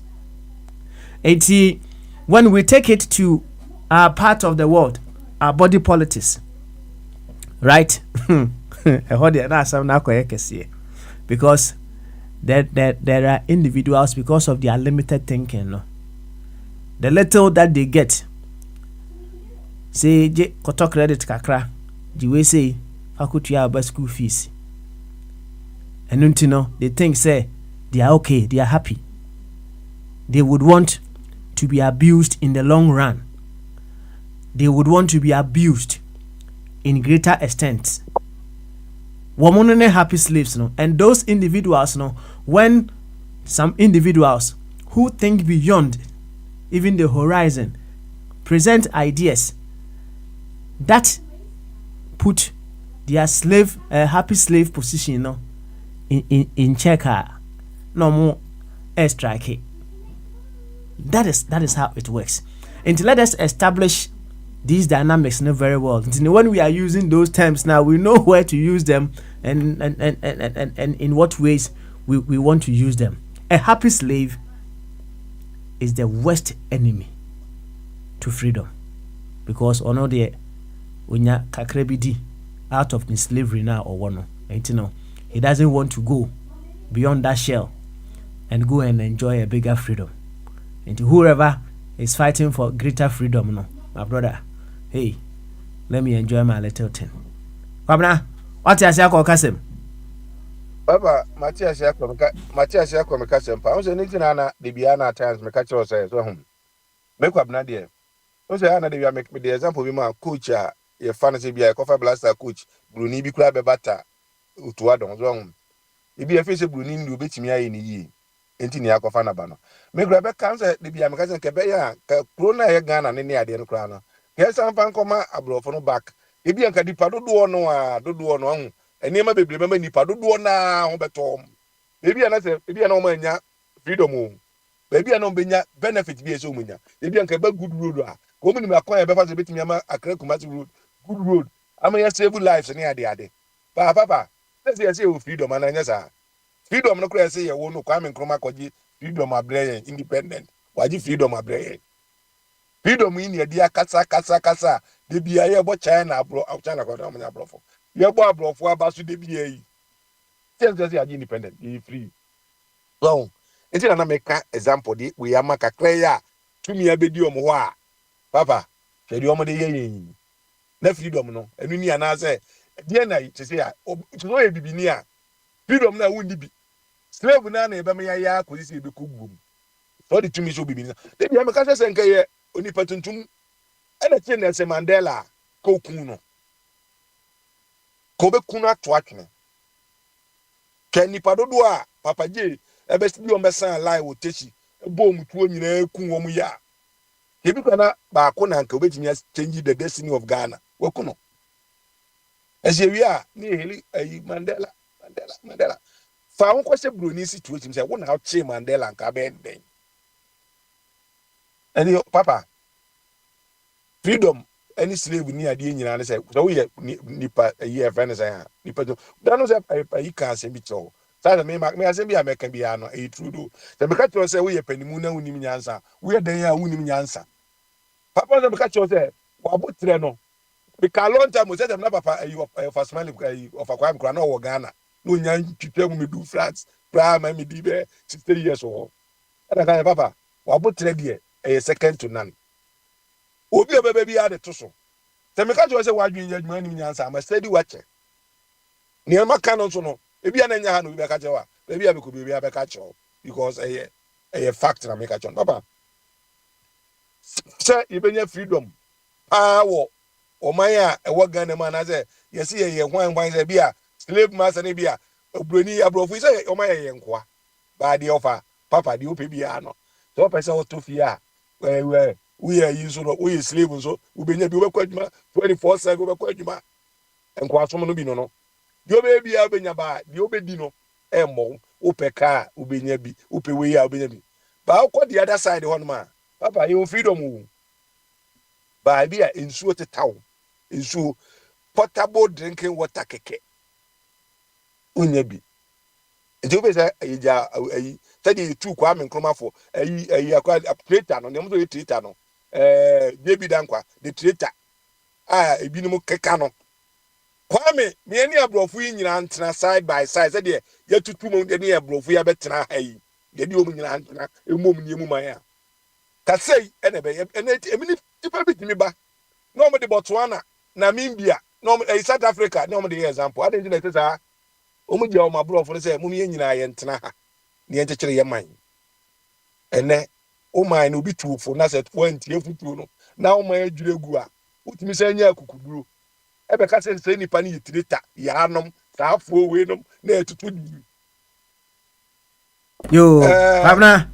When we take it to our part of the world, our body politics, right? Because there are individuals, because of their limited thinking, no? The little that they get, say koto credit kakra, we say faculty about school fees, and they think say they are okay, they are happy. They would want to be abused in the long run. They would want to be abused in greater extent. Women happy slaves, no, and those individuals, no, when some individuals who think beyond even the horizon present ideas that put their slave happy slave position, no, in check, no more air strike. That is how it works. And let us establish these dynamics know very well. When we are using those terms now, we know where to use them and in what ways we want to use them. A happy slave is the worst enemy to freedom, because ono de unya kakrebidi out of the slavery now or one, he doesn't want to go beyond that shell and go and enjoy a bigger freedom. And whoever is fighting for greater freedom, no, my brother, hey, let me enjoy my little thing. Kwabena, what you say ko kasem?
Papa, Matthias Yakko me kasem pa. Onse niti na de bia na times me ka che say so hum. Me kwabena de. Onse ana de bia me the example bi ma coach a ye fantasy bia ko fa blaster coach Bruni bi kura be bata utuwa don so hum. Ibi e face Bruni ndi obetimi aye ni yi. Enti ni akofa na ba no. Me kura be kan say de bia me kasem ke be ya ka corona ye Ghana ne ade no kura no. Ke san fan koma abrofo no back. Ebi anka dipa dodo no ahu. Enema bebre mama nipa dodo na ho betom. Ebi ana se ebi ana o manya freedom o. Ebi ana o benya benefit bi eso munya. Ebi anka ba good road a. Ko mu ni akwan e be fa se betimi ama akra kumasi road. Good road. Ama ya save lives ne ade. Papa. Let's say freedom ana nya sa. Freedom no kura say ye wo no Kwame Nkrumah kwaji freedom abreye independent. Waji freedom abreye. Freedom in ye dia kasa de bia ye bo China China ko do manya brofo. Ye bo abrofo abaso de bia yi. Tell say you independent, you free. So, enti na make example di we ama kakra ya tumi abedi omo ho a. Papa, hwedi omo de ye. Na freedom no, enu ni ana say dia na te say a so ye bibini a. Freedom na wundi bi. Slave na na ebe me ya ko isi ebe ko gbum. So the tumi so bibini. De bia me ka say nka ye onipa tuntum ana tie Nelson Mandela ko kun no ko be kun atwatwe ke nipa dodo a papa je e be si bi o mesan lie wo techi bo mutuo nyina kun wo mu ya ke bi kana ba ko na nka obetimi change the destiny of Ghana wo kun no esewi a ni heli Mandela fa won ko se Bruni situation say wo na che Mandela nka be den. And papa, freedom, any slave ni adi nyina na say, so we nipa a year friend say, nipa do. That no say I can say bit so. Say me asem bi American bi ano e true do. Say be catch say we panimu na unim nyansa. We den ya unim nyansa. Papa say be catch say, wa botre no. Be ka long time say them na papa of Asmani of Kwame Nkrumah no Ghana. No nyan twetwa mu do France. Pra ma me di be 60 years old. And I papa, wa botre de a second to none. Obi a baby had a tussle. The Mekajo say, why you answer? I'm a steady watcher. Near my canon, so no. Maybe an Yan will be a catcher. Maybe I could be a catcher because a factor make a John Papa. Sir, you been your freedom. Power or Maya, a work gun man as a you see a wine wines a beer, slave master and beer, a bruni above, we say, oh my yanqua. By the offer, Papa, the Upiano. So, I saw 2 fear. Where we are using we slave so we be 24/7 go kwajuma enko asom no bi no di obebi a obenya ba di obedi no emmo opeka obenya bi opewe ya obenya bi ba ko the other side hon ma papa you freedom o ba bi a ensuo tetaw ensuo potable drinking water keke onya bi nti obe say eja study two Kwame Nkrumah for akwa traitor no dem so traitor no David Dankwa the traitor ebinim keka no Kwame me ani abrofu nyina ntena side by side say de yatutu mo de ne abrofu ya betena hayi de di omu nyina ntena emom ni emu man ya ka sei ene be emini tipa bitimi ba no mo de Botswana Namibia no South Africa no mo de example ade na tesa omu je o mabrofu say mum ye nyina ye ntena ha ni enchechere ye man ene o man no bi tuufo na set point ye futuo no na o man adwure gu a utimi say nya akukuduro ebe ka say nipa ni yitirita ya anom sa afo we nom na etutu di
yo Abna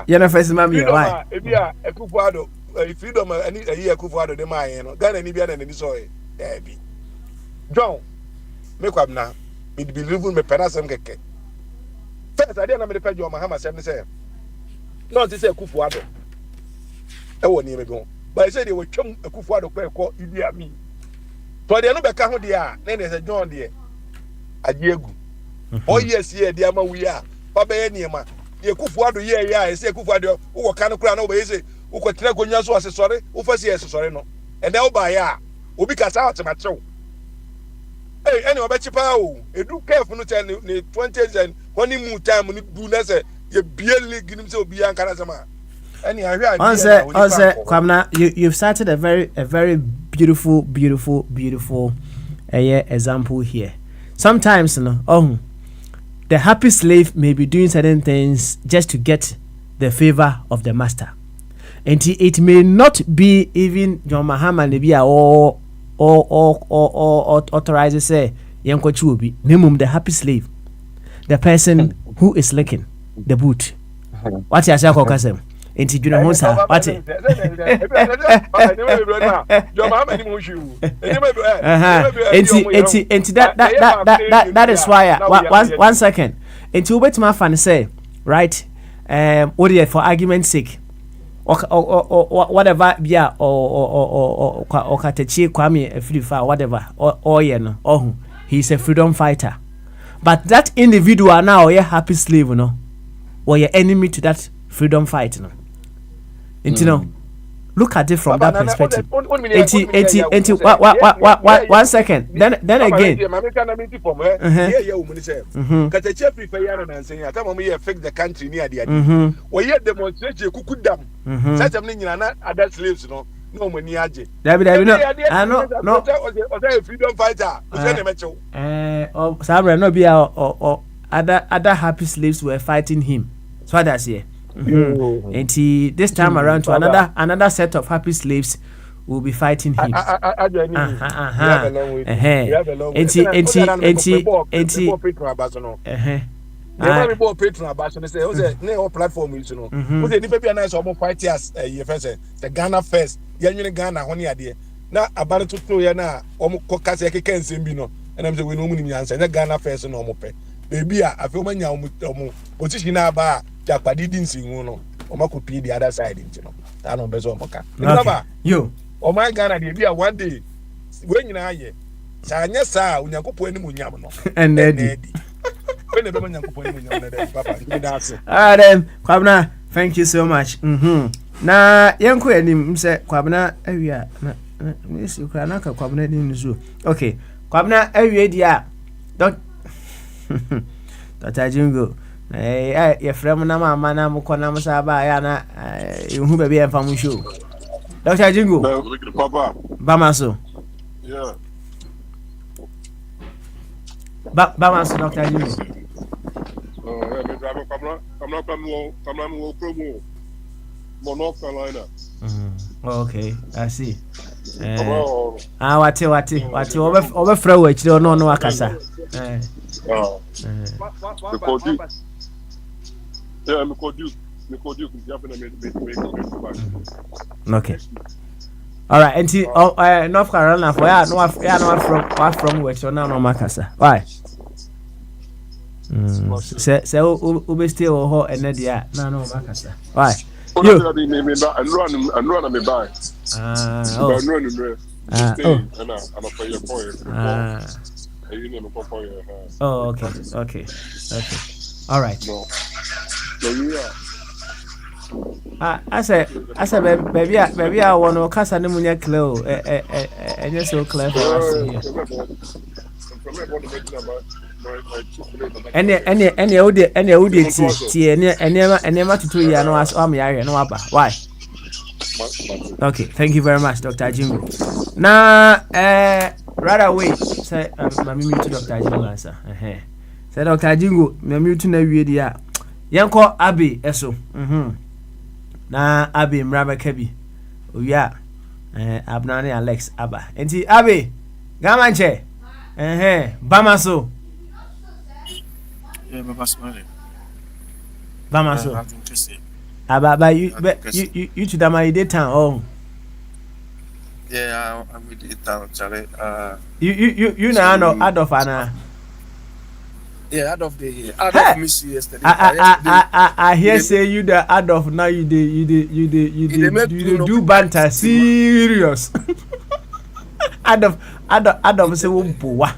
yana face mami
why ebia Akufo-Addo freedom ani Akufo-Addo de man no Ghana ni bia na ni so e bi John me kwabna me believe me penasem keke. First, I didn't know the Pedro Mahama said, no, this is Akufo-Addo. I won't even go. but I said they were chum a kufuado call Idi Amin. So they no be ka ho dia, then there's a John there. Adiegu. Oh yes, yeah, the ama we are. Papa Eniema. The kufuado yeah, I say kufuado, who can crown over say, who could tell Gonyaso as sorry, who first yes, sorry no. And they'll buy ya. Ubi kasa out my show. Hey, anyway, bet you power. You do careful to tell the 20s and honeymoon time when you do not say you barely give him so beyond Kanazama.
Onse, Kwamna, you've started a very beautiful example here. Sometimes, the happy slave may be doing certain things just to get the favor of the master, and it may not be even John Mahama Nebia or authorizes say Yankochubi, minimum the happy slave, the person who is licking the boot. What you say, Kokasem? Into Juna Honsa, what it? That is why. 1 second. Into wait my fan say, right? What do you for argument's sake? Whatever, yeah, or Katechi Kwame Free Fire, whatever, or he's a freedom fighter. But that individual now, you're happy slave, or your enemy to that freedom fight, look at it from that perspective. 1 second. Then again.
Affect the country near the idea. Demonstration could dam. Such a many other slaves, no money. I know, no, freedom fighter.
Sabra no be or other happy slaves were fighting him. So that's here. And this time around to another set of happy slaves will be fighting him.
Platform is the Ghana first. Ghana honey idea. Now about to throw na kokase can simbino and I'm saying we no money answer Ghana first no mo baby I feel many position ba Japadi didn't sing no or could be the other side I don't bezo moka
you
oh my Ghana they be one day when you are Sanya sa unyakopo eni munyam no
and Eddie
when the unyakopo eni munyam papa
then Kwabna thank you so much na yanko enim se Kwabna awia na mesi ukra ka Kwabna din nzu okay Kwabna awie dia Dr. Jingo your friend na mama na mukona musaba ya na hu bebe en famu show Dr. Jingo
Papa
Bamaso
yeah
Bamaso Dr. Jingo
I'm promo North Carolina.
Okay, I see. Wati over throw it no akasa. Okay. All right, and North Carolina for no from which no makasa. Why? Say ube still ho enedia no makasa. Why? You.
And run me by.
Oh, okay. All right. I said, baby, I want to cast an ammonia clo. And you're so clever. Any old to 2 years no as no apa. Why? Okay, thank you very much, Dr. Jingo. Now, right away, say, I'm to Dr. Jingo answer. Say, Dr. Jingo, I'm to know you, dear. Yanko Abi, eso. Na Abi Mraba Kebi. Oh, yeah. Abnani Alex Abba. And see, Abi, Gamanche. Bamaso.
Yeah,
Bamaso. Ababa, you to the my daytime. Oh,
yeah, I'm with it down, Charlie.
You know, Adolf Anna.
Yeah, Adolf missed you yesterday.
I hear say you the Adolf now you do banter serious. Adolf say wo boa.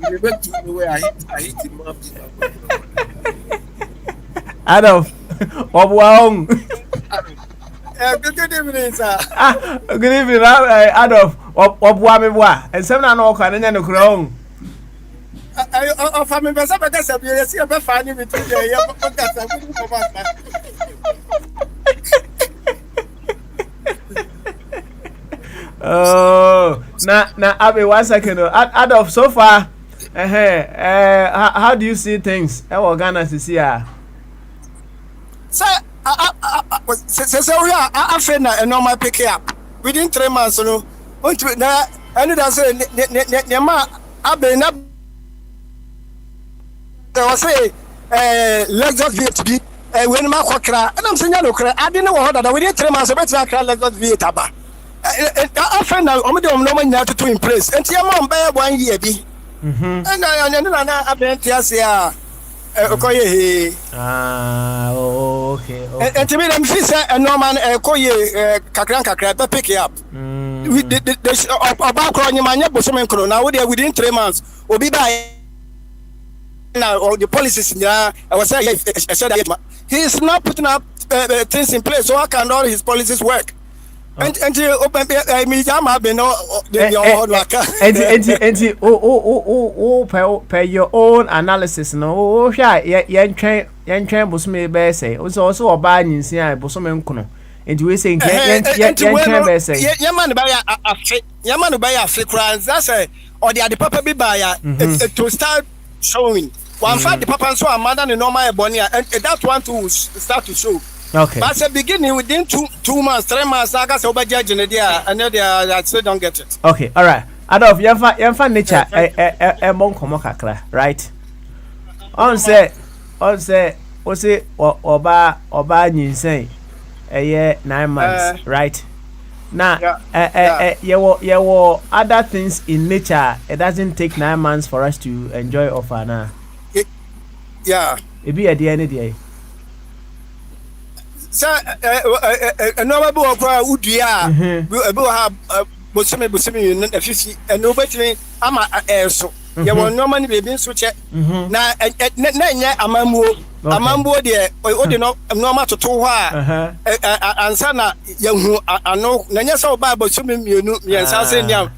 You went to the way I hit him up.
Adolf, Obuaong.
Good evening, sir.
Good evening, Adolf. Obuameboa. And some na no kwa nya no kro.
I family person because you see a funny between the
Oh, now Abi, 1 second. Adolf, so far, how do you see things? How Ghana to see her?
Sir, we are after a normal pick up within 3 months. No, I know that say, Nema, Abi, not. There was Lexus VHB, when my quackra, and I'm saying, I didn't know that we did 3 months, but I can't Lexus VHB. I find out I'm not to in place, and your mom by 1 year. And I been here. Okay. And to me, I'm saying, and no man, Kakran, pick it up. About crying, my neighbor, now within 3 months, will be by. Now, all the policies, I was saying, I said that he is not putting up things in place, so how can all his policies work? And you open me, I'm been
per your own analysis, no, yan train Busme Besse, was also a buying in Sia Bosomen Kuno. And we saying, Yaman by a flick runs, that's a or the papa be buyer to start showing. One fact, the papa and so a mother and normal bonnie, and that one to start to show. Okay. But at the beginning, within 2 months, 3 months, I got over judging the idea, and I still don't get it. Okay, all right. Adolf, you nature a monk comocacla, right? On say, Oba, you say a year 9 months, right? Now, you were other things in nature. It doesn't take 9 months for us to enjoy offer now.
Yeah.
It be at the end of the day.
Sir, a normal would you have Busumi, a 50, and nobody, I'm a so. You will normally be being switched. Now, at a mambo, dear, or normal to 2 hours. And Sana, young, I know, Nanya saw Bible swimming, you know, yes, I'll say now.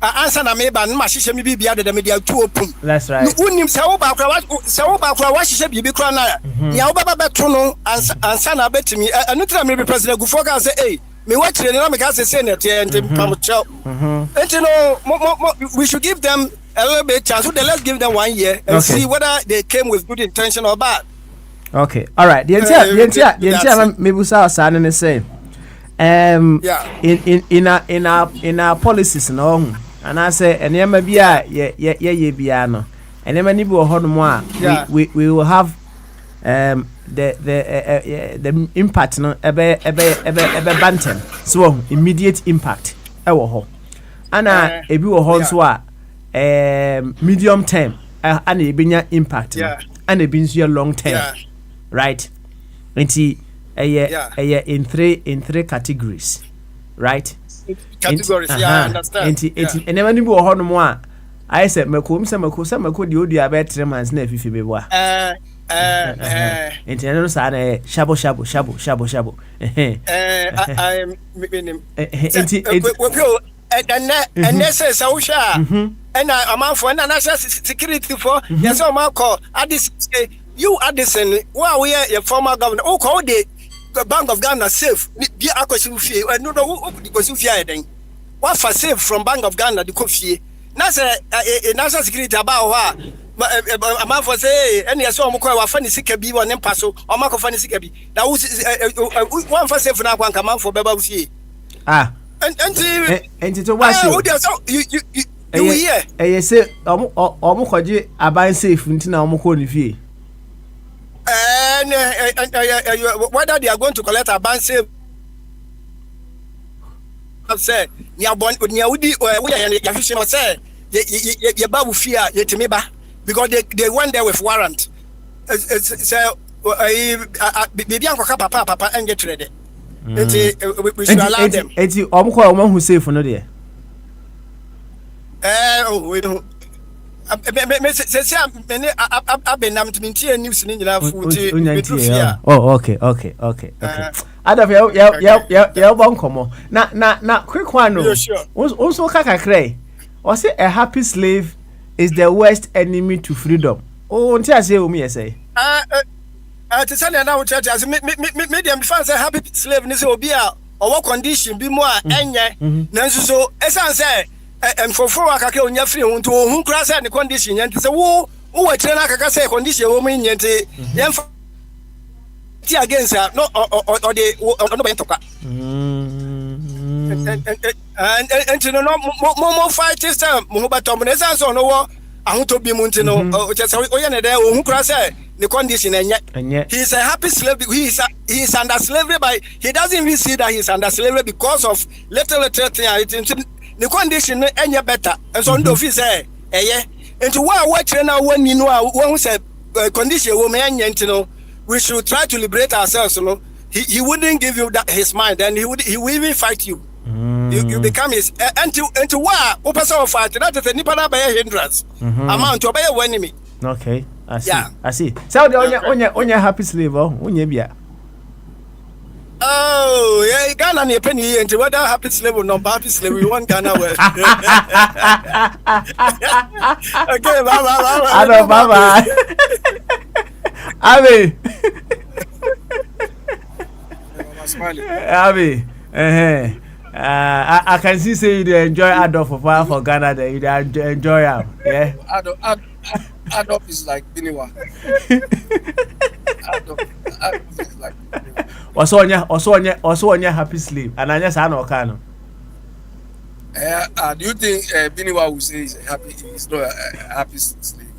Answer na meba no mahyehyɛ me bibia de media tu opum.
That's right.
Unim se wo ba kra wa hyehyɛ bibi kra na ya wo baba beto no answer na betimi anu tra me president Gufo ka say eh me wa kire na me ka say senator and pam chow. And you know we should give them a little bit chance. So let's give them 1 year and see whether they came with good intention or bad.
Okay. All right. The entire me busa asane ne say in our policies no. And I say, and there may be a piano, and there may be a hard more. We will have the impact no ebe bantam so immediate impact ewo ho ana ebi wo ho so a medium term ana ebenya impact ana ebi nso long term right nti in three categories right
categories I understand
nti enema ni bi wo ho no mo a I said mako di odi about 3 months na afifi be boa nti eno sa na shabo
I mean nti and say so sha and am for na national security for yes o ma call you Addison where we are former governor o call the Bank of Ghana safe bi akosi fie no because fie den what for safe from Bank of Ghana the coffee na say national security about a man for say any so mo kwa fa ni sika bi won mpa so o ma ko fa ni sika bi na one for safe na kwa man for beba fie
and to wash you
here
eh say o mo koje aban safe ntina o mo ko ni fie
whether they are going to collect a ban safe say nya bon nya wudi we ya fishing say ye ba wo fie a yetimi ba because they went there with warrant. So baby ankoka papa enje trade. We should allow them.
Eti omko who safe no there.
We don't.
Oh, okay. Ada ya bonkomo. Na quick one no. Also kakakre. Or say a happy slave is the worst enemy to freedom. Oh, until I say me say.
To say na church as me dem fans say happy slave ni say obi a owo condition bi mo a enye. Nanso so esan say for akake onya free ho nto hu kra say the condition yent say wo watre na akaka say condition wo me yent yem ti against no or the no be toka and no fight this time mo ba tom na say so no wo ahoto bi mu ntino o che say oye na dey hu kra say the condition enye. He is a happy slave. He is under slavery, but he doesn't even see that he is under slavery because of little thing. The condition any better, and so no fees into what train now when you know when we say condition woman we should try to liberate ourselves. You know, he wouldn't give you that his mind, and he will even fight you. You become his into what person fight that is a nipa by hindrance amount to buy your enemy.
Okay, I see. Yeah. I see. So the onya happy slave onya bia.
Oh, yeah, Ghana near penny into whether happy slave or not happy slave, we want Ghana well. Okay, bye.
Abi, I can see say you enjoy Adolf for Ghana there. You enjoy him, yeah.
Adolf is like Biniwa. Adolf is like Biniwa.
Also on your happy slave, and I just had no kind.
Do you think Biniwa will say he's not a happy slave?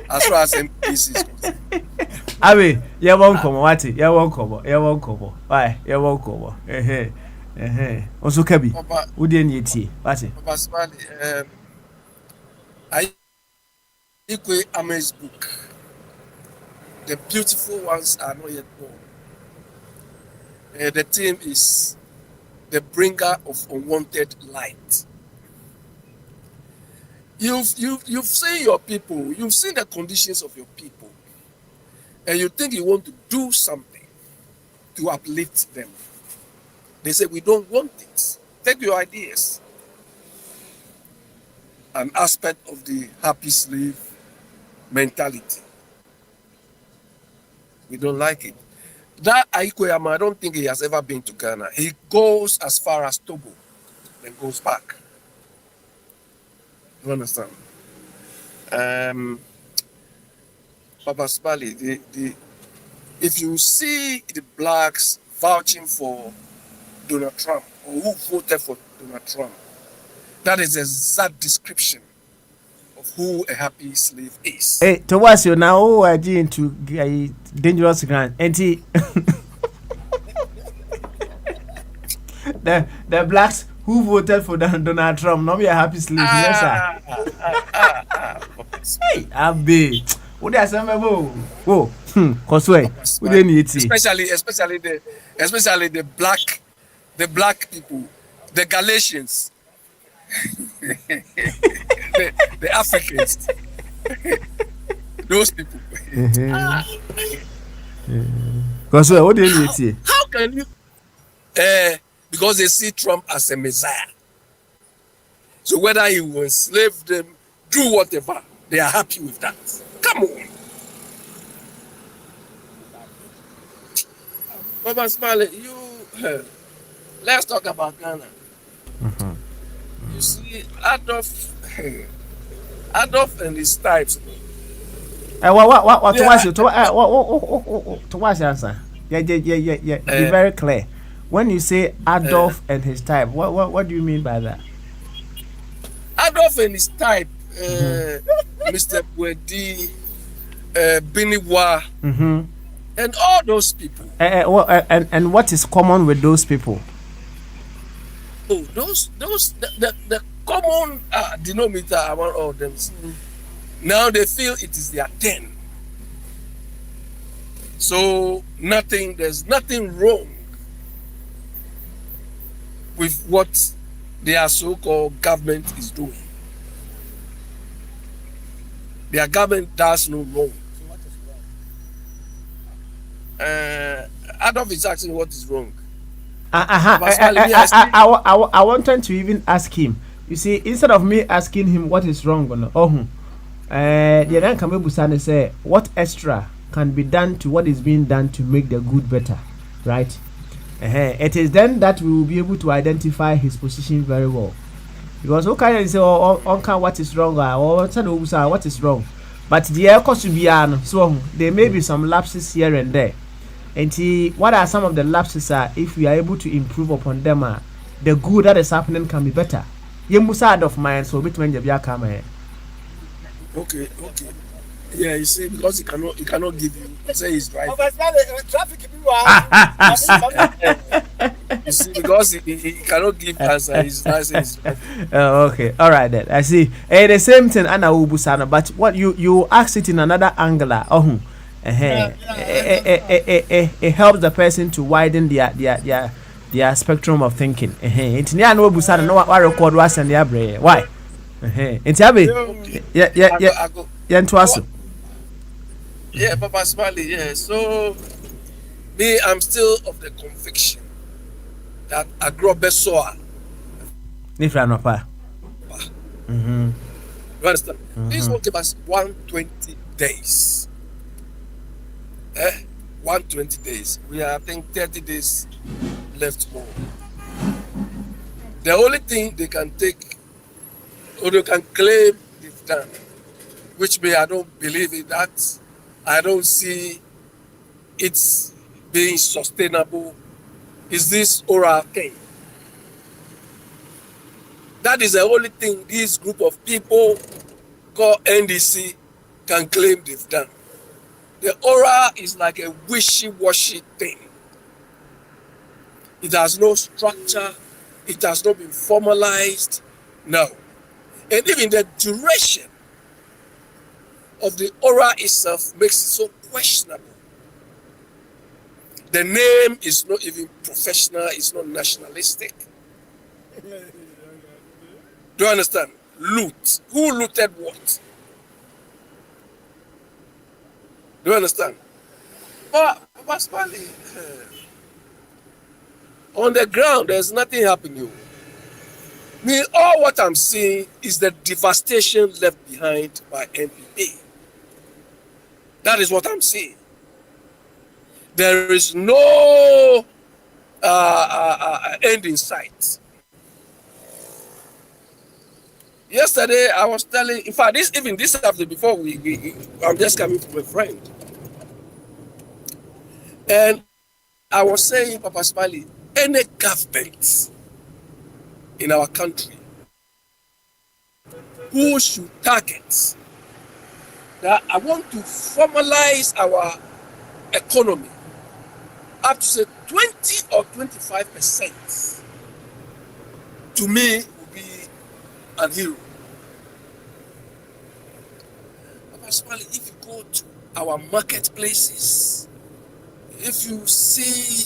As far as MPs is concerned.
Abi, you won't come, what? You won't come. Why? You won't come. Also, Kabi, who didn't you see? What's it?
Papa Smiley, I equate Ame's book. The beautiful ones are not yet born. The theme is the bringer of unwanted light. You've seen your people, you've seen the conditions of your people, and you think you want to do something to uplift them. They say, we don't want it. Take your ideas. An aspect of the happy slave mentality. We don't like it. That Aikweyama, I don't think he has ever been to Ghana. He goes as far as Togo, then goes back. You understand? Papa Spali, if you see the blacks vouching for Donald Trump, or who voted for Donald Trump, that is a exact description of who a happy slave is.
Hey, towards you now, who are you into dangerous ground? And the blacks who voted for Donald Trump, not be a happy slave, yes, sir. Hey, Abby, what are some of oh, Cosway, we didn't need it.
Especially the black people, the Galatians. the Africans, those people.
Because what do you need to?
How can you? Because they see Trump as a messiah. So whether he will enslave them, do whatever, they are happy with that. Come on. Baba Smiley, let's talk about Ghana. You see, Adolf and his types.
What was your answer? Yeah. Be very clear. When you say Adolf and his type, what do you mean by that?
Adolf and his type, Mr. Bwedi, Biniwa, and all those people. And
what is common with those people?
Oh, the common denominator among all of them. Now they feel it is their turn. So there's nothing wrong with what their so-called government is doing. Their government does no wrong. Adolf is asking what is wrong.
I wanted to even ask him. You see, instead of me asking him what is wrong, the then come and say what extra can be done to what is being done to make the good better, right? It is then that we will be able to identify his position very well. Because okay, you say what is wrong or what is wrong, but the air cost to be so there may be some lapses here and there. And what are some of the lapses if we are able to improve upon them, the good that is happening can be better. You must add of mine so between the come.
Okay. Yeah, you see, because he cannot give you say he's right. You see, because he cannot give answer, he's right.
Okay, all right then. I see. The same thing, Anna Ubusana, but what you ask it in another angle. It helps the person to widen their spectrum of thinking. It's near no Busana, no what record was and the abre. Why? It's Abby. Yeah, to us.
Yeah, Papa Smiley, yeah. So, me, I'm still of the conviction that Agrobesoa.
Nifranopa.
You understand? This will give us 120 days. 120 days. We have, I think, 30 days left more. The only thing they can take, or they can claim they've done, which me, I don't believe in that. I don't see it's being sustainable. Is this oral thing? That is the only thing this group of people called NDC can claim they've done. The oral is like a wishy-washy thing. It has no structure. It has not been formalized. No. And even the duration of the aura itself makes it so questionable. The name is not even professional, it's not nationalistic. Do you understand? Loot. Who looted what? Do you understand? But on the ground, there's nothing happening. Me, all what I'm seeing is the devastation left behind by NPA. That is what I'm seeing. There is no end in sight. Yesterday, I was telling, in fact, this afternoon before I'm just coming from a friend. And I was saying, Papa Smiley, any government in our country who should target that I want to formalize our economy up to say 20 or 25%, to me will be an hero. Papa Smiley, if you go to our marketplaces, if you see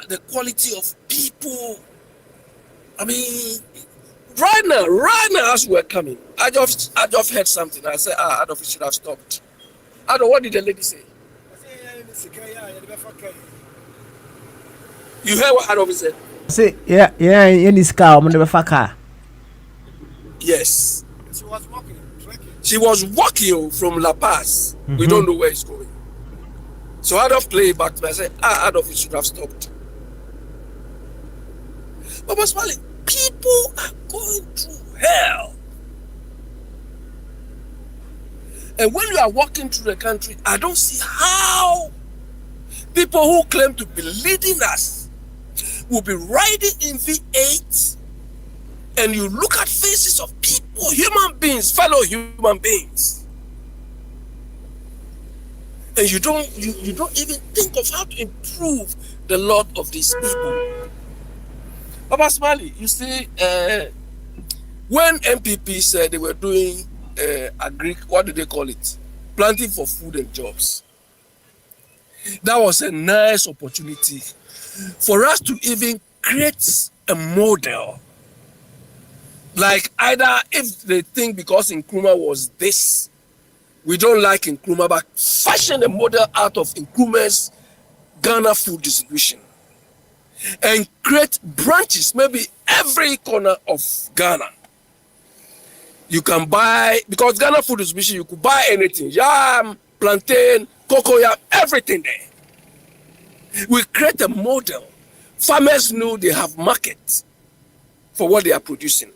the quality of people, I mean, right now as we're coming, I just heard something. I said, Adolf should have stopped. Adolf, what did the lady say? You heard what Adolf said?
Say, yeah, in this car, I'm never car.
Yes. She was walking from La Paz. We don't know where it's going. So Adolf played back to me. I said, Adolf, should have stopped. But Smiley, people are going through hell. And when you are walking through the country, I don't see how people who claim to be leading us will be riding in V8, and you look at faces of people, human beings, fellow human beings, and you don't even think of how to improve the lot of these people. Papa Smiley, you see, when MPP said they were doing what do they call it? Planting for food and jobs. That was a nice opportunity for us to even create a model. Like either if they think because Nkrumah was this, we don't like Nkrumah, but fashion a model out of Nkrumah's Ghana food distribution and create branches, maybe every corner of Ghana. You can buy, because Ghana food distribution, you could buy anything, yam, plantain, cocoa, everything there. We create a model. Farmers know they have markets for what they are producing.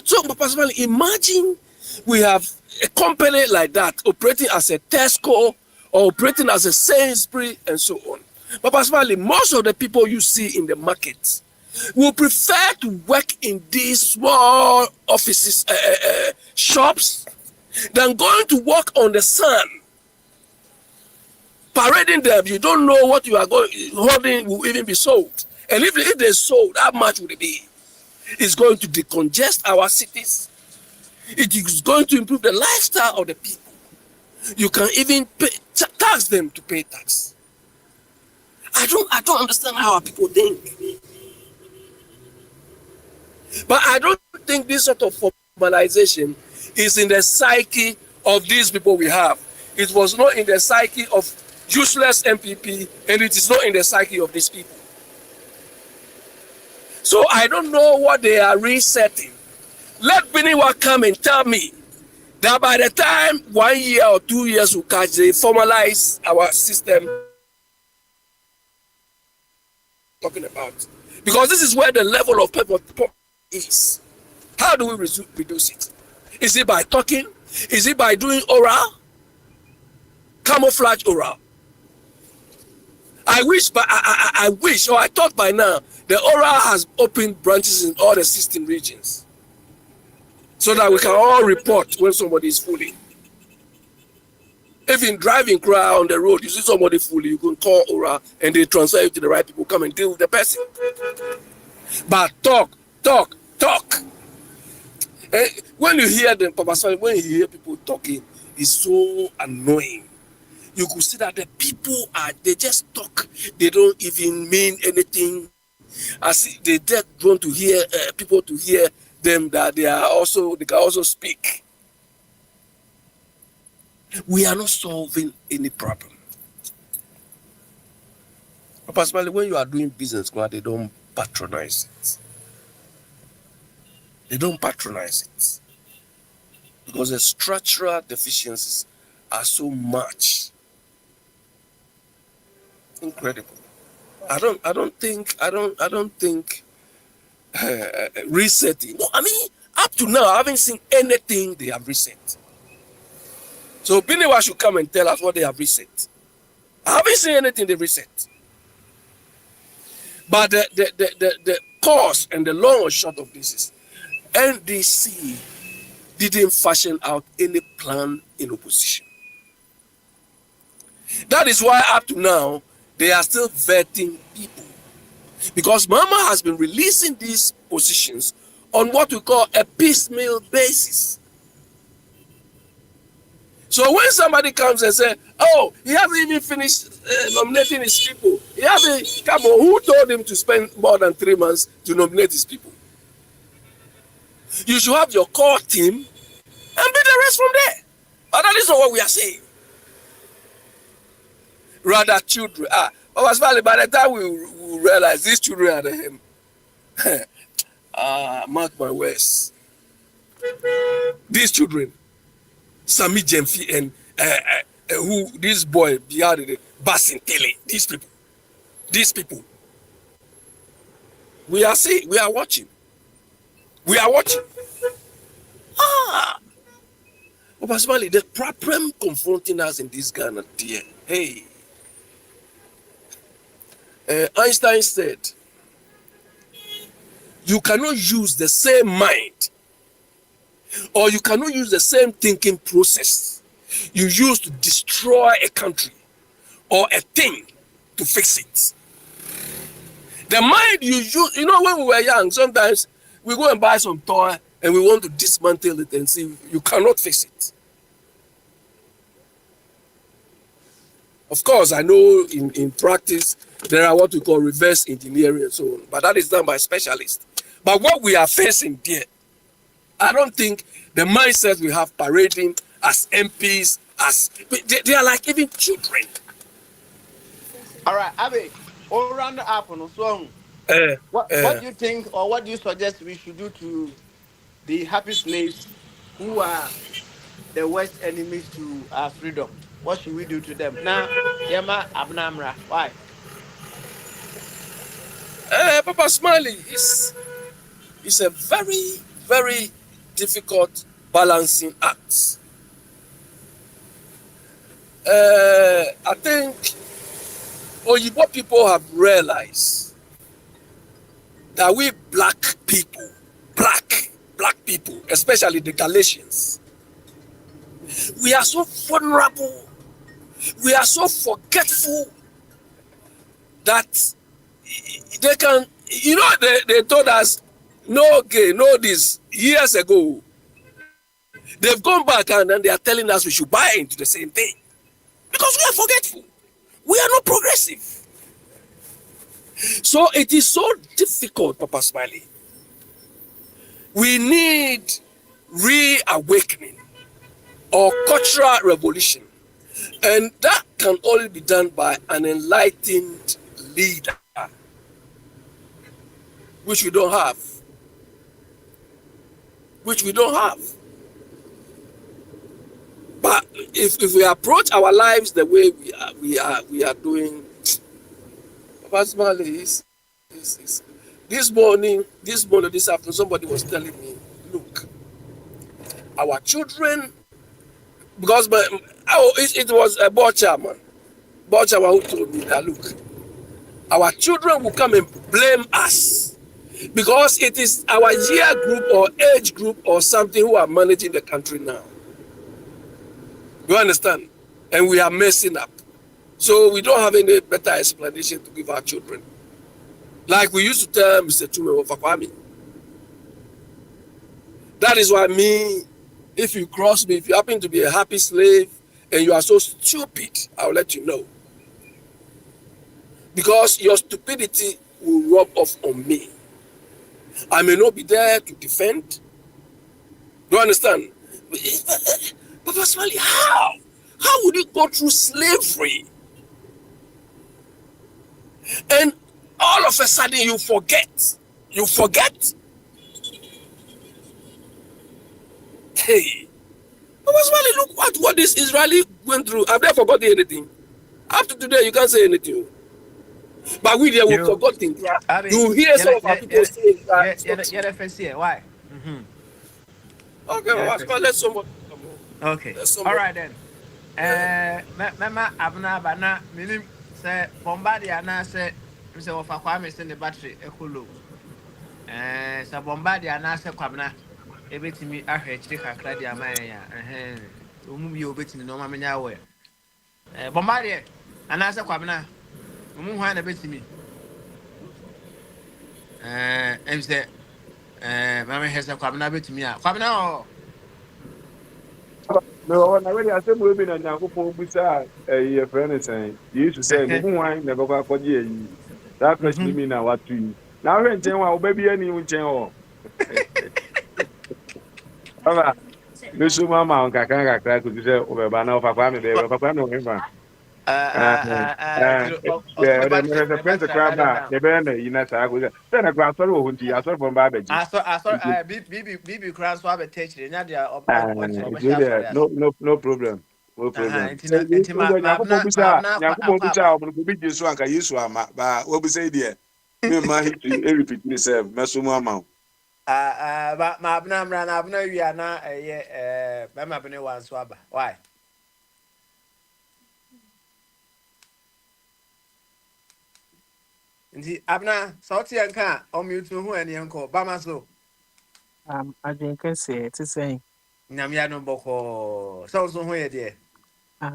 So, personally, imagine we have a company like that operating as a Tesco or operating as a Sainsbury and so on. But personally, most of the people you see in the market will prefer to work in these small offices, shops, than going to work on the sun. Parading them, you don't know what you are holding will even be sold. And if they sold, how much would it be? It's going to decongest our cities. It is going to improve the lifestyle of the people. You can even tax them to pay tax. I don't understand how our people think. But I don't think this sort of formalization is in the psyche of these people we have. It was not in the psyche of useless MPP, and it is not in the psyche of these people. So I don't know what they are resetting. Let Biniwa come and tell me that by the time 1 year or 2 years will catch, they formalize our system. Talking about, because this is where the level of people is. How do we reduce it? Is it by talking? Is it by doing oral? Camouflage oral. I wish, but I wish, or I thought by now, the oral has opened branches in all the 16 regions, so that we can all report when somebody is fooling. If in driving crowd on the road, you see somebody fooling, you can call oral and they transfer you to the right people, come and deal with the person. But talk. When you hear them, Papa Smiley, when you hear people talking, it's so annoying. You could see that the people they just talk. They don't even mean anything. As they just want to hear people to hear them, that they can also speak. We are not solving any problem. Papa Smiley, when you are doing business, they don't patronize it. They don't patronize it because the structural deficiencies are so much. Incredible. I don't think resetting. No, I mean, up to now, I haven't seen anything they have reset. So Biniwa should come and tell us what they have reset. I haven't seen anything they reset. But the cause and the long or short of this is NDC didn't fashion out any plan in opposition. That is why up to now, they are still vetting people. Because Mama has been releasing these positions on what we call a piecemeal basis. So when somebody comes and says, oh, he hasn't even finished nominating his people. Come on, who told him to spend more than 3 months to nominate his people? You should have your core team and be the rest from there. But that is not what we are saying. Rather children. By the time we realize these children are the mark my words. These children, Sami Jemfi and who this boy behind the Basin Tele, these people. We are seeing, we are watching. But personally, the problem confronting us in this Ghana, dear, hey. Einstein said, you cannot use the same mind or you cannot use the same thinking process you use to destroy a country or a thing to fix it. The mind you use, when we were young, sometimes we go and buy some toy and we want to dismantle it and see you cannot fix it. Of course, I know in practice there are what we call reverse engineering and so on, but that is done by specialists. But what we are facing there, I don't think the mindset we have parading as MPs, they are like even children.
All right, Abe, all around the app on the song. What do you think, or what do you suggest we should do to the happy slaves who are the worst enemies to our freedom? What should we do to them? Now, Yama Abnamra, why?
Papa Smiley is a very, very difficult balancing act. I think Oyibo people have realized that we black people, especially the Galatians, we are so vulnerable, we are so forgetful that they can, they told us, no gay, no this, years ago. They've gone back and they are telling us we should buy into the same thing. Because we are forgetful. We are not progressive. So it is so difficult, Papa Smiley. We need reawakening or cultural revolution. And that can only be done by an enlightened leader, which we don't have. But if we approach our lives the way we are doing, Papa Smiley, this morning, this afternoon, somebody was telling me, look, our children, because it was a board chairman who told me that, look, our children will come and blame us because it is our year group or age group or something who are managing the country now. You understand? And we are messing up. So we don't have any better explanation to give our children. Like we used to tell Mr. Chume Fakwami. That is why if you cross me, if you happen to be a happy slave and you are so stupid, I'll let you know. Because your stupidity will rub off on me. I may not be there to defend. Do you understand? Papa Smiley, how? How would you go through slavery? And all of a sudden you forget. You forget? Hey. Papa Smiley, look what this Israeli went through. Have they forgotten anything? After today, you can't say anything. But we there will forget things. You hear some of our people saying that.
Why?
Okay, well, let somebody come on.
Okay. All right then. Mama Abna Bana, meaning say Bombardier na say Mr. Wafakwame send the battery ekulu. So Bombardier na say Kwabna ebetimi ahwe chiri kakra di amanya omu bi obetimi no ma menya we. Bombardier ana say Kwabna omu hwa na betimi. Em say mama hesa Kwabna betimi a. Kwabna o
No, na really asem we be na Nyankopon busa your friend saying you used to say mo wan na baba akodi yi that question me na what you na we nchen wa obabi ani nchen o baba no so mama on kakra ko say obeba na ofa me be papa no me fa the friend the crab na the be na ina sa go say na kwa sorry wo hunti asori from ba beji
bibi cross wa be teach nya dia
no problem. No problem. Nyankopon bisa o mo bi Jesu anka Yesu ama ba wo bi say there me ma history e repeat myself meso mu ama
ba ma abna mra na abna wi ana ba ma bene wan so aba why ndi abna sauti yanka o mute hu ani yanko ba ma so
adwen kase ti say
nyam ya no boko so hu ye de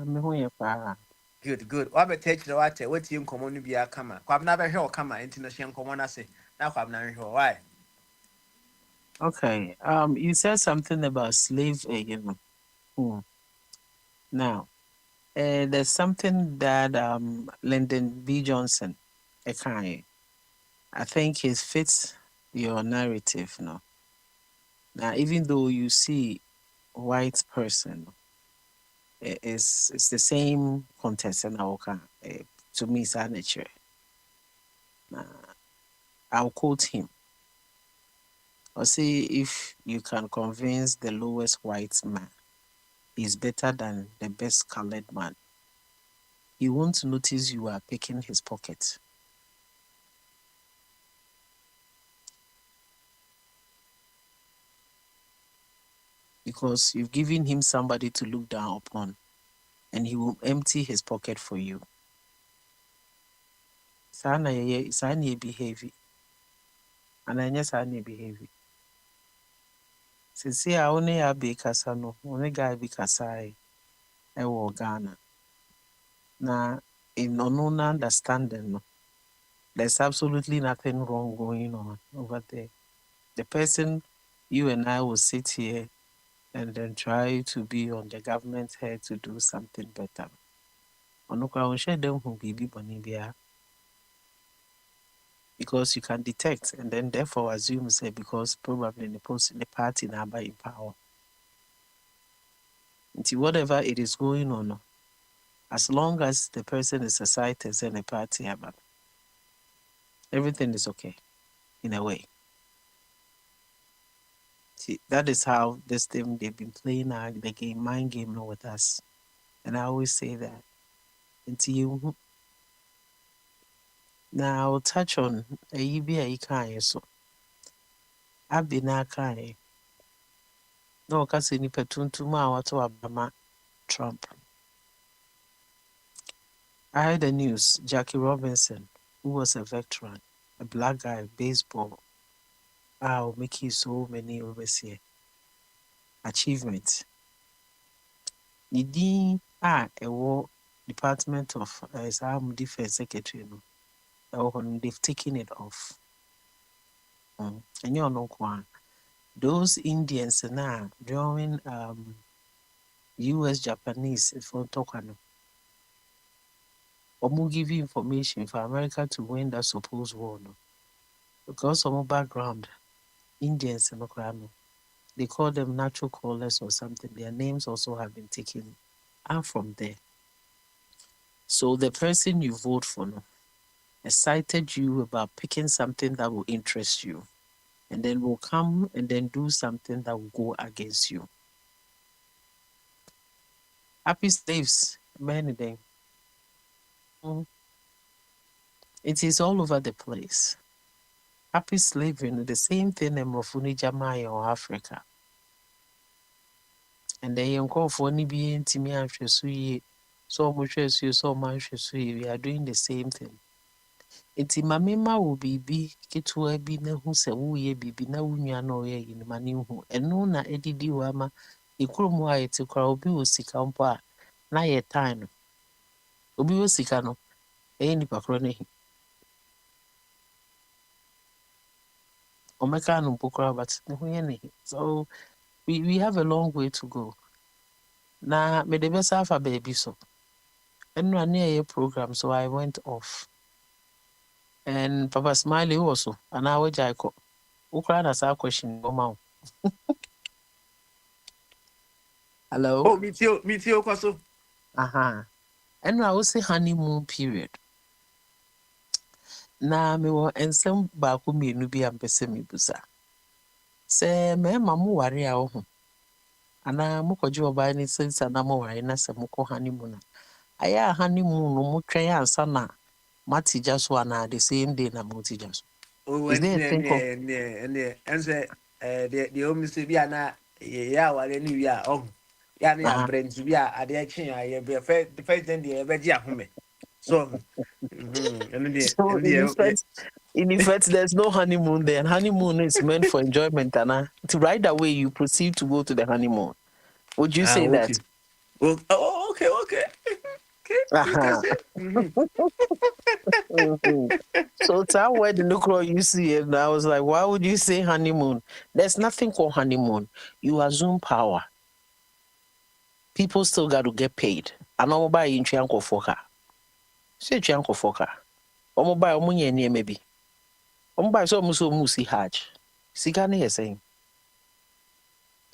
me hu ye pa
Good. What about take the water? What you common to be a camera? Quab never hear come international common. I say, now Quab never hear why.
Okay. You said something about slave, Now, there's something that Lyndon B. Johnson, I think it fits your narrative, no. Now, even though you see white person, it's the same context and to me it's nature. I'll quote him. I'll say if you can convince the lowest white man is better than the best colored man, he won't notice you are picking his pocket. Because you've given him somebody to look down upon, and he will empty his pocket for you. Sana behave. And I just behave. Sisi a one ya be kasa no, one guy be kasa e Ghana. Na in unknown understanding, no, there's absolutely nothing wrong going on over there. The person, you and I will sit here and then try to be on the government head to do something better. Because you can detect and then therefore assume say because probably the party now by in power. Until whatever it is going on, as long as the person is a scientist and a party, everything is okay in a way. See, that is how this thing they've been playing the game, mind game with us. And I always say that. Until you now I'll touch on a EBA so I've been a kind. No, kasi ni petuntuma watu Obama Trump. I heard the news, Jackie Robinson, who was a veteran, a black guy, baseball. I'll make you so many overseas achievements. Nidi a Department of Defense Secretary they've taken it off. And you know those Indians now during US Japanese for Tokano. Give you information for America to win that supposed war. No? Because of my background, Indians and they call them natural callers or something. Their names also have been taken out from there. So the person you vote for excited you about picking something that will interest you, and then will come and then do something that will go against you. Happy slaves, many them. It is all over the place. Happy slavery, the same thing in Mofuni Jamai or Africa. And then you call for any being to me after so much as you so much as we are doing the same thing. It's mamma will be get to a be no who say, oh, ye be no no in the money who, and no na edidi wama, a crumwa to crowd be sikampa, na ye time. Obi sikano, any pacrone. Omekano Pukra, but so we have a long way to go. Now, me the best have a baby so. And run near a program, so I went off. And Papa Smiley also, and I was Jacob. Ukraine has a question. Hello?
Oh, me too, Kwaso.
And I will say honeymoon period. Na me wo ensem baako mienu bi ampese me busa. Se me mamu ware a ho. Ana mukọji oba ni sense na mo ware na se mukọ honeymoon. Aya honeymoon no mutwen ansa na matija so ana the same day na mutija so.
Oh, and the home is be ana ya ware ni wi a oh. Ya na brand to be a de chen ya be the first day the be ji ahome. So
in effect, there's no honeymoon there. And honeymoon is meant for enjoyment, Anna. Right away, you proceed to go to the honeymoon. Would you say that?
Oh, okay.
You can say,
So it's our wedding look you see it. And I was like, why would you say honeymoon? There's nothing called honeymoon. You assume power. People still got to get paid. And I'm buy in Chianco Foka. Say Chianco Foka. I'm buy Omunya near maybe. I'm buy so musi hajj. Sigani is saying.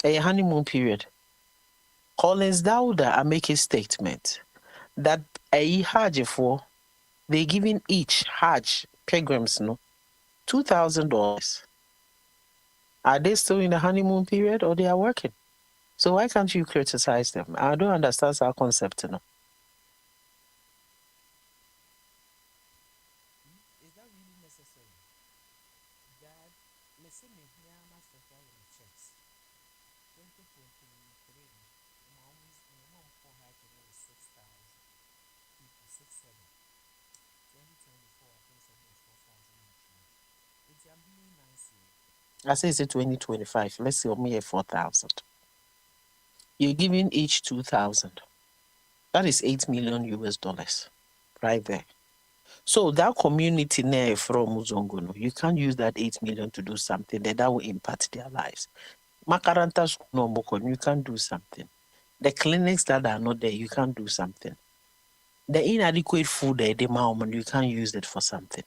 A honeymoon period. Collins Dowda make a statement that a hajj for they giving each hajj pilgrims $2,000. Are they still in the honeymoon period or they are working? So why can't you criticize them? I don't understand our concept, Is that really necessary? That listen me here, master in the checks. 2023, mom for her to know 6,000 people, 6,7. 2024, I think 4,000. It's a being nice. I say it's 2025. Let's say me 4,000. You're giving each 2,000. That is $8 million right there. So that community there from Muzongono, you can't use that 8 million to do something that will impact their lives. Makaranta school no, you can't do something. The clinics that are not there, you can't do something. The inadequate food there, you can't use it for something.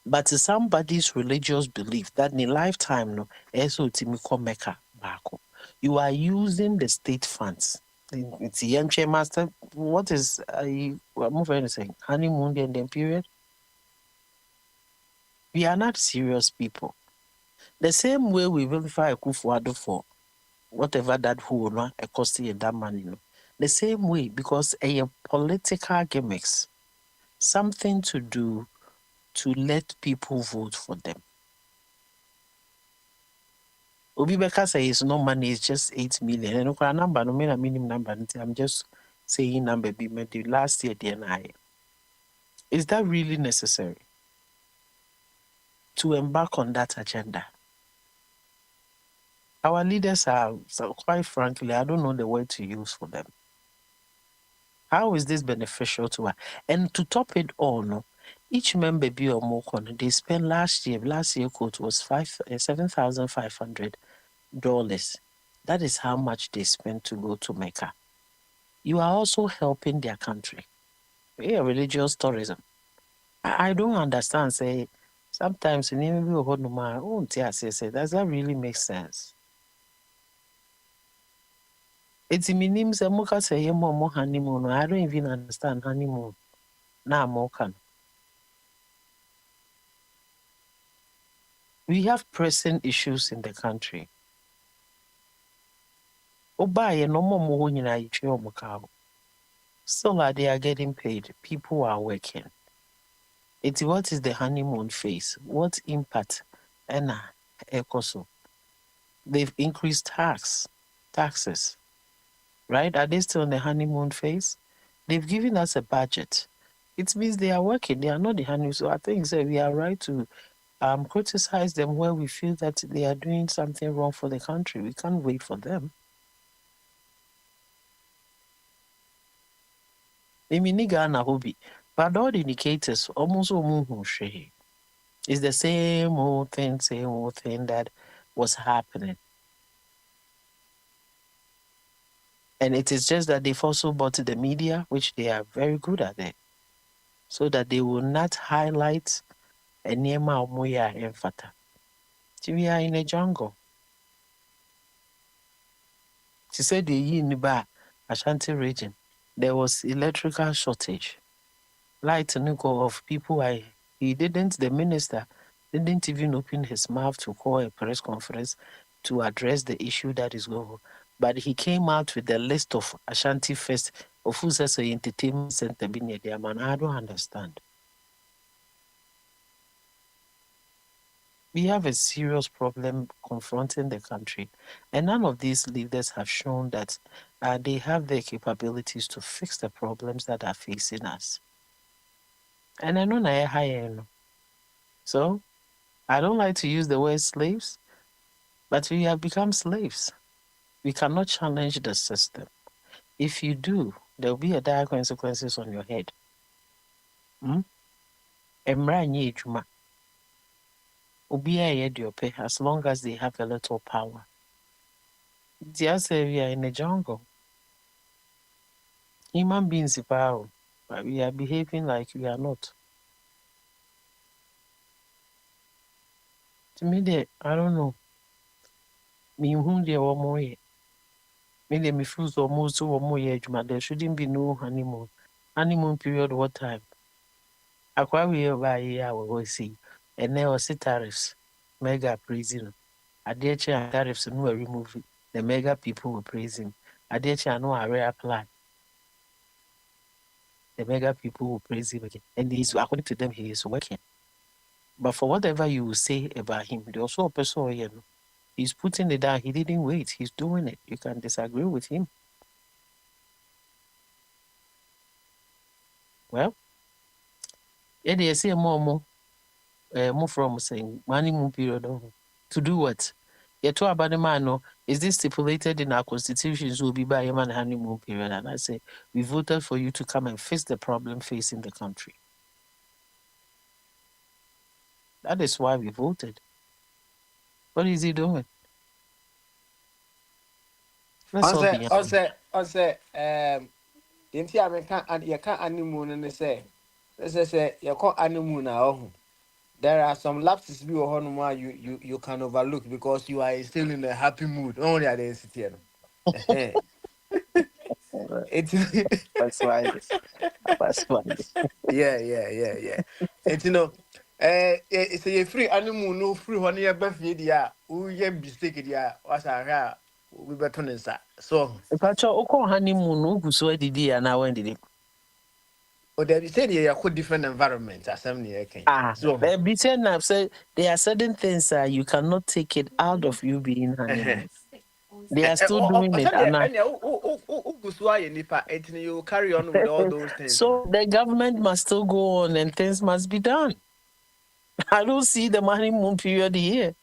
But somebody's religious belief that in lifetime, Mecca, you are using the state funds. It's the Yemche Master. What is I'm saying? Honeymoon and then period? We are not serious people. The same way we vilify Kufuado for whatever that who not a cost in that money. The same way, because a political gimmicks, something to do to let people vote for them. Obi Beka says no money is just 8 million. And no number, no minimum number. I'm just saying number be made last year DNI. Is that really necessary to embark on that agenda? Our leaders are, so quite frankly, I don't know the word to use for them. How is this beneficial to us? And to top it all, no, each member be or more, they spent last year quote was $7,500. That is how much they spent to go to Mecca. You are also helping their country. Yeah, religious tourism. I don't understand. Say sometimes does that really make sense? It's meaning say muka say more honeymoon. I don't even understand honeymoon. Now more can. We have pressing issues in the country. Still they are getting paid. People are working. It's what is the honeymoon phase? What impact? They've increased taxes. Right? Are they still in the honeymoon phase? They've given us a budget. It means they are working. They are not the honeymoon. So I think we are right to criticize them where we feel that they are doing something wrong for the country. We can't wait for them. But all the indicators almost it's the same old thing that was happening. And it is just that they've also bought the media, which they are very good at it, so that they will not highlight a Nema Omoya and Fata. We are in a jungle. She said the Niba Ashanti region, there was electrical shortage. Light of people the minister didn't even open his mouth to call a press conference to address the issue that is going on. But he came out with a list of Ashanti Fest of who's a entertainment center being there, man. I don't understand. We have a serious problem confronting the country, and none of these leaders have shown that they have the capabilities to fix the problems that are facing us. And I know I higher. So I don't like to use the word slaves, but we have become slaves. We cannot challenge the system. If you do, there will be a dire consequences on your head. Emra juma. Ubia yediope, as long as they have a little power. Just say we are in a jungle. Human beings are power, but we are behaving like we are not. To me, I don't know. Me who they were more. Me they me feel so almost so more juma. There shouldn't be no honeymoon. Honeymoon period. What time? Akwa we by here we will see. And there was tariffs, mega praising. Adeche tariffs no were removed. The mega people were praising. Adeche no are reapply. The mega people will praise him again. And he's, according to them, he is working. But for whatever you will say about him, there's also a person here. He's putting it down. He didn't wait. He's doing it. You can disagree with him. Well, yeah, they say more from saying honeymoon period. To do what? Yeah, to about the man, no, is this stipulated in our constitutions will be by a man honeymoon period? And I say, we voted for you to come and fix the problem facing the country. That is why we voted. What is he doing?
I say, you can't honeymoon and say, you call honeymoon now. There are some lapses you can overlook because you are still in a happy mood. Only at the city.
That's why. That's why.
Yeah. And it's a free honeymoon, no free one year birthday. Yeah, we have mistake. Yeah, what's our we better than that. So,
if I tell you, honeymoon, who saw the day and I went it.
But they said you are different environments as I'm near.
So they said there are certain things you cannot take it out of you being honeymoon. They are still doing it.
You carry on with all those things.
So the government must still go on and things must be done. I don't see the honeymoon period here.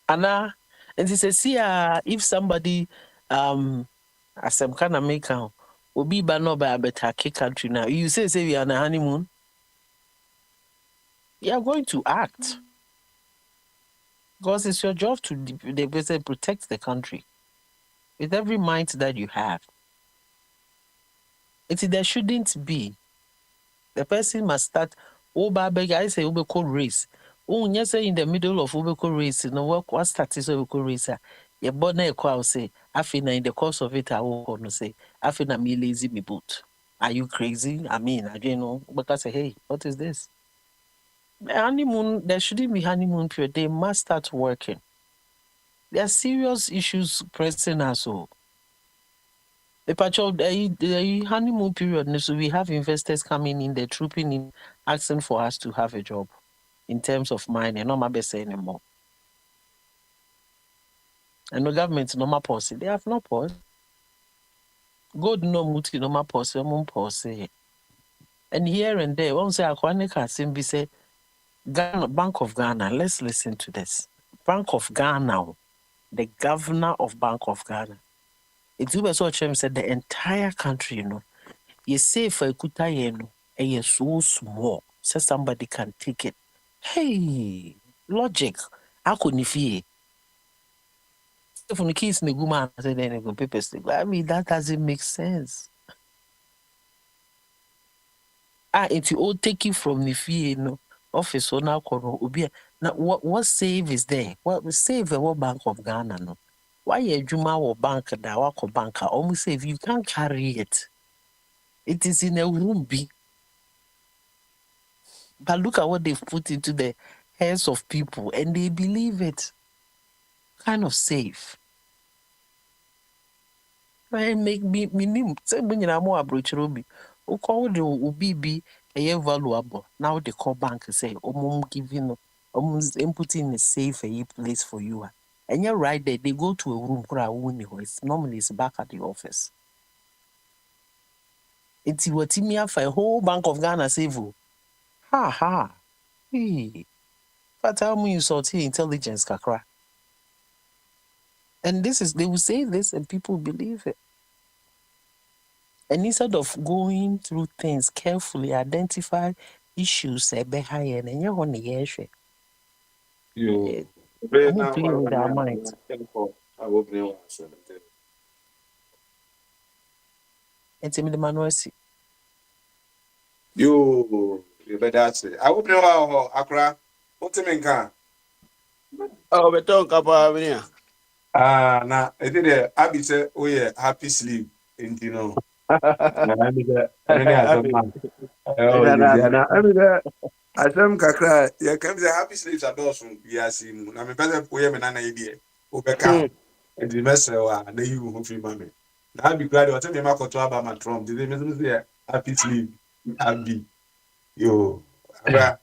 Anna, and they say, if somebody, as some kind of maker, will be banned by a better country now. You say we are on a honeymoon. You are going to act. Because it's your job to protect the country with every might that you have. There shouldn't be. The person must start. I say race. Yes, in the middle of race, what status race? Your bonnet say, I feel in the course of it, I will say, I feel me lazy me boot. Are you crazy? I mean, I don't know. But I say, hey, what is this? The honeymoon, there shouldn't be honeymoon period. They must start working. There are serious issues pressing us all. The honeymoon period, so we have investors coming in, they're trooping in, asking for us to have a job in terms of mining. No matter say anymore. And the government no more policy. They have no policy. God no muti no more policy. And here and there, one say Akwanika Simbi say Ghana, Bank of Ghana. Let's listen to this. Bank of Ghana, the governor of Bank of Ghana. It's even so said the entire country, you say for Ekuta, and you're so small, so somebody can take it. Hey, logic. How could you feel? If the kids in the I said, then go papers. I mean, that doesn't make sense. It's all taken from the fee, office or now now what save is there? What save the World Bank of Ghana? No, why a Juma or bank that wako banker almost save you can't carry it. It is in a room B. But look at what they've put into the heads of people, and they believe it. Kind of safe. I make me say when you're more approach Ruby. Who call the UBB a valuable. Now they call bank and say, giving inputting in a safe place for you. And you're right there, they go to a room where it's normally it's back at the office. It's what me for a whole Bank of Ghana save. Ha. Hey. But tell me you sort intelligence kakra. And they will say this and people believe it. And instead of going through things carefully, identify issues behind and you want to hear it.
You.
I'm not playing with our minds. And tell me the manual see.
You better say. I hope you know Accra. What's the main car?
Oh, we talk about here.
Now I did it. I be say, oh yeah, happy sleep. You know. I mean, Asem kakra ya kam say happy sleeps adosun biasi mu na me pese ko ye me na idea obeka e di mesre wa na yi wo fi ma me na be glad o tell me makoto aba ma Trump did me say happy sleep abi yo abra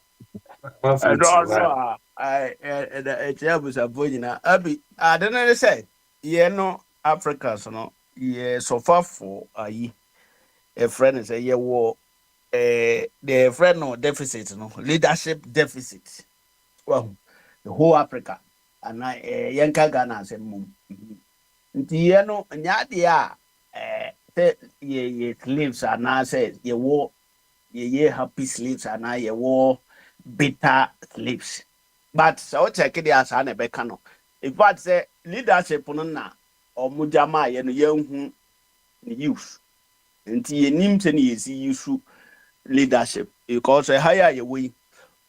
ma
I
fruit
don't
wa
know. It's a boyina. Abi, I don't know. Say, yeah, no, Africa, so no, yeah, so far for a friend is a year war, the friend no deficit, no leadership deficit. Well, the whole Africa, and Yanka Ghana said, mum. Yeah, no, Nyadia, ye slaves are now said, ye war, ye happy slaves are now ye war bitter slaves. But so check it as an ebekano. In fact, say leadership na or mujama yen young youth. And ye nims and ye see you leadership. Because a higher your way.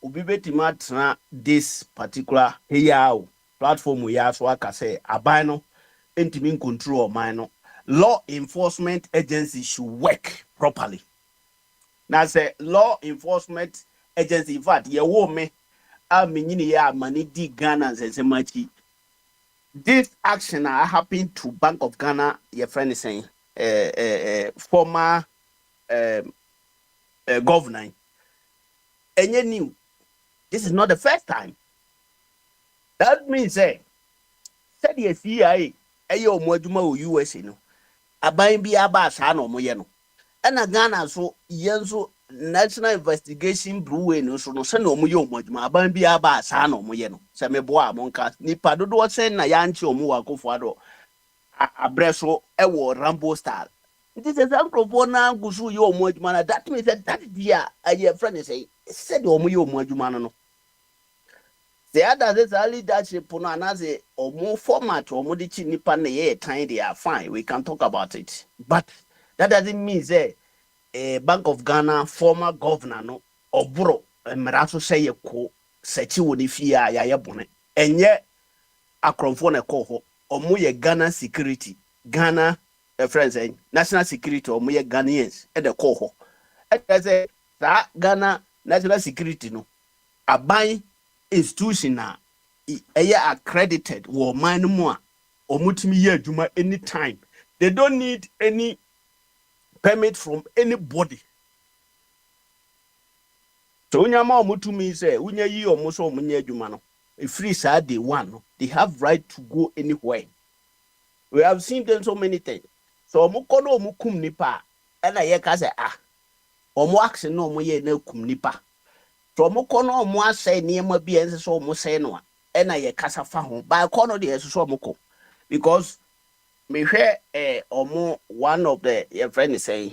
Ubi beti matna this particular here platform we have so I can say abino intimate control of minor. Law enforcement agency should work properly. Now say law enforcement agency, in fact, ye woman. Money di Ghana and Semachi. This action happened to Bank of Ghana, your friend is saying, former governor. And you knew this is not the first time. That means said the CIA, ayo mojuma USA no. Abayin bi aba sa no mo ye no. And Ghana so yenso National Investigation Bureau no so no se no mo ye omodwuma aban bi aba sa no mo ye no se me boa monka nipa dodo se na ya nche omo wakofo ado abreso e wo Rambo style it is a sankrofo na gusu ye omodwuma na that means that dia aye friend say said omo ye omodwuma no the other is a leadership no anaze omo format omo di chi nipa na ye time they are fine we can talk about it but that doesn't mean say Bank of Ghana former governor no obro meraso say ye ko sechi woni fia ya ye bone enye akromfo na ko ho omo ye Ghana security Ghana friends national security omo ye Ghanaians e de ko ho e say that Ghana national security no aban institution na eye accredited wo man mu a omutimi ye adwuma anytime they don't need any permit from anybody. So unyama omutumi say unya yi omuso omunya adwuma no e free sa day one they have right to go anywhere. We have seen them so many things. So omukọ no omukum nipa e na ye ka say omu action no omu ye na kum nipa. So omukọ no omu asay niema bi ense so omu say no e na ye kasa fa ho ba ko no de so omukọ because me hwe omu one of the your friend is saying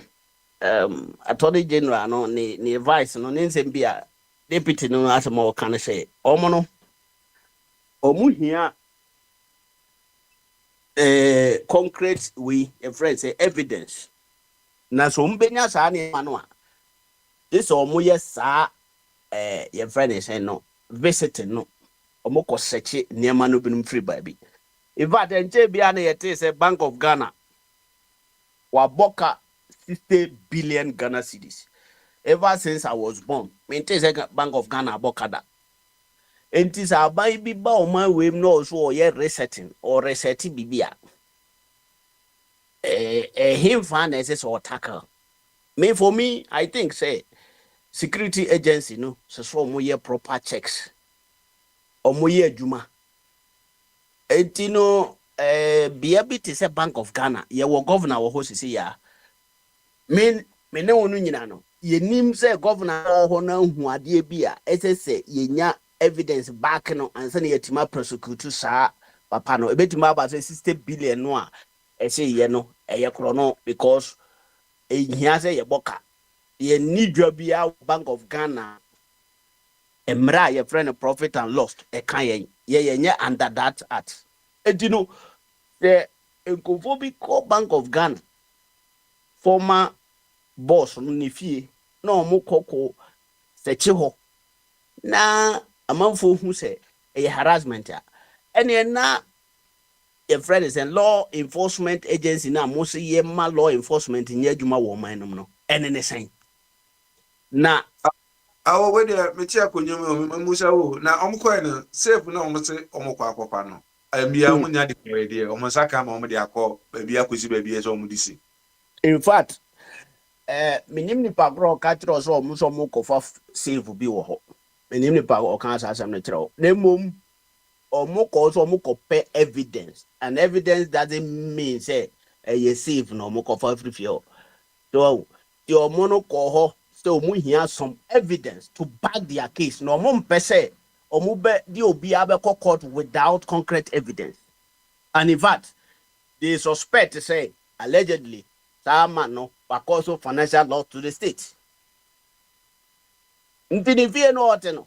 Attorney General no ni vice no nsem bia deputy no asemo kan say omu no omu hia concrete we your friend say evidence na so mbenya sa na no a this omu yes sa your friend is saying no visiting no omu ko search niema no binum free baby. In fact, nche bia na yete say Bank of Ghana waboka 60 billion Ghana cedis. Ever since I was born, me say Bank of Ghana aboka da. Enti sa aban bi ba o man we no so ye resetting or resetting bibia. Him fan as so tackle. Me for me, I think say security agency no so mo ye proper checks. O mo ye adwuma. Etino biabi te say Bank of Ghana ye wo governor wo ho sisi ya me ne wonu nyina no ye nim say governor ho na hu ade bi a ese ye nya evidence back no ansa na yetima prosecute sa
papa no ebetuma aba say 60 billion no a say ye no eye kro no because ehia say ye boka ye need dwa Bank of Ghana emra ye friend profit and loss e kan ye under that act edino the Nkofo Bank of Ghana former boss no ne fie na omo koko seche ho na amanfo hu say a harassment ene na your friend is a law enforcement agency na mo say ye ma law enforcement nye adwuma wo man no ene ne sen na
awo we de me ti akonyo me musa wo na omko na safe na omo se omko akopa no ambia omunya de we de omo saka ma omo de akọ bia akosi bia so omo disi
in fact minim ni pagro ka tro so omo so mo kofa safe bi wo ho minim ni pagro o kan asem ne tro na mom omo ko so omo ko pay evidence and evidence doesn't mean say you safe no omo kofa free feel so your mono ko ho so omo hia some evidence to back their case no omo mpese omo be di obi abeko court without concrete evidence and in fact they suspect say allegedly Sama no because of financial loss to the state. Ntini fie no oteno.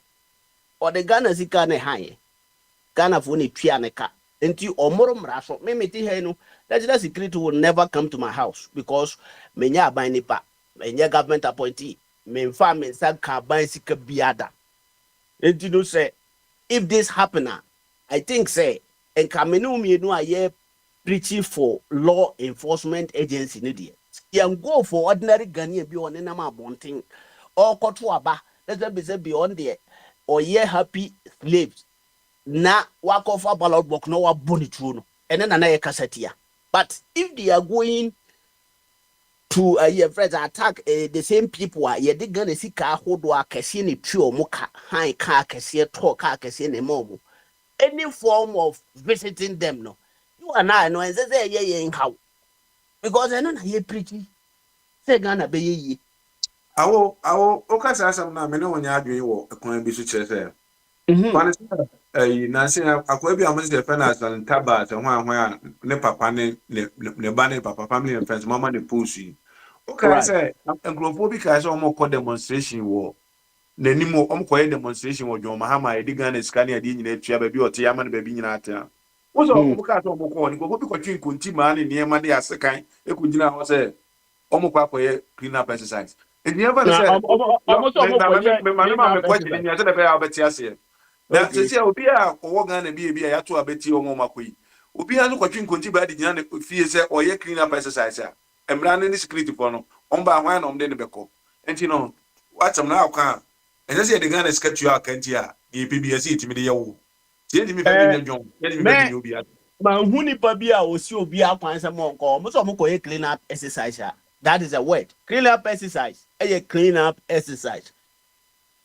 Or the Ghana sika ne high. Ghana for ni tria ne ka. Enti omoro mraso. Me meti he no. National security will never come to my house because menya aban nipa. Menya government appointee. Me mfa me nsa ka aban sika biada. Enti no say if this happen, I think say enkamenu mienu aye preaching for law enforcement agency ne die you go for ordinary Ghanaian be on na ma bonting or koto aba let's say beyond there or ye happy slaves na wakofa ballot box no wa boni true no and then na ye kasetia but if they are going to your friends attack the same people ye de Ghana sika hodo akese ne twi omuka han ka akese talk akese ne momo any form of visiting them no you and I know and say ye in how because I know na ye preaching say Ghana be ye
awo okasa asam na me no nya adwen wo ekwan bi so kire say kwan na say akwa bi am say finance and taba say hwan ne papa ne ba ne papa family and friends mama ne pusi okay say enkrofo bi ka say omo ko demonstration wo nanimo omko demonstration wo John Mahama e di Ghana scan e di nyina atua ba bi ote ya ma ne ba bi nyina ata Ozo omuka to omko ni go bi ko twin konti ma ne niema de asekan e ko gina ho say omko akoye clean up exercise e never say me question ni ase da be abeti ase na se se obi a ko Ghana bi ya to abeti omo makoyi obi a no ko twin konti ba di nyina ne fie say oye clean up exercise a emra ne security for no omba hwan na omde ne beko enti no watam na akwa and say the Ghana sketch you can't ya the PBS itimi de yawo tie di mi fa mi nyon ye di mi fa mi obi a
ma hu ni pa bi a osi obi akwan se mo nko mo so mo ko clean up exercise that is a word clean up exercise clean up exercise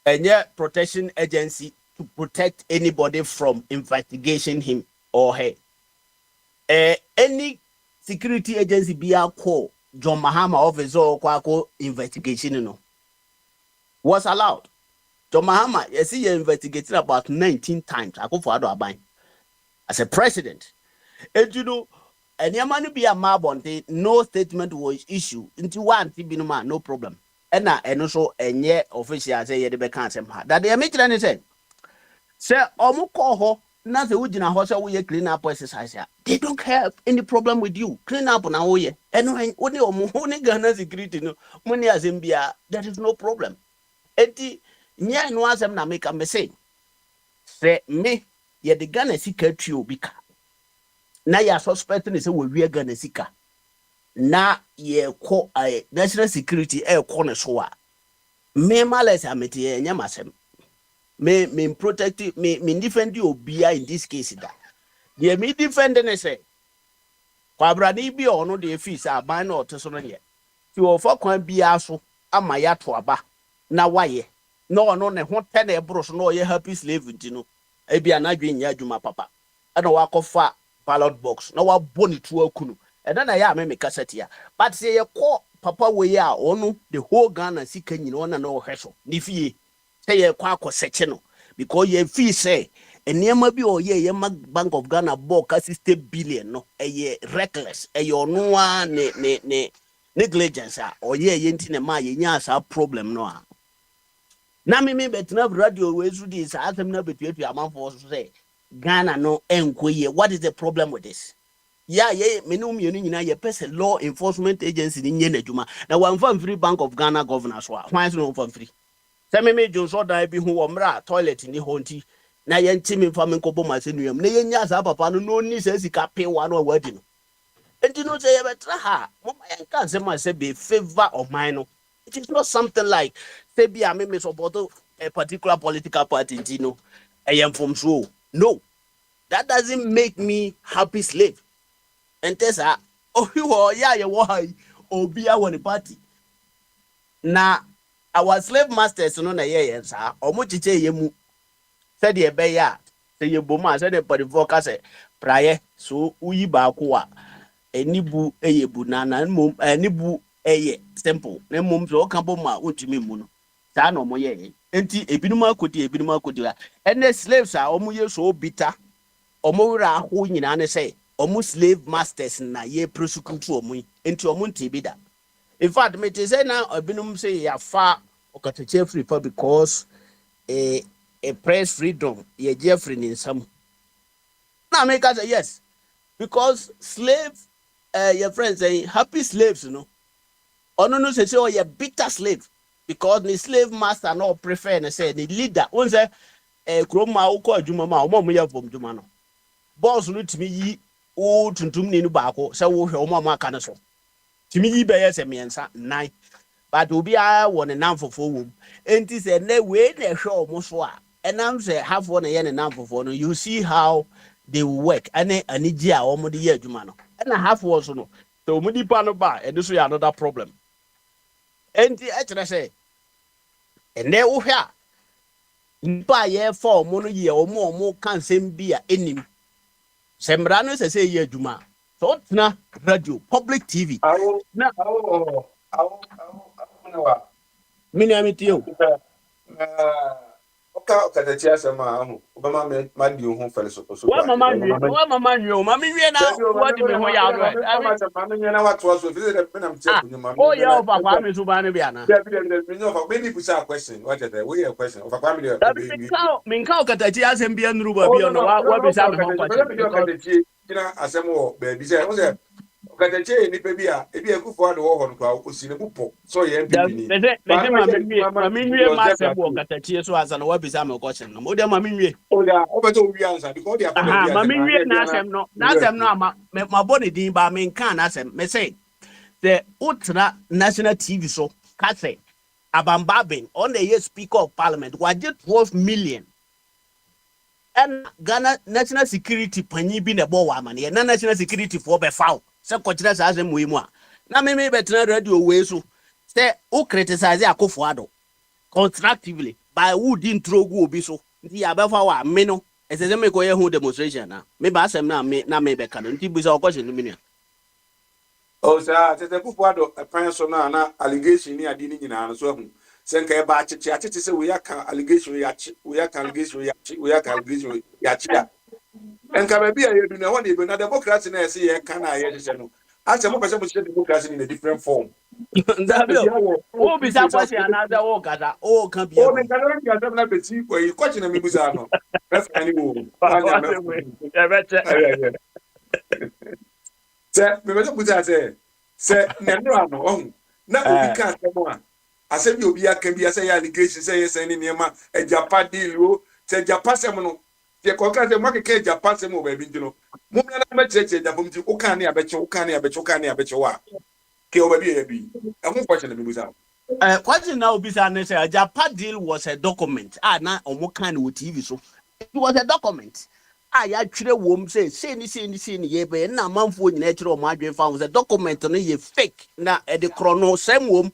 and protection agency to protect anybody from investigation him or her any security agency be a call John Mahama officer or kwako investigation no was allowed. John Mahama, you see, you're investigating about 19 times. I go for Adoabine as a president. And you know, and your money be a mob on the no statement was issued into one Tibinuma, no problem. And also, and yet official say, the can't that they are making anything. Sir, Omuko, nothing would in a house we clean up exercise. They don't have any problem with you. Clean up on our year. And when you're Ghana security, no money as in Bia, there is no problem. Eti nya no asem na make am say me ye de Ghana sika tuo bi ka na ya suspect ne say we wi Ghana sika na ye ko national security ko ne so a me males amete ye nya masem me protect me defend you obia in this case da ye me defend ne say kwabra ni bi ono de fees aban na oteso no ye ti wo fa kwan bia so ama ya to aba na waye no ne ho te na ebro so no ye happy slave ntino e bia na dwen nya adwuma papa ana wakofa ballot box na wa boni tu akunu e na ya me cassette ya but say ye call papa we ya onu the whole Ghana sika nyina ona na o hweso ni fie say ye kwa akoseche no because ye fee say enema bi oye ye Bank of Ghana bought 60 billion no eye reckless eye ono a ne negligence a oye ye nti ne ma ye nya sa problem no a na me betina radio we su di sa asem na betuatu amanfo so say Ghana no enkoye. What is the problem with this? Yeah, menum nyina ye pese law enforcement agency ni nye adwuma na wan fan free Bank of Ghana governor so a hwan so no fan free se me Johnson dan bi hu wo mra toilet ni honti na ye ntimi fa me nkobo masenuam na ye nya sa papa no ni sa sika pe wa no wadi no enti no say ye betra ha mo ma ye kan se ma se be favor of mine no. It is not something like say be a me support a particular political party no I am from so. No, that doesn't make me happy slave. And Tessa, oh, you why be our party. Now, our slave masters, no, sir, or much you said ye bay ya, say your boma, said a party prior, so we bakua, a nibu a bunana, and mum, a nibu a simple, no mums or campoma, which me moon. Sano moye, enti ebinuma kodi, and the slaves are almost so bitter, omora who in an say. Almost slave masters na ye prosecute omu into omunti bida. In fact, me say now obinum say ya fa okateche free for because a press freedom ye Jeffrey in some. Now make us say yes, because slave your friends say happy slaves, you know. Or no say oh ye bitter slave because the slave master no prefer and say the leader. One say kroma uko adwuma ma omo ya vom dwuma no. Boss no timi yi o tuntum ni no baako se wo hwe o ma aka ne so timi yi be yes miensa nine but obi a won ne namfofo wom enti se na we na hwe o mo so a enam se have one ye ne namfofo no you see how they work ane anigi a o mo de ye adwuma no na half was no so mo di pa no ba e so ya another problem enti e kire se ene wo hwe a mpa ye for mo no ye o mo kan sem bia enim Sembrano say ye juma. So na radio, public TV. Na mini amiti yo.
Oka the chair sama Obama me di ho fele so.
Wa mama nyo, mami wie na what me ho ya do.
Mama nyo na what was so visit the penam check you mama.
Oh yeah, of akwa me so ba no bia na.
Me no for maybe push a question. What is that? We a question. Of akwa me dey.
Min ka okatachi asem bia nuru ba bia no wa be sa me ho
kwachi. Kina asem wo baby say o say okatachi ni pe bia e bia Akufo Addo wo ho no kwa osi ne pupo so ye MPP ni.
Mami nwie ma asem wo okatachi so asa no wa be sa me question no. Mo de mami nwie.
O da o beto wi answer because they are
mami nwie na asem no ama ma body din ba me kan na asem me say the ultra national TV so ka say Abambabin on the year Speaker of Parliament was just 12 million. And Ghana national security panyi bi na bo wa mane na national security for be foul se kochira sa asem we mu a na me betina radio we so say o criticize Akufo Addo constructively by who didn't throw go obi so nti ya be fa wa me no ese me ko ye hu demonstration na me ba asem na me be ka no nti bi se o question no me nua
o sa tete Akufo Addo pan so na allegation ni adi ni nyina no so hu senka eba acheche se we aka allegation we aka allegation ya enka ba bia yedu na wona ebe na democracy na ese ye ka na ye hye no ase mo pese mo hye democracy in a different form
o bi sa kwase another o gada o kan bia
o me kana bia sa na beti ko yi ko china me busa no ref ani wo se me beto busa se ne no ano ohun na obi ka asemo a ase bi obi aka bi ase ya allegation say yes any niema ejapa deal o se japa sem no ye ko ka se makeke japa sem o ba bi ndino mo na na cheche japa mti o kan ne abeche wa ke o ba bi e bi e ho question na bi busa
question now bisa ne say japa deal was a document na omo kan wo TV so it was a document ya twire wom say ni ye be na manfo nyina twire o ma adwen fa wo say document no ye fake na e de chrono sem wom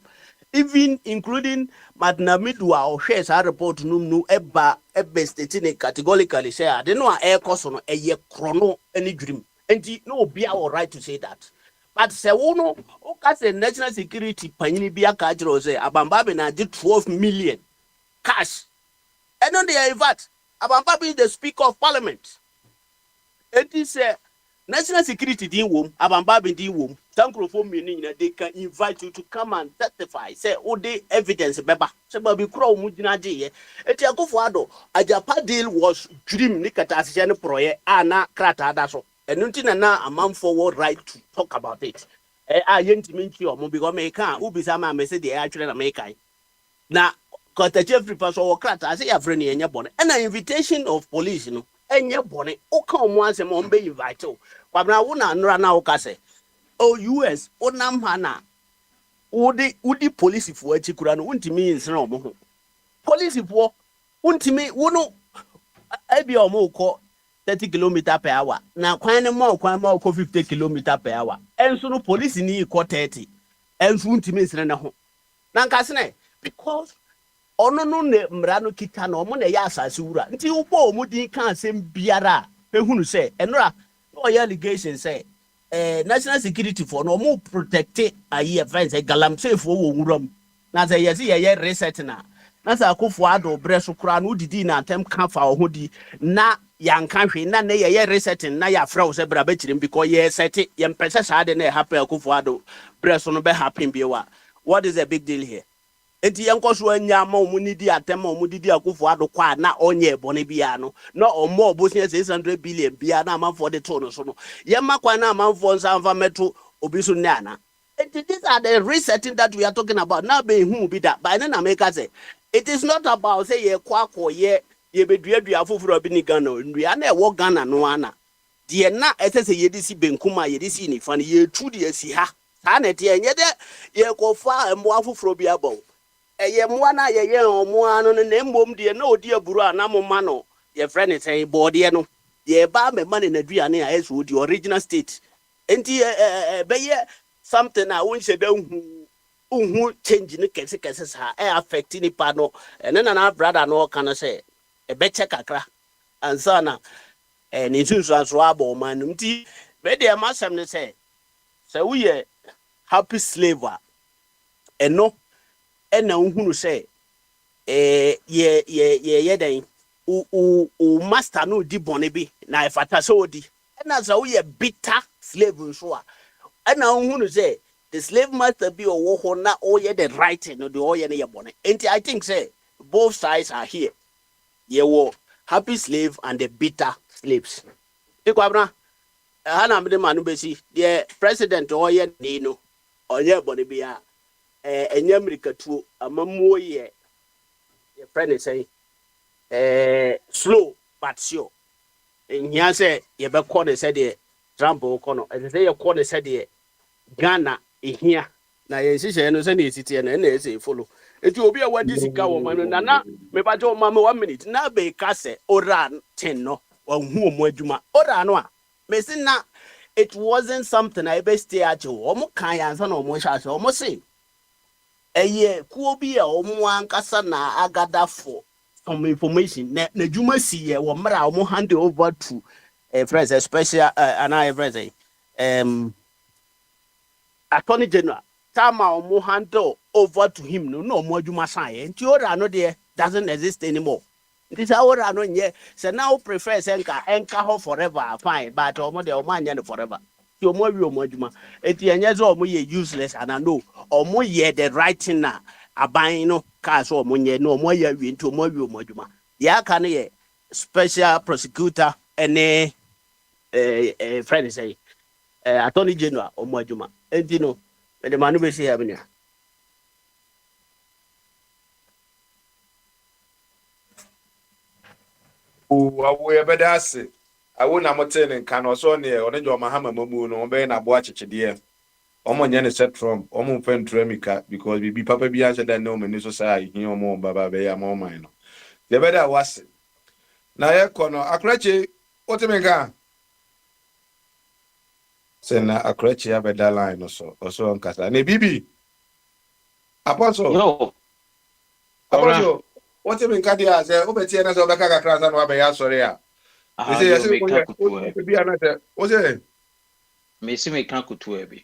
even including Madna Midwa or shares our report no eba state categorically say I don't know air cost on a year chrono any dream and no be our right to say that but say no okay national security panini bia kajiro say Abambabin na 12 million cash and on the VAT Abamba be the Speaker of Parliament. It is national security din wom, Abamba be din wom. Some meaning that they can invite you to come and testify. Say, oh, the evidence, beba. Say, baby, crow mujinaji. Eti Akufo-Addo, Ajapa deal was dream nikata proye ana krata daso. And until na a man forward right to talk about it. Yenti minchi or because me can ubi sama me say the actually American. Now, cause the Jeffrey person or krata, I say a friend in your bonnet. And an invitation of police, you know, and your bonnet. O come once a month be invited. But now one run out kase. Oh, US, onam hana. Udi police for chikura no untimi nsena omo. Police for untimi wono ebi omo ko 30 km per hour. Na kwan ne mo 50 km per hour. Enso no police ni ko 30. Enso untimi nsena na ho. Na nkase ne because ono no ne mra no kita no omo na ya asase wura. Nti ubo omo din kan asem biara ehunu se enora no allegation say national security for no more protect a year friends a galamsey for wuram na say yes ye reset na say Akufo-Addo breso kura no didi na atem kan fa ohodi na yanka hwe na ye resetting na ya fra say bra bechirim because ye set ye mpese sa de na happen Akufo-Addo breso no be happen biwa. What is the big deal here? Enti yankoso anya ma omunidi atem omudidi Akufo-Addo kwa na onye bone bia no na omo obosia 600 billion bia na man for the tone so no yema kwa na man for nsamfa meto obiso ne ana. Enti these are the resetting that we are talking about now be hu bi da by na make say it is not about say ye kwa ye beduadua afoforo bi ni Ghana ndua na e wo Ghana no ana de na esese ye disi benkuma ye disi ni fa ye tu de asi ha sa na te enye de ye kofa embo afoforo bi abon eye mwa na ye omo anu ne mbom de na odi aburu anamoma no ye friend say board no ye ba me man na duane a eso di original state enti be ye something na won shede hu change ne kese sa affect ni pa no ene na brother no kan say e be check akra ansa na ni sunsu aso abo man nti be de masem ne say we ye happy slave eno ena uhunu say ye den o master no di bone bi na efata so odi ena so ye bitter slave so a ena uhunu say the slave master be o ho na o ye the right no the o ye na ye bone enti I think say both sides are here ye wo happy slave and the bitter slaves ikwabra ana mde manu besi the president o ye ni no onye bone bia enye America tuo amamuo ye friend say slow but sure enya say ye be call the say the Trump ko no e say ye call the say the Ghana ehia na ye hihye no say na etiti na e say follow eti obi a wadi sika wo man na me ba jo ma me 1 minute na be ka say ora 10 no wa hu omo adwuma ora no a me say na it wasn't something I be stay at you omo kan yansa na omo hya so omo say eye kuo bi a omo ankasa na agada for some information na dwuma si ye wo mra omo hand over to friends special and I friends Attorney General tama omo hand over to him no omo adwuma san ye nti ora no de doesn't exist anymore. This ora no nye say now prefer say enka ho forever fine but omo de omo anya no forever. Omo wi omo adwuma eti enye ze omo ye useless and I know omo ye the right thing na aban no ka so omo nye no omo ye wi nti omo wi omo adwuma ya ka no ye special prosecutor ene friend say Attorney General omo adwuma enti no the manu be say have nia
awo ye beda ase awo na motene nka no so ne one jo mahama mamu no be na bo achechede omo nye ne set from omo mfen tramika because bibi papa bi a sheda no mani so sai hin omo baba be ya mo man no ye beda wase na ye kono akrache otemeka sena akrache ya beda line no so oso nkasa ne bibi apostle
no
apostle otemeka dia say obetie na so beka kakra sa no abeya sori a yes be another was it
me see me kan kutu ebi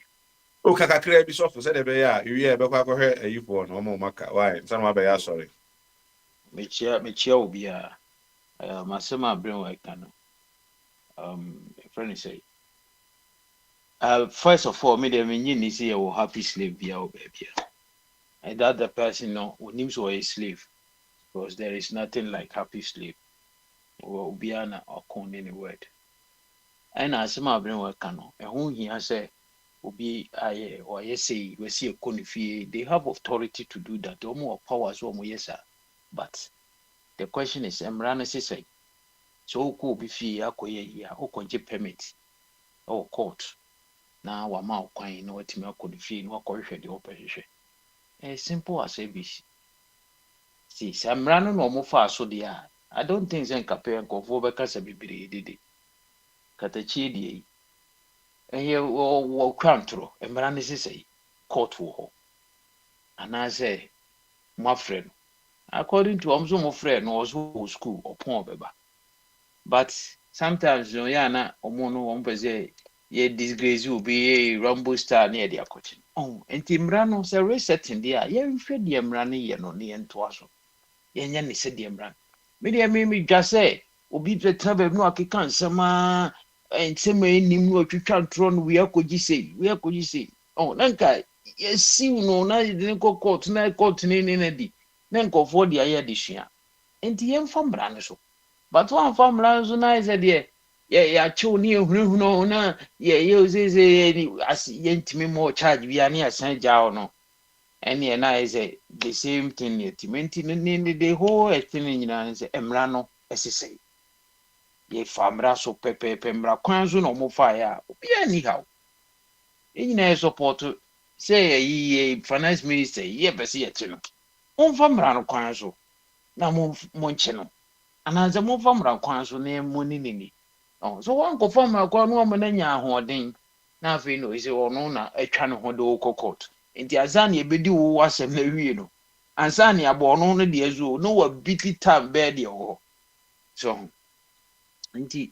o kakakra bi so for say be ya you be kwa hwe ayifo no mo maka why san wa be ya sorry
me chia obi a Masema bring work no. Friend say. First of all, me dem ni say you happy slave be our baby. And that the person no names were a slave because there is nothing like happy slave or biana or con any word. And as my bring work no, and whom he has said obi aye or yes say we see a conifie, they have authority to do that, or more powers or more yes. But the question is, Emrana say so ko be fee akoye here or conje permit or court. Now wa ma kwan na watimi akonifie no akohwe de opehwe. Simple as ABC. See, Samrano no more far so dia. I don't think Zen Capel and Convoba Casa Bibiri did it. Catachidi. And here will crantro, and Maranis say, court war. And I say, my friend, according to Omzomo friend, was who school or poor beba. But sometimes, no yana or mono ompese, ye disgrace you be a rumble star near their coaching. Oh, and Timbrano's a resetting there. Ye fed the Emrani ye no near to us. Yenya ni se die mran me de me dwa se obi teta ba no akeka nsama ensema enim no twitwa ntro no we akogi sei oh nanka yesi no na de ko court na court ni na di na nkofo de aye de hua enti yem fam bran so but one fam bran so na is de ya chew ni ehunu na ye ozeze ni as yentimi mo charge bia na asan jaw no. And I say the same thing yet. The whole thing in Emrano, as you say. Ye famra so pepe pembra quanzo no more fire. Be anyhow. In a support say ye finance minister, ye besi a chino. Famra quanzo. Now moncheno. And as a more famra quanzo name money. Oh, so one go famra quan woman and ya hoarding. Now, if you know, is or no, a channel hodo court. Inti azani ebedi wo wasem na wie no ansani abono no de azu no wa biti tam be de ho so nti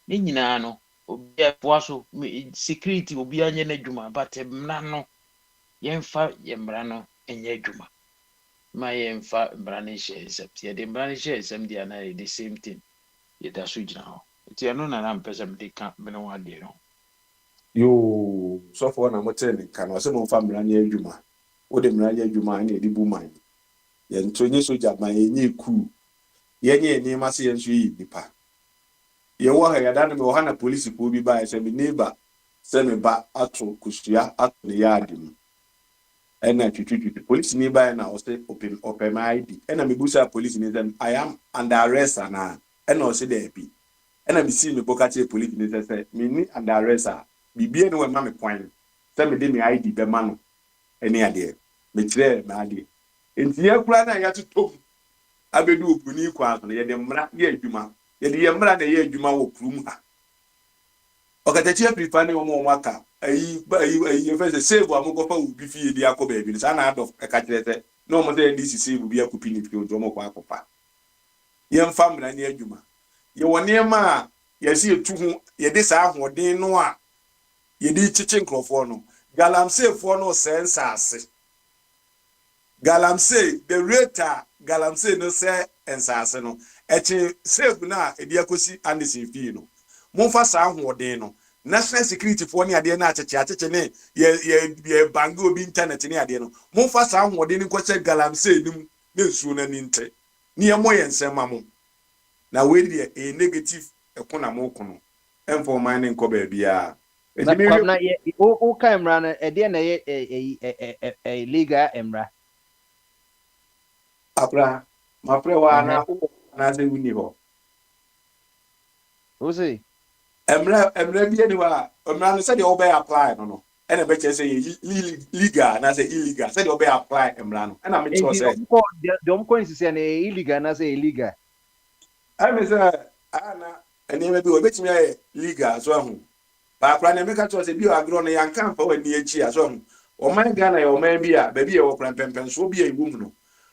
ni nyina no obi afoaso security obi anye na dwuma but mra no yemfa yemra no enye dwuma ma yemfa mra no share except ye de mra no share except dia na the same thing ye da so gina ho nti eno na na mpesa me de ka me no wa de no
yo so for na moten kan o se mo family anya adwuma o de mra anya adwuma anya di bu man ye ntonye soja man ye ku ye nye ni ma se ye nso yi nipa ye wo ha ya da no me wo ha na police ko bi ba se me neighbor se me ba ato kusua ato ne yard mu ena twitwitwi police ni ba na o se open my ID ena me busa police ni say I am under arrest na ena o se dey bi ena me see me bokate police ni say me ni under arrest bibie no ma me point say me de me ID be ma no eni ade me kire me ade enti ya kura na ya tutom abedu opuni kwa so ye de mra ye adwuma ye de mra na ye adwuma wo kurum ha okatachi prefer ne omo aka ayi ye first save amogofa ubi fie di akoba bi sa na adof ka kire se no mo say ndc save bi akupi ni fi ojo mo kwa akopa ye mfa mra ne adwuma ye wone ma ye se etu ho ye de sa ahoden no a ye di chiche nkrofo no galamsey fo no sensase galamsey the rate galamsey no se ensase no eche save na edi akosi andisi fi no monfa sa ahoden no national security fo ne ade na acheche ne ye bango obi internet ne ade no monfa sa ahoden ni kwese galamsey nim ne nsuo na ni nte ne ye moye nsema mo na we dey a negative ekona mo kono enfo man ne nkoba bia
na o camera na e dey na ye legal emra
apra ma prewa na se wuni ho
o say
emra bi ni wa emra no se dey obey apply no ena be che say legal na say illegal se dey obey apply emra no ena me cho say
dem ko insist na illegal na say illegal
I me say ana eni me bi o betimi ya legal so ahu ba akra na me ka cho say bi o agro no yan kan fa wani achi aso ahu o man Ghana ya o man bi a ba bi e wo kran pempen so bi e wum no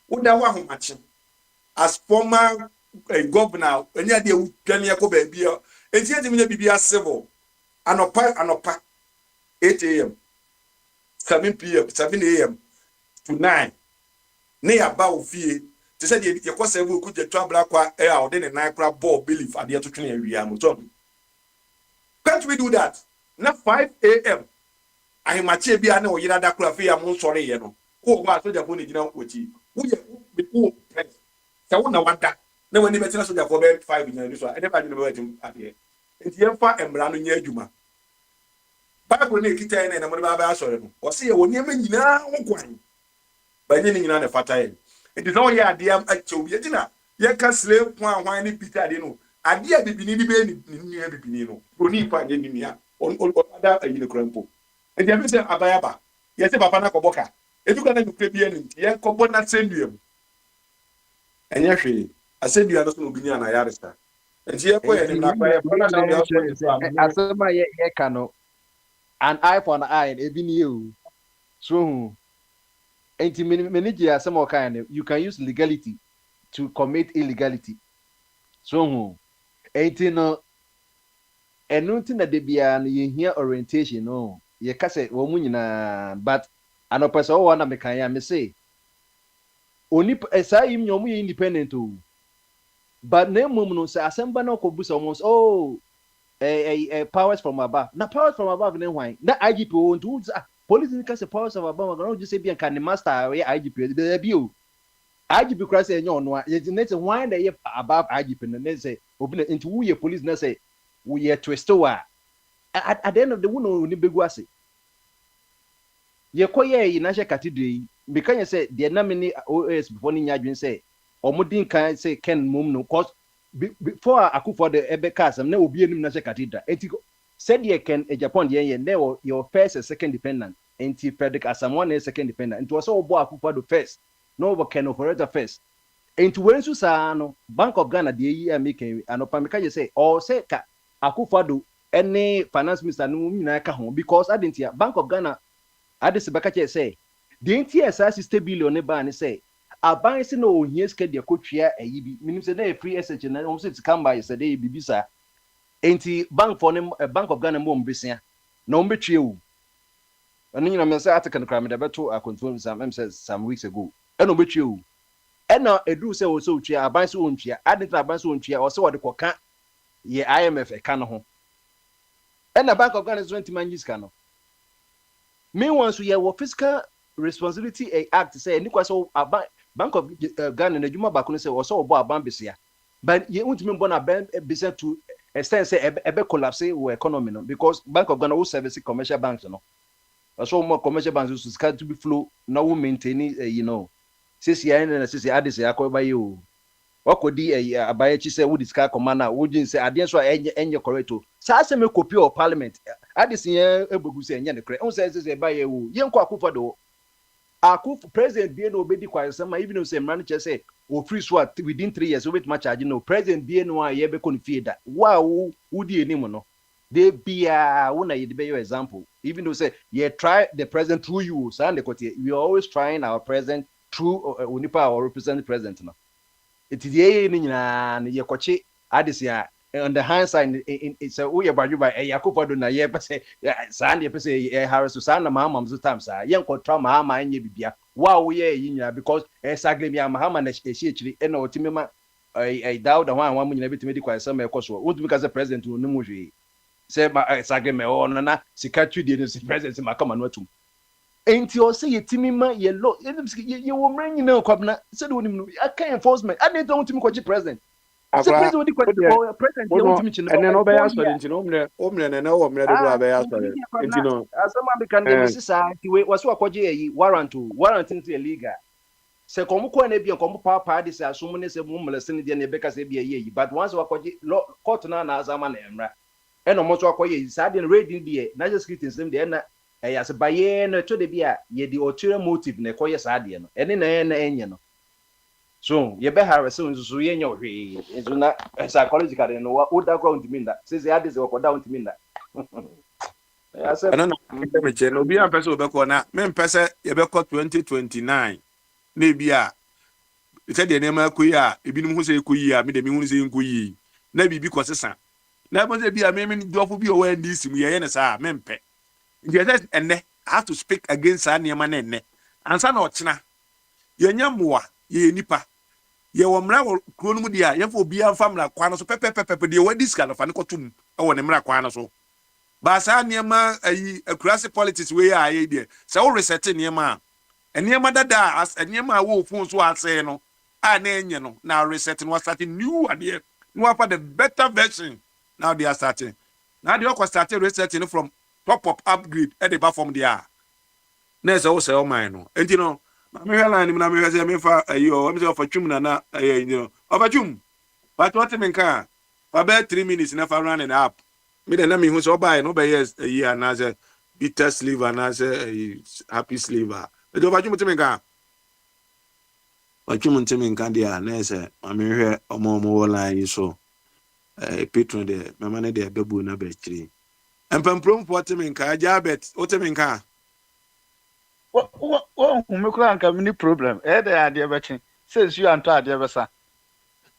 wo da wa homache as former governor eni ade wu twane yakoba bi e enti edi me bibia civil anopa 8 am 7 pm 7 am to 9 ne ya ba ofie te said your course will could get trouble or then a night crab ball belief at the other train we are. Can't we do that? Now 5 a.m. I am a chebiano or Yada Crafi, I'm sorry, you know. Oh, my soldier pony, you know, with you. Who pets? So I want that. No one never tells you for 5 years. I never knew him at here. It's your far and brown in your Juma. Bible Nick and I'm about sorry. Or see, when you mean now, by getting in on a fatay. It is all your dear actual Yetina. You can slave one whiny Peter, you know. I dear be beginning near Pinino. Only find in India on other in the crumple. And the Mr. Abayaba. Yes, Papa Koboka. If you can play piano, yeah, Compona send you. And actually, I said you are not going to be an Ayarista. And here,
as my cano, an eye for an eye, even you. So, some more kind, you can use legality to commit illegality. So, no, and nothing that they be an here orientation, no, ye cassette, woman, but an oppressor one of me say. Only as I am your independent too. But no moment say assemble no kobus almost powers from above. Now powers from above no why. Na IGP won't do political powers of above no just say be can the master IGP the bill. IGP cross say no yet net why they above IGP and then say open into who your police na say we are twist at the end of the one ni begwase. Ye koye in national cathedral because you say the nominee OS before ni nyadwin say omodin kan say Ken mum no cause before Akufo the Ebeka sam na obi enim national cathedral enti said ye Ken Japan ye na your first and second dependent enti Frederick Asamoah is second dependent enti also obo Akufo the first no over Ken operator first enti when su sa no Bank of Ghana the yi make anopa meka you say or say ka Akufo do any finance minister no nyina ka ho because adentia Bank of Ghana adese beka say the entire $60 billion ban say aban se no ohia ska de kotwea ayi bi minim se na free SH na almost it come by yesterday bibisa enti bank for Bank of Ghana mo mbesia na ombetwe wu anu nyina me say article kra me da beto akontrol some weeks ago eno ombetwe wu ena edu se wo so twea aban se ontwea adintra aban se ontwea o se wo de koka ye IMF e ka no ho ena Bank of Ghana 20 manjis ka no meanwhile so ye wo fiscal responsibility act say ni kwaso Bank of Ghana na juma ba ko say o so obo aban besia but ye untimi mbo na ban besia to extent say ebe collapse wo economy no because Bank of Ghana will service commercial banks no so more commercial banks so scarce to be flow na wo maintain you know sisi ya na sisi adise akoba you wakodi abaye chi say wo discuss commander wo jin say ade so enye correct o sa se me copy of parliament adise ya ebogu say enye ne kre on say say ba ye wo ye nko Akufo do Akufo president be no obedi kwa some even though say manager say o free swat within 3 years we match charge no president be no ye be confide that wow wo di enim no they be una ye be your example even though say ye try the president through you so and we are always trying our president through unipa or represent the president no it is ye ni nyina ye koche adisia on the hindsight it's a we about you by Akufo do na ye pese san ye pese Harris san na mama mzo time sa ye nkotra mama anye bibia wow ye yinya because sagle mi mama na echichiri e na otimi ma Daud wan mu nyina bitimi di kwa sama ekoso wotumi ka se president no mu hwe se sagle me ono na sikatu di no se president ma kama no atum enti o se yetimi ma ye lo ye wo mra nyina kwabna se do onim no aka enforcement ade to otimi kwachi president
and then obey us for omne na omne do obey us for enti no
asama can the society we was akwaje warrant into illegal se komu ko na bi komu papa de se asum ne se mumlese de na beka se bia yi but once akwaje court na azama na emra eno mo to akwaye sa de reading de na just script nsem de na ya se baye na to de bia ye the ulterior motive na koye sa de no ene na enye no so ye be Harris so ye nya hwe so na psychologically no what that ground mean that says the others work down to mean that I said
no me che no bi an pese obeko na me pese ye be ko 2029 na bia ite de na ma koyi a ebinim hu se koyi a me de me hu se koyi na bibi ko sesa na mo se bia me dofo bi o wa ndi sim ye ne sa me mpe nje enne I have to speak against an yema na enne ansa na ochina ye nya moa ye nipa ye wo mra wo kuro no mu dia ye fo bia famla kwa no so pepepepe de wadi ska no fa ne kotum wo ne mra kwa no so ba sa niema ayi akurase politics we ya ye de se wo reset niema niema dada as niema wo fun so ase no a na enye no na reset no start new ade no for the better version now they are starting now they are starting resetting from top up upgrade e dey ba from there na se wo se o man no enti no me hela ni na me hwese me fa ayo o me se of twum na ayo you know of twum but what me kan for about 3 minutes na fa running up me dey na me hu so buy no be yes a year na say bitter sleeve na say happy sleeve e do of twum me kan twum me kan dia na say me hwe omo line so patron de me man de bebu na be chiri empemprom what me kan jabet what me kan
What me kura nka problem e dey ade bechi says you anto ade besa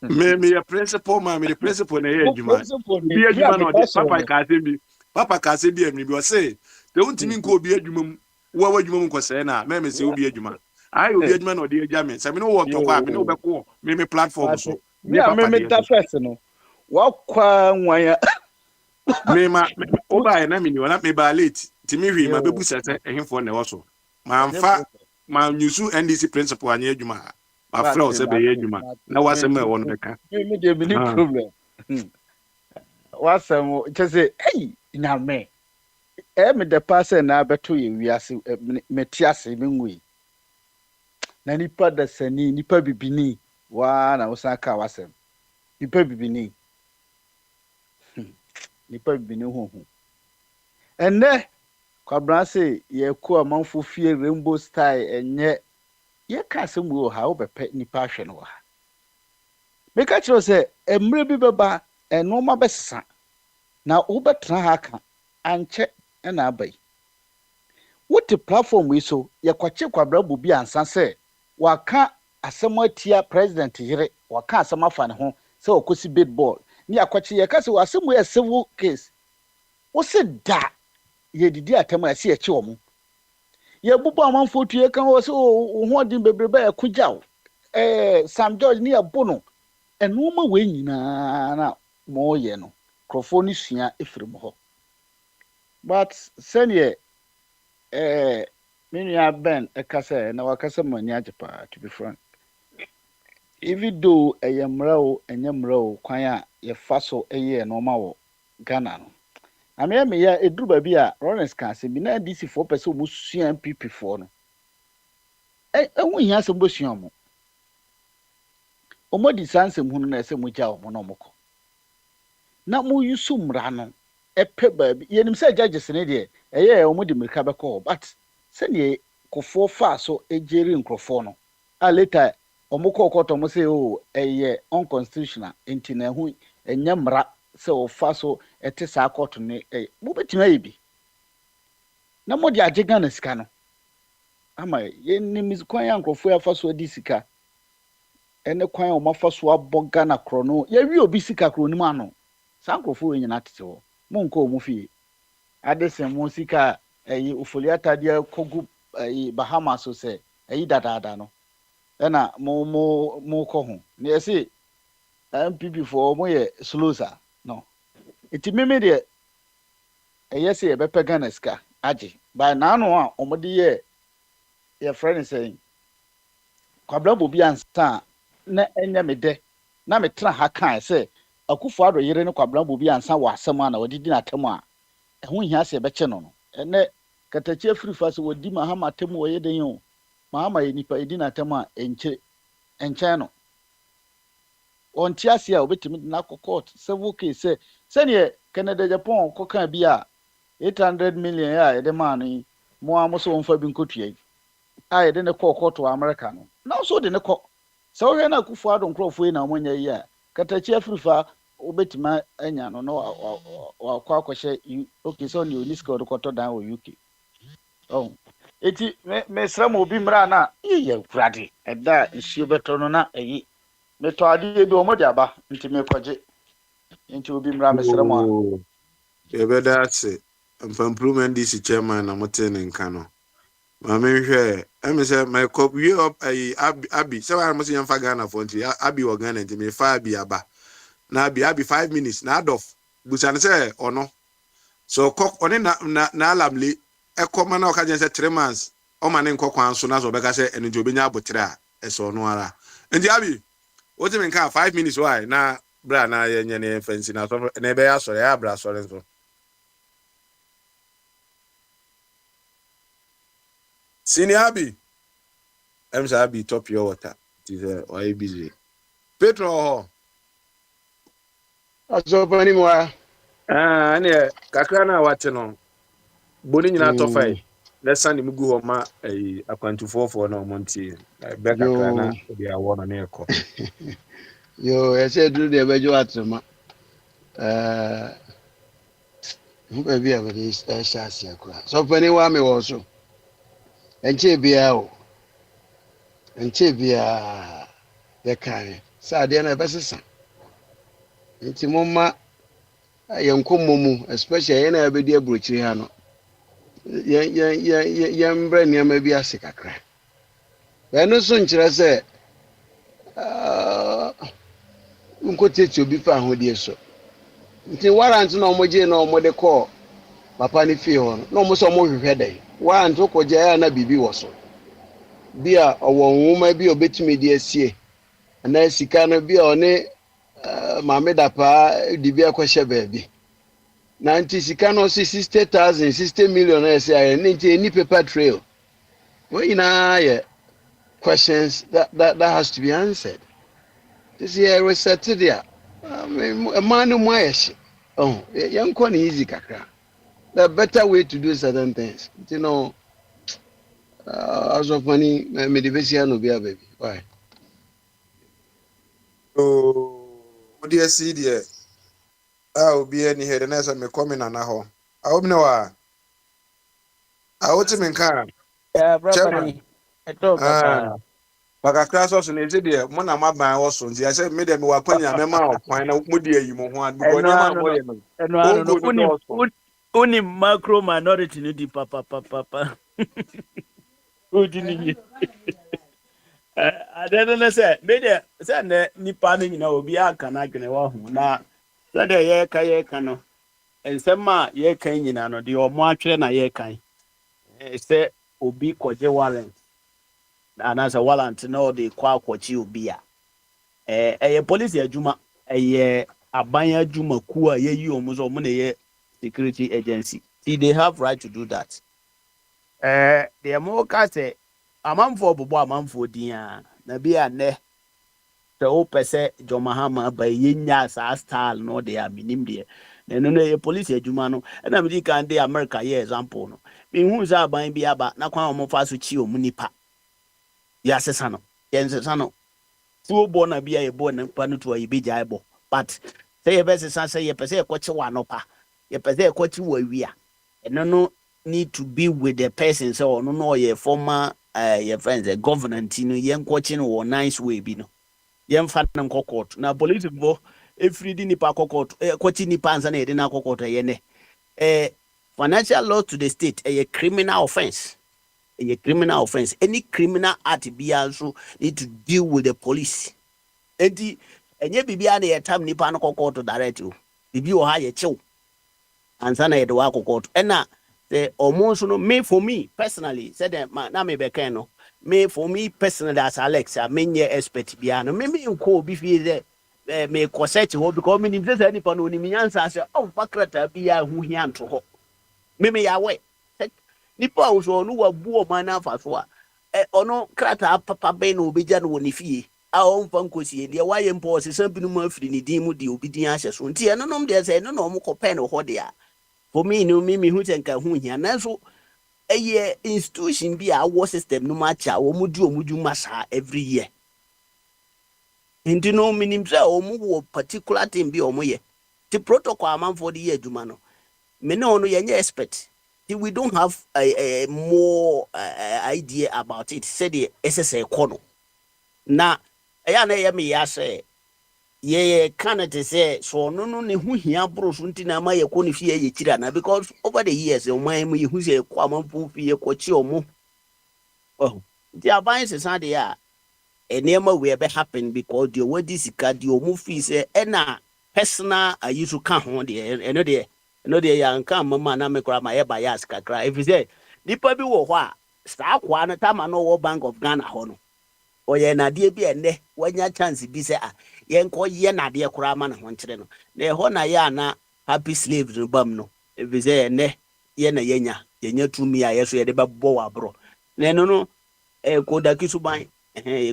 me a principal man me the principal na ye adwuma bi adwuma na ode papa ka se bi amni bi o say they won't mean ko bi adwuma mu wo adwuma mu ko se na me se obi adwuma ai obi adwuma na ode agya me se me no wo to kwa me no be ko me platform so
me ta first no wa kwa nwanya
me ma o ba na me ni wala me ba late ti me hwi ma bebu sese ehimfo na wo so manfa man nyusu NDC principal anya adwuma ma flow se be adwuma na wasem e won beka
me dey be problem wasem chese hey na me me the person na beto ye wiase me tiase me ngui na nipa da sani nipa bibini wa na usaka wasem nipa bibini nipa bibini ho enne kwabra se ye ko amanfo fie rainbow style enye ye ka se mu ha wo bepe nipa hwe no ha me ka kiro se emre bi beba eno ma besesa na wo betra ha ka anche na abai wote platform we so ye kwache kwabra bobi ansa se waka asem atia president yire waka asem afa ne ho se okosi bid ball ni akwache ye ka se asem we civil case wo se da ye didi atem ase ye che omo ye bubu amanfo tue kan wo se wo ho odin bebrebe e kujaw Sam George ni abono eno ma we nyina na mo ye no krofo ni sua efirem ho but senior Minya Ben ekase na wakase mani ajepa to be frank even though eyemrao enyemrao kwan a ye faso eye no ma wo Ghana no ame ya eduru ba bi a Lawrence kan se bi na DC 4% mu sua MPP 4 no ehun hia se mbosua mo omodi sansem hunu na se mu gya o no moko na mu yusu mra no epe ba bi yenim se judges ne de eye omodi mirika be ko but sene kofo fa so ejeri nkrofo no a later omoko okoto mo say o eye unconstitutional enti na hu enya mra se o fa so ete sa court ne mo betima yibi na mo di agega na sika no ama ye ni mizikwan ya nkrofo ya fa so di sika ene kwan o mafa so aboga na kro no ye wi obi sika kro ni ma no sa nkrofo we nyina tete ho mo nko mo fie adesem mo sika ufoliata dia kogu Bahamas so say dada no na mo ko ho na yesi MPP for mo ye slosa no iti meme de yesi e bepe Ghana ska age by na no a omode ye friend say kwabla bobi ansa na enya me de na me tra ha kan say akufo ado yire ne kwabla bobi ansa wa asem na odidi na atem a ehun hia se be che no ene katachi afrifa so wodi mahama tem wo yeden yo mahama ye nipa edina tem a enche no onti ase a obetimi na court several case se ne Canada Japan ko kan bi a 800 million ya ede ma no mo amoso wonfa bi nkotua a ede ne court to America no na so de ne ko se wo na kufu adon krofo na omonya yi a katachi afrifa obetima anya no no wa kwa kwahye okay so ne oniska odokoto dan wo UK oh eti me sram obi mra na ye kurade eda nsio beto no na eyi me to ade bi omo de aba nti me koje nti obi mra me sram a
e beda se improvement this chairman na moten nka no Mame hwe em say my cop we up abi so I must yan fa Ghana for nti abi wo Ghana nti me fa abi aba na abi 5 minutes na adof busan say ono so kok oni na alamle ekoma na okaje say 3 months o ma ne nkokwan so na so beka say eno je obenya abotre a eso no ara nti abi o ti men ka 5 minutes why na bra na ye nyane fancy na so na be ya so ya bra so so Senior Abi, I'm sorry, top your water. It is why busy. Petro,
aso pani mo
ne kakra na watch no. Boni nyina to fai. Let's send him go ma akwantu for no monti. Be kakra na dey awon na ekọ.
Yo, I said do the bejo atma. Who be able to share akura. So pani wa me wo so. Enche bia o. Enche bia ya kan. Sa de na besesa. Nti momma yankomomu especially yana abedi abrochiri ha no. Yan bra niam bi ase kakra. Ya no so nkyere se nkotechi obi fa ahodie so. Nti warrant na omoje na omode call papa ni fie ho no mo so mo hwehwe dai. Warrant okoje ya na bibi wo so. Bia owo nwoma bi obetumi di asie. Na sika no bia one Mame dapa dibi akwahye baabi. Na nti sika no 60,000 60 million na say aye nti any paper trail. Well na yeah questions that has to be answered. This year we settled there. A man mo ayeshi. Oh, yanko ni easy kakra. The better way to do certain things. You know as of money me devesi no bia baby. Why?
Oh Odi see there. Obi any here na say me come na na ho. Obi no wa. Oti men kan.
Yeah, brother. Eto papa.
Baka class so na eze there mo na maban wo so nti I say me dem wa kwanya me ma okwan na mo di ayi mo ho an because nyama mo ye no.
Eno uni macro minority ni di papa. Udi ni. Adena na say me de say na nipa no nyina obi aka na adwene wa ho na say de ye ka no ensem a ye kan nyina no de omo atwere na ye kan say obi koje warrant na say warrant no de kwa akwachi obi a eye police adwuma eye aban adwuma ku a ye yi omo so omo na ye security agency they have right to do that the mo ka say amanfo obobo amanfo dia na bia ne se o pese jomahama ba yenya sa style no de aminim de na no no police adwuma no na me kan de America ye example no me hu za ban bia ba na kwan o fa so chi o munipa ya sesa no yensesa no fu bo na bia ye bo na pa no to ye beja ebo but say ye bese sa say ye pese ye kwachi wa no pa ye pese ye kwachi wa wi a no need to be with the person so no ye former your friends the government no yen coaching or nice way bi no yen fa na court na police bo every di nipa court coaching nipa ansa na ye na court ye ne financial law to the state a criminal offense any criminal act bi also need to deal with the police enti enye bibia na ye tam nipa no court direct o bibi o ha ye chew ansa na ye de wa court ena the almost no me for me personally said that na me be kan no me for me personally as Alex I mean ye expert bia no me nko bi fie there me ko search ho because me nim say nipa no ni nyansa say oh bakrata bia hu hia nto ho me ya we nipa wo so no wabu o man afa so a ono krata papa be no obegya no ni fie a on fa nkosie de waye mpo se binu ma afiri ni din mu de obi din ahye so nti eno nom de say no no mo ko pen ho de a for me no me hu tenka hu hia na so eye institution bi a war system no ma cha wo mudi omuduma sa every year nti no minim say omu wo particular thing bi omu ye the protocol amount for the year aduma no me no no ye expert we don't have a more idea about it said the SSA kono na eya na ye me ya say ye candidate say so no ne hu hia bro so nti na ma ye ko ne fie ye kira na because over the years o man mu ye hu say ko amanfo fie ko chi omo oh the abines is not there enema we be happen because the what this card the movie say na personal I used to come on the no de yan kan mama na me kra ma ye bias kakra if you say nipa bi wo ho a saa kwa no tama no wo Bank of Ghana ho no oye na de bi enne wanya chance bi say ah ye nko ye na de kra ma na ho nkyere no na ho na ya na happy slaves no bam no if you say enne ye na yenya tumi a ye so ye de bebo wa bro na no koda kisuban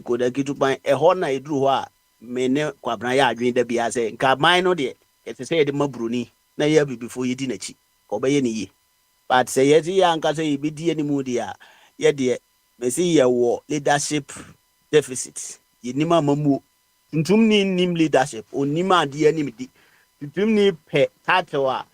koda kituban ho na eduru ho a me ne kwabran ya adwen da bia say nka man no de ete say de mabroni na ya bi before ye di na chi ko be ye ni ye but say ye ti ya nka say bi di ani mu dia ye de me say ye wo leadership deficit ye ni ma mamu ntum ni nim leadership onima ade ani di ntum ni pe tatewa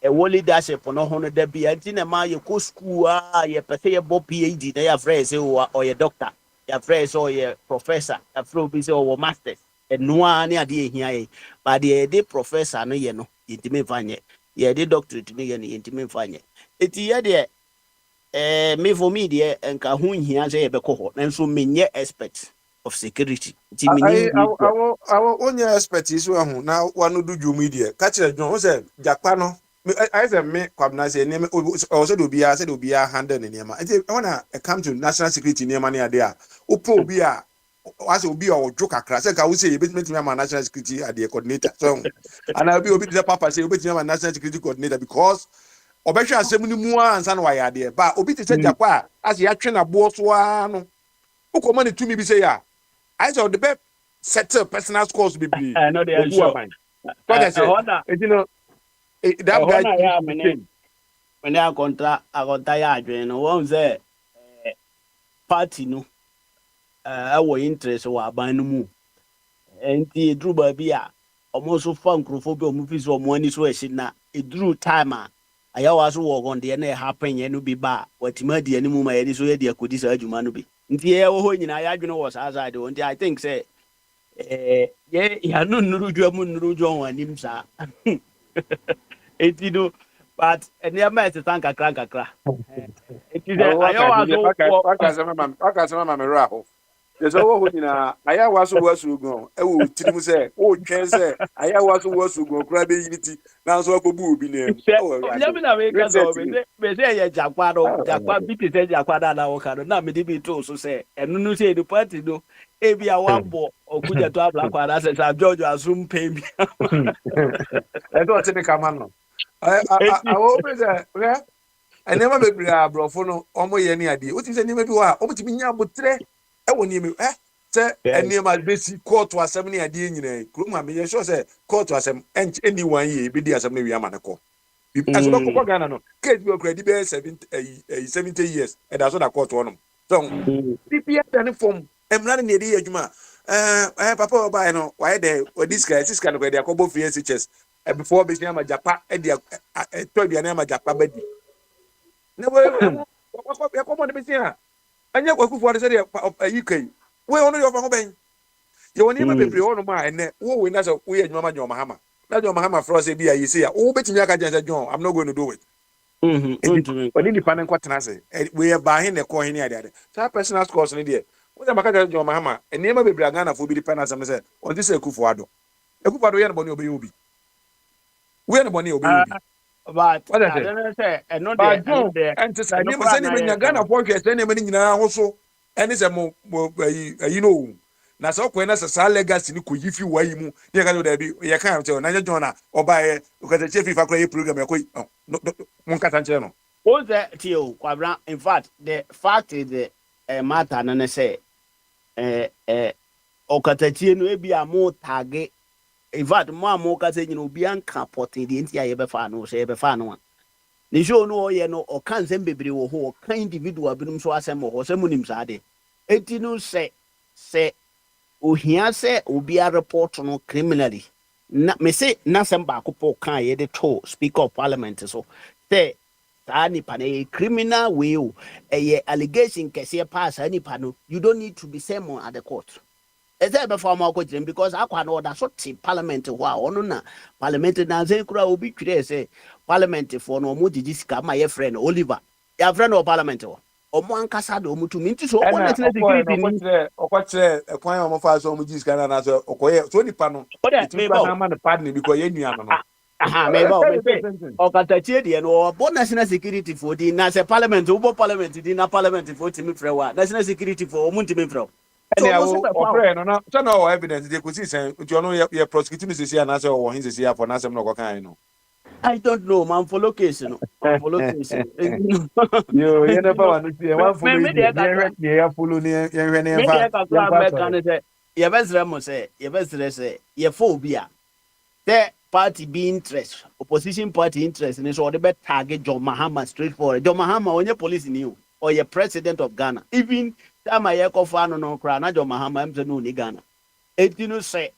wo leadership no ho no da bia nti na ma ye ko school a ye pese ye bo PhD na ya friend say o ye doctor ya friend say o ye professor ya friend bi say o masters enua ni ade ehia ye but ye de professor no ye no yintime fanye ye de doctorate no ye no yintime fanye eti ye de me for me de enka ho hia say ye be ko ho nanso menye expert of security ti
I
minim
only expertise we hu na wanu du dwumi de ka kire dwon wo se jakpa no I say me kwabna say ne o se do bia handle ne nema enti when I come to national security nema ne ade a o pro bia as obi o dwo kakra say ka wo say betimi am national security ade coordinator so and I obi the papa say betimi am national security coordinator because obehwe asem ni mu ansa na wa ya ade ba obi te say jakpa as ya twe na bo so ano ukoma ne tumi bi say ya I saw the best settle personal scores be
I know they are sure
what I said you know that guy
ya mene akonta ya adwen no won say party no wo interest wa aban no mu enti edru ba bi a omo so fa nkrofo bi omo fi so omo ani so ehyi na edru time a ayawa so wo gon de na happen ye no bi ba watima de ani mu ma ye so ye de akodi sa adwuma no bi nti ye wo ho nyina ya adwene wo sa sa de nti I think say ye ya no nuru dwo won anim sa enti no but ene ma se san kakra enti de ayawa so
aka sama me raho there's over who na ayawa so wasu gon e wo tirim say o twen say ayawa so wasu gon kra be yiniti na so akobu obi na
ya me na we ka so me say ye jakwa do jakwa bi te say jakwa na wo ka do na me di bi to so say enu no say the party do e bi a wambo okuja to abla kwa na say George asum pay me
e do tini kama no I wo be say enema bebre abrofo no omo ye ne ade o ti say enema bi wa o ti nya abotre e woni mi say enema besi court asem ne ade nyina kroma me ye sure say court asem any one year bi di asem ne wi amane ko as we go Ghana no case bi okredi be 70 years e da so da court wonom so bibia dan form emra ne ade adwuma papa oba no why the this guy no dey akobo free SHS before be nyama japa e dey to bia na ma japa badi na we ko mo be sia anya kwaku for say UK we ono yo fa ho ben ye woni ma bebre ono ma ene we na so we adwuma ma nyoma hama na nyoma hama for say bia yi say ya wo betimi aka jense John I'm not going to do it when the panel kwatena say we ba hin ne ko hin ya de so personal scores ni de we say maka nyoma hama ene ma bebre Ghana for bi the panel say say on this Akufo-Addo ye no boni obi obi we no boni obi
but I don't say no there
and to say ni say ni nya Ghana for hwe say ni ma ni nyina ho so ene say mo you know na so ko na sa legacy ni ko yifi wa yi mu ye ka do da bi ye kan tell na John na oba ye ko say chief fa kra program e ko mo nkata nche no
o say tio kwabra in fact the fact is the matter na say okatatie no e bia mo tag in fact mo ka say nyina obi anka potin de ntia ye be fa no say ye be fa no ni show no ye no o kan sem bebre wo ho o kan individual binum so asem ho say munim sa de enti no say ohia say obi a report no criminally na me say na sem ba ko po kan ye de to speaker of parliament so say ta nipa na criminal way o allegation kese pass nipa no you don't need to be summoned at the court. Is that before my question because I can order so parliament wa ono na parliament na say kura obi twire say parliament for no mo didi sika my friend Oliver your friend of parliament omo ankasa do omo tumi nti so omo national security ni
okwache ekwan omo fa so omo jis kana na so okoye so nipa no etimi kwa na ma ne pad ne because ye nua no
aha me ba me say okatachie de no obo national security for di na say parliament obo parliament di na parliament for timi frɛ wa national security for omo timi frɛ
so omo no na so no evidence dey kusi say nti ono ye prosecute me sisi na say o hin sisi afọ na asem no kokan no
I don't know, man. Follow case, no. Follow case.
Yo, you never want to see one follow. You follow near.
You best say. You best say. You phobia. The party be interest, opposition party interest, and so the best target John Mahama straightforward. John Mahama, on your police in you, or your president of Ghana. Even time I echo fan no cry, na John Mahama, I'm the new Ghana. It you know say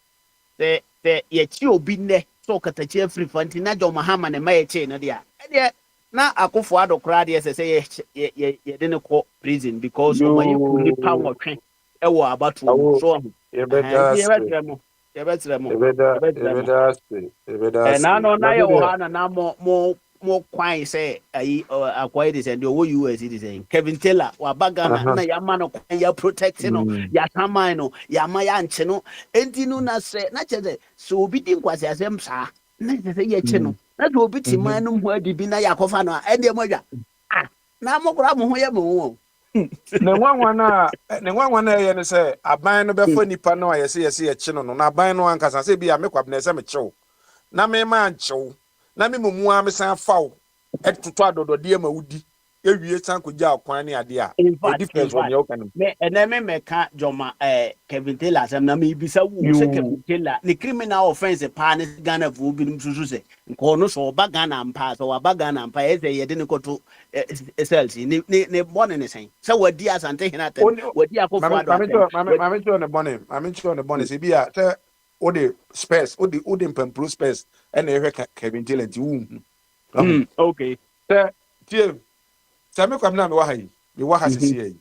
the ye been there. So katachi free fanti na John Mahama ne maye che no dia e na akofo ado kra de say ye didn't call prison because o maye kuli pa wotwe e wo abatu so
ye better
na no na ye wo ha na mo kwan say akwai de say the US it is Kevin Taylor wa bagana na ya man kwan ya protect no ya taman no ya ma ya nche no enti no na say na che so obi din kwase asem sa na say ye che no na do obi ti man no ho adibi na ya kofa no e de mo dwa na mo kura mo ho ye mo
ne nwanwa na ye ne say aban no be fo nipa no ye say ye che no na aban no ankasa say bi ya mekwa na say me chew na me ma nchew na me mumu a me san fawo etuto adodo de ma wudi ewie san ko gya kwan ne ade a difference on your kan
me eneme meka Joma Kevin Taylor sam na me bisa wu se Kevin Taylor ne criminal offense pa ne Ghana fu bi nsusu se nko no so ba Ghana mpa so wa ba Ghana mpa e se ye de ne koto SLC ne bone ne sen se wadi asante hinata wadi akofo ado
mame cho ne bone se bia se o de space o de mpempro space and e Kevin Taylor ti wu
okay
se tie se me kwam na me wa hayi me wa ha sisi yi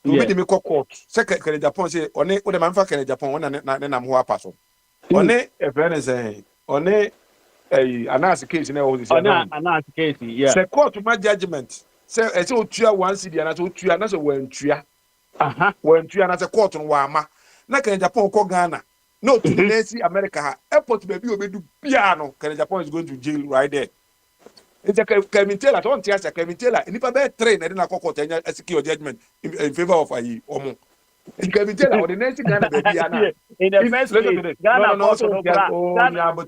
no me de me court se Kere Japan se one o de man fa Kere Japan wona ne nam ho apaso one e friend say one announce case na o sisi
announce case yeah
se court ma judgment se e se otua one city na se otua na se wantua wantua na se court no wa ama na Kere Japan ko Ghana no to the Nancy America ha airport baby obedu bia no Kere Japan is going to jail right there. It's a Kevin Taylor don't tell us Kevin Taylor nipa be train na court enya secure judgment in favor of ayi omo Kevin Taylor or the Nancy Ghana baby ana
in the first place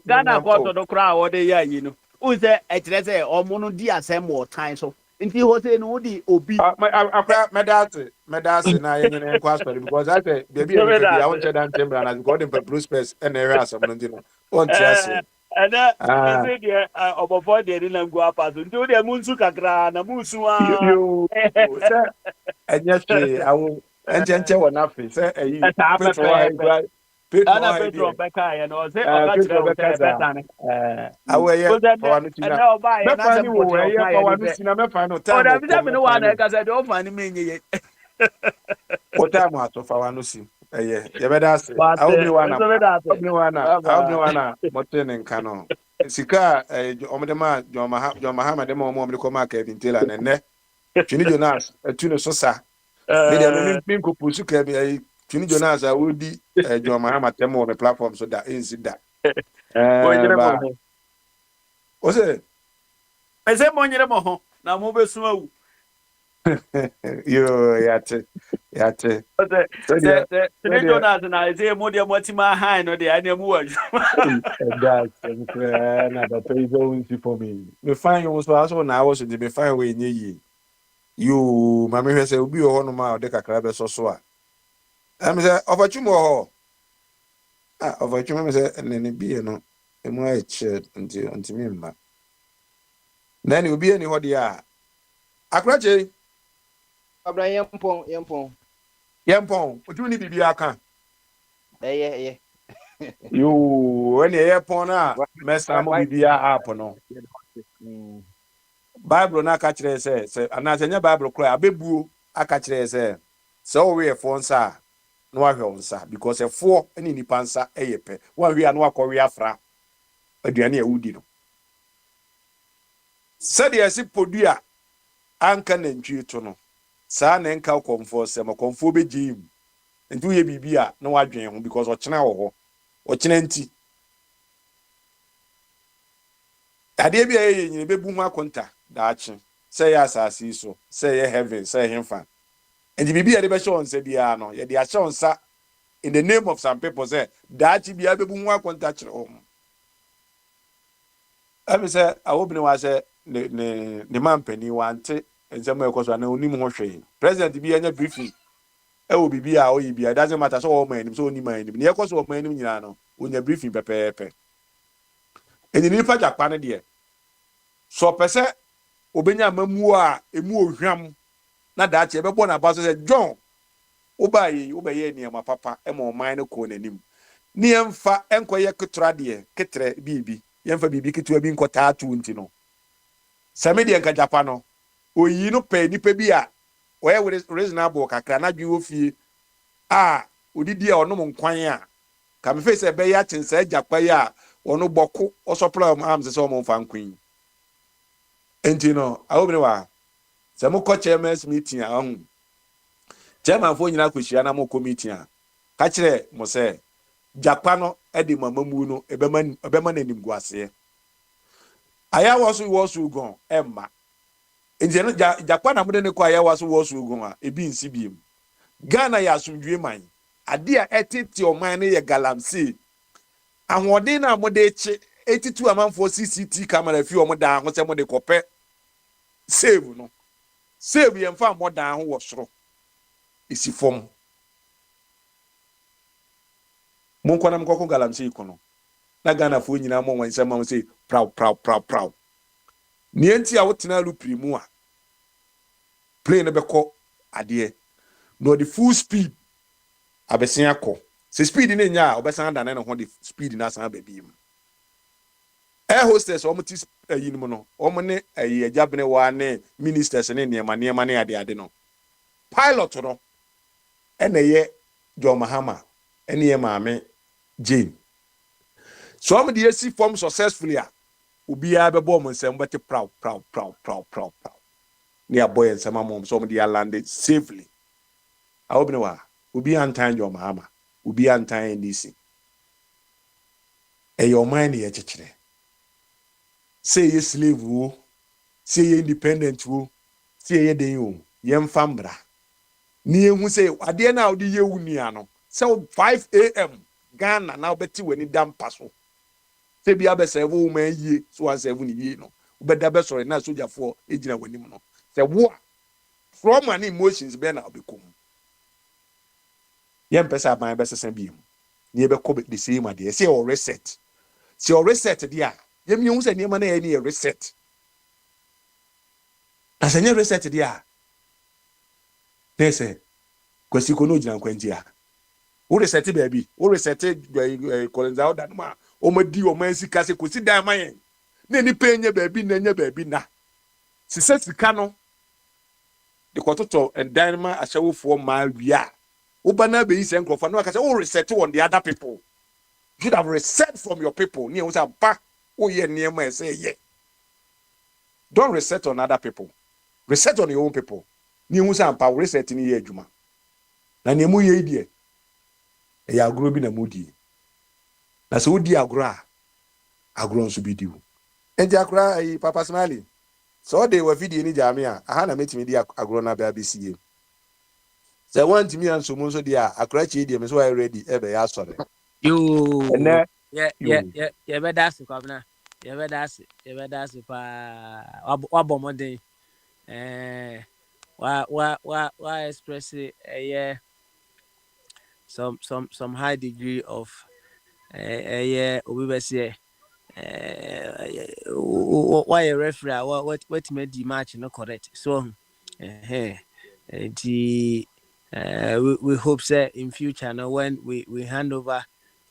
Ghana court no cry or dey ya you know who say e tire say omo no di asem more time so nti ho say no di obi
medase na yenye kwa story because I say baby I want to dan temper and God in prosperous and area asem no ndi no on tiase
and say there obofo dey na go apaso nti dey munsu kakra na munsu
you say enya twe awo enche wona fe say
Petro Beka ya no say Petro Beka
awe
na oba ya na say
Petro me fa no time
o da bi say me no wa na ka say do fa ni me nye
o time ato fa wa no si ye be da se awbi wana motene nka no sika omde ma John Mahama de mo de ko ma Kevin Taylor ne Twini Jonas atuno so sa me de me ko pusu ka bi Twini Jonas a wodi John Mahama temo on platform so that is that o se
mo nyere mo ho na mo be suma wu
yo yate
Twini Jonas na say mo de motima high no de anya mu wa
that's na the page on for me me find you so na I so de me find we nye yi you mama hwe say obi ho no ma de kakra be so a am say overchumo ho overchumo me say ne bi no emu a che nti me mma na ni obi ani ho de a akrache
abra
yempon otu ni bibi aka
ye
you when yempon na mesa mo bibi app no Bible na ka kire say anasenya Bible kura abebuo aka kire say so we fo nsa no ahwe nsa because efo ani nipa nsa eyepe wa hwe anu akọwe afra aduane a wudi no said yesi podua anka na ntwi to no saa na nka kɔmfo sɛ ma kɔmfo be gym nti wo ye bibia na wadwen ho because ɔkyena wo ho ɔkyena nti ade bia ye nyine bebu mu akonta daakye sɛ yɛ asase so sɛ yɛ heaven sɛ hemfa nti bibia de be hye on sɛ bia no ye de ahye on sa in the name of some people say daakye bia bebu mu akonta kyerɛ ho ami sɛ awobene wa sɛ ne mampani wante nsɛm ekoso na onim ho hwee president bi anya briefing ewo bibia o yibia doesn't matter so o man so onim anim ne ekoso o man nim nyina no onya briefing pepepe eni nipa jakpa ne de so pese obenya mamu a emu ohwam na daakye bebo na ba so sɛ John obaye niema papa e ma o man ne ko nanim ne yemfa enkoye ketra de ketre bibi yemfa bibi ketua bi nkota atu nti no same de nka japa no oyi no pe nipa bi a oye reasonable kakra na dwi ofie a odidi a onom nkwan a ka me face be ya chense japa ya ono boko osopla am se mo mfa nkwan enti no awobere wa se mo ko chairman's meeting a hu chairman fo nyina kwhia na mo committee a ka kire mo se japa no e de mamamu no ebema nanim guase aya wosu gon emma enti no japa na mo de ne ko aya wosu gon a ebi nsi biem Ghana ya asumdwe man ade a etete oman ne ye galamsey ahoɔden na mo de echi etitu amanfo CCTV camera fi o mo da ho se mo de kopɛ save no save ye mfa mo da ho wo soro esi fom mon kwana mkoko galamsey kono na Ghana fo nyina mo wan se ma se proud ni enti a wotena lu primu a plane be ko ade no the full speed abesia akọ se speed ni nya obesan da na ho the speed na san ba bi mu air hostess o muti ayin mu no o mu ne ayi ajabene wa ne ministers ne niema ne ade no pilot no ene ye John Mahama ene ye maame Jane so am de si form successfully a obi a be bo mo nsem bete proud ne aboy nsem amom so am de land safely awobene wa obi antan John Mahama obi antan NDC your mind ye chechire say ye slave wo say ye independent wo say ye den wo ye mfambra ni ehu say ade na odi ye wunia no say 5 am Ghana na obeti wani dampa so say bia be serve wo man yie so 17 yie no obeda be sore na sojafo ejina wanim no say wo from an emotions be na obekom yem pesa ban be sesen biem ni be ko the same ade say o reset si o reset dia yem hu say niema na ye ni reset asanya reset dia nese kwasi ko no jina nkwanti a o reset baby o reset kolenza o dan ma o madi o man sika se kosi dan man na ni penye baby na nya baby na sisa sika no de kototo dan ma ahyewofo ma wia Ubana be is enko no aka say oh reset on the other people. You should have reset from your people. Ni say ba oh ye niema say ye. Don't reset on other people. Reset on your own people. Ni say pa reset ni ye adwuma. Na ni mu ye die. E ya agro bi na mudi. Na so odi agro a agro nso bi di wo. Enti akra Papa Smiley. So they were video ni jame a aha na metimi di agro na ba BCA. Say want me and so much dia akrachi dia me so I ready e be ya sore
you
yeah
be das kwabna ye be das pa wa bomode wa express some high degree of obi be say why a referee what made the match no correct so we hope that in future now when we hand over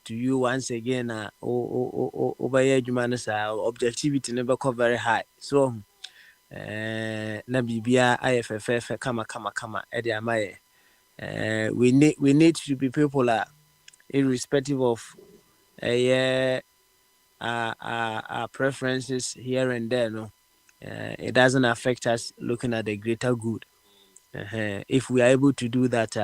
to you once again over here objectivity never come very high so na bibia IFFF kama edi amaye we need to be people irrespective of our preferences here and there no it doesn't affect us looking at the greater good. If we are able to do that,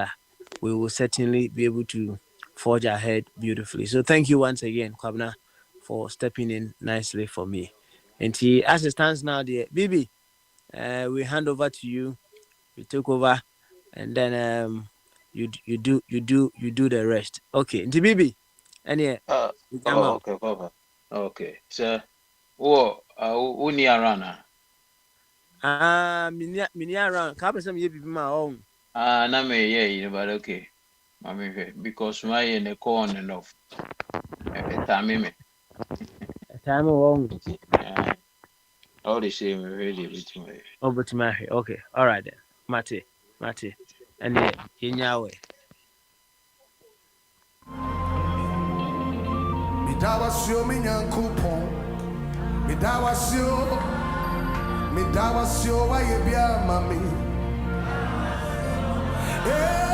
we will certainly be able to forge ahead beautifully. So thank you once again, Kwabna, for stepping in nicely for me. And as it stands now, dear Bibi, we hand over to you. We take over, and then you do the rest. Okay, Nti Bibi, and yeah.
Okay, Papa. Okay, so uni arana.
Mini around. Can't some you be my own.
Na me yeah, but okay. Because my in the corner and off. Time
wrong.
All the same, really.
Over to my okay. All right then. Mate. And yeah, in your way.
Midawasio minyankupon. Midawasio wa yebia mami. Yeah.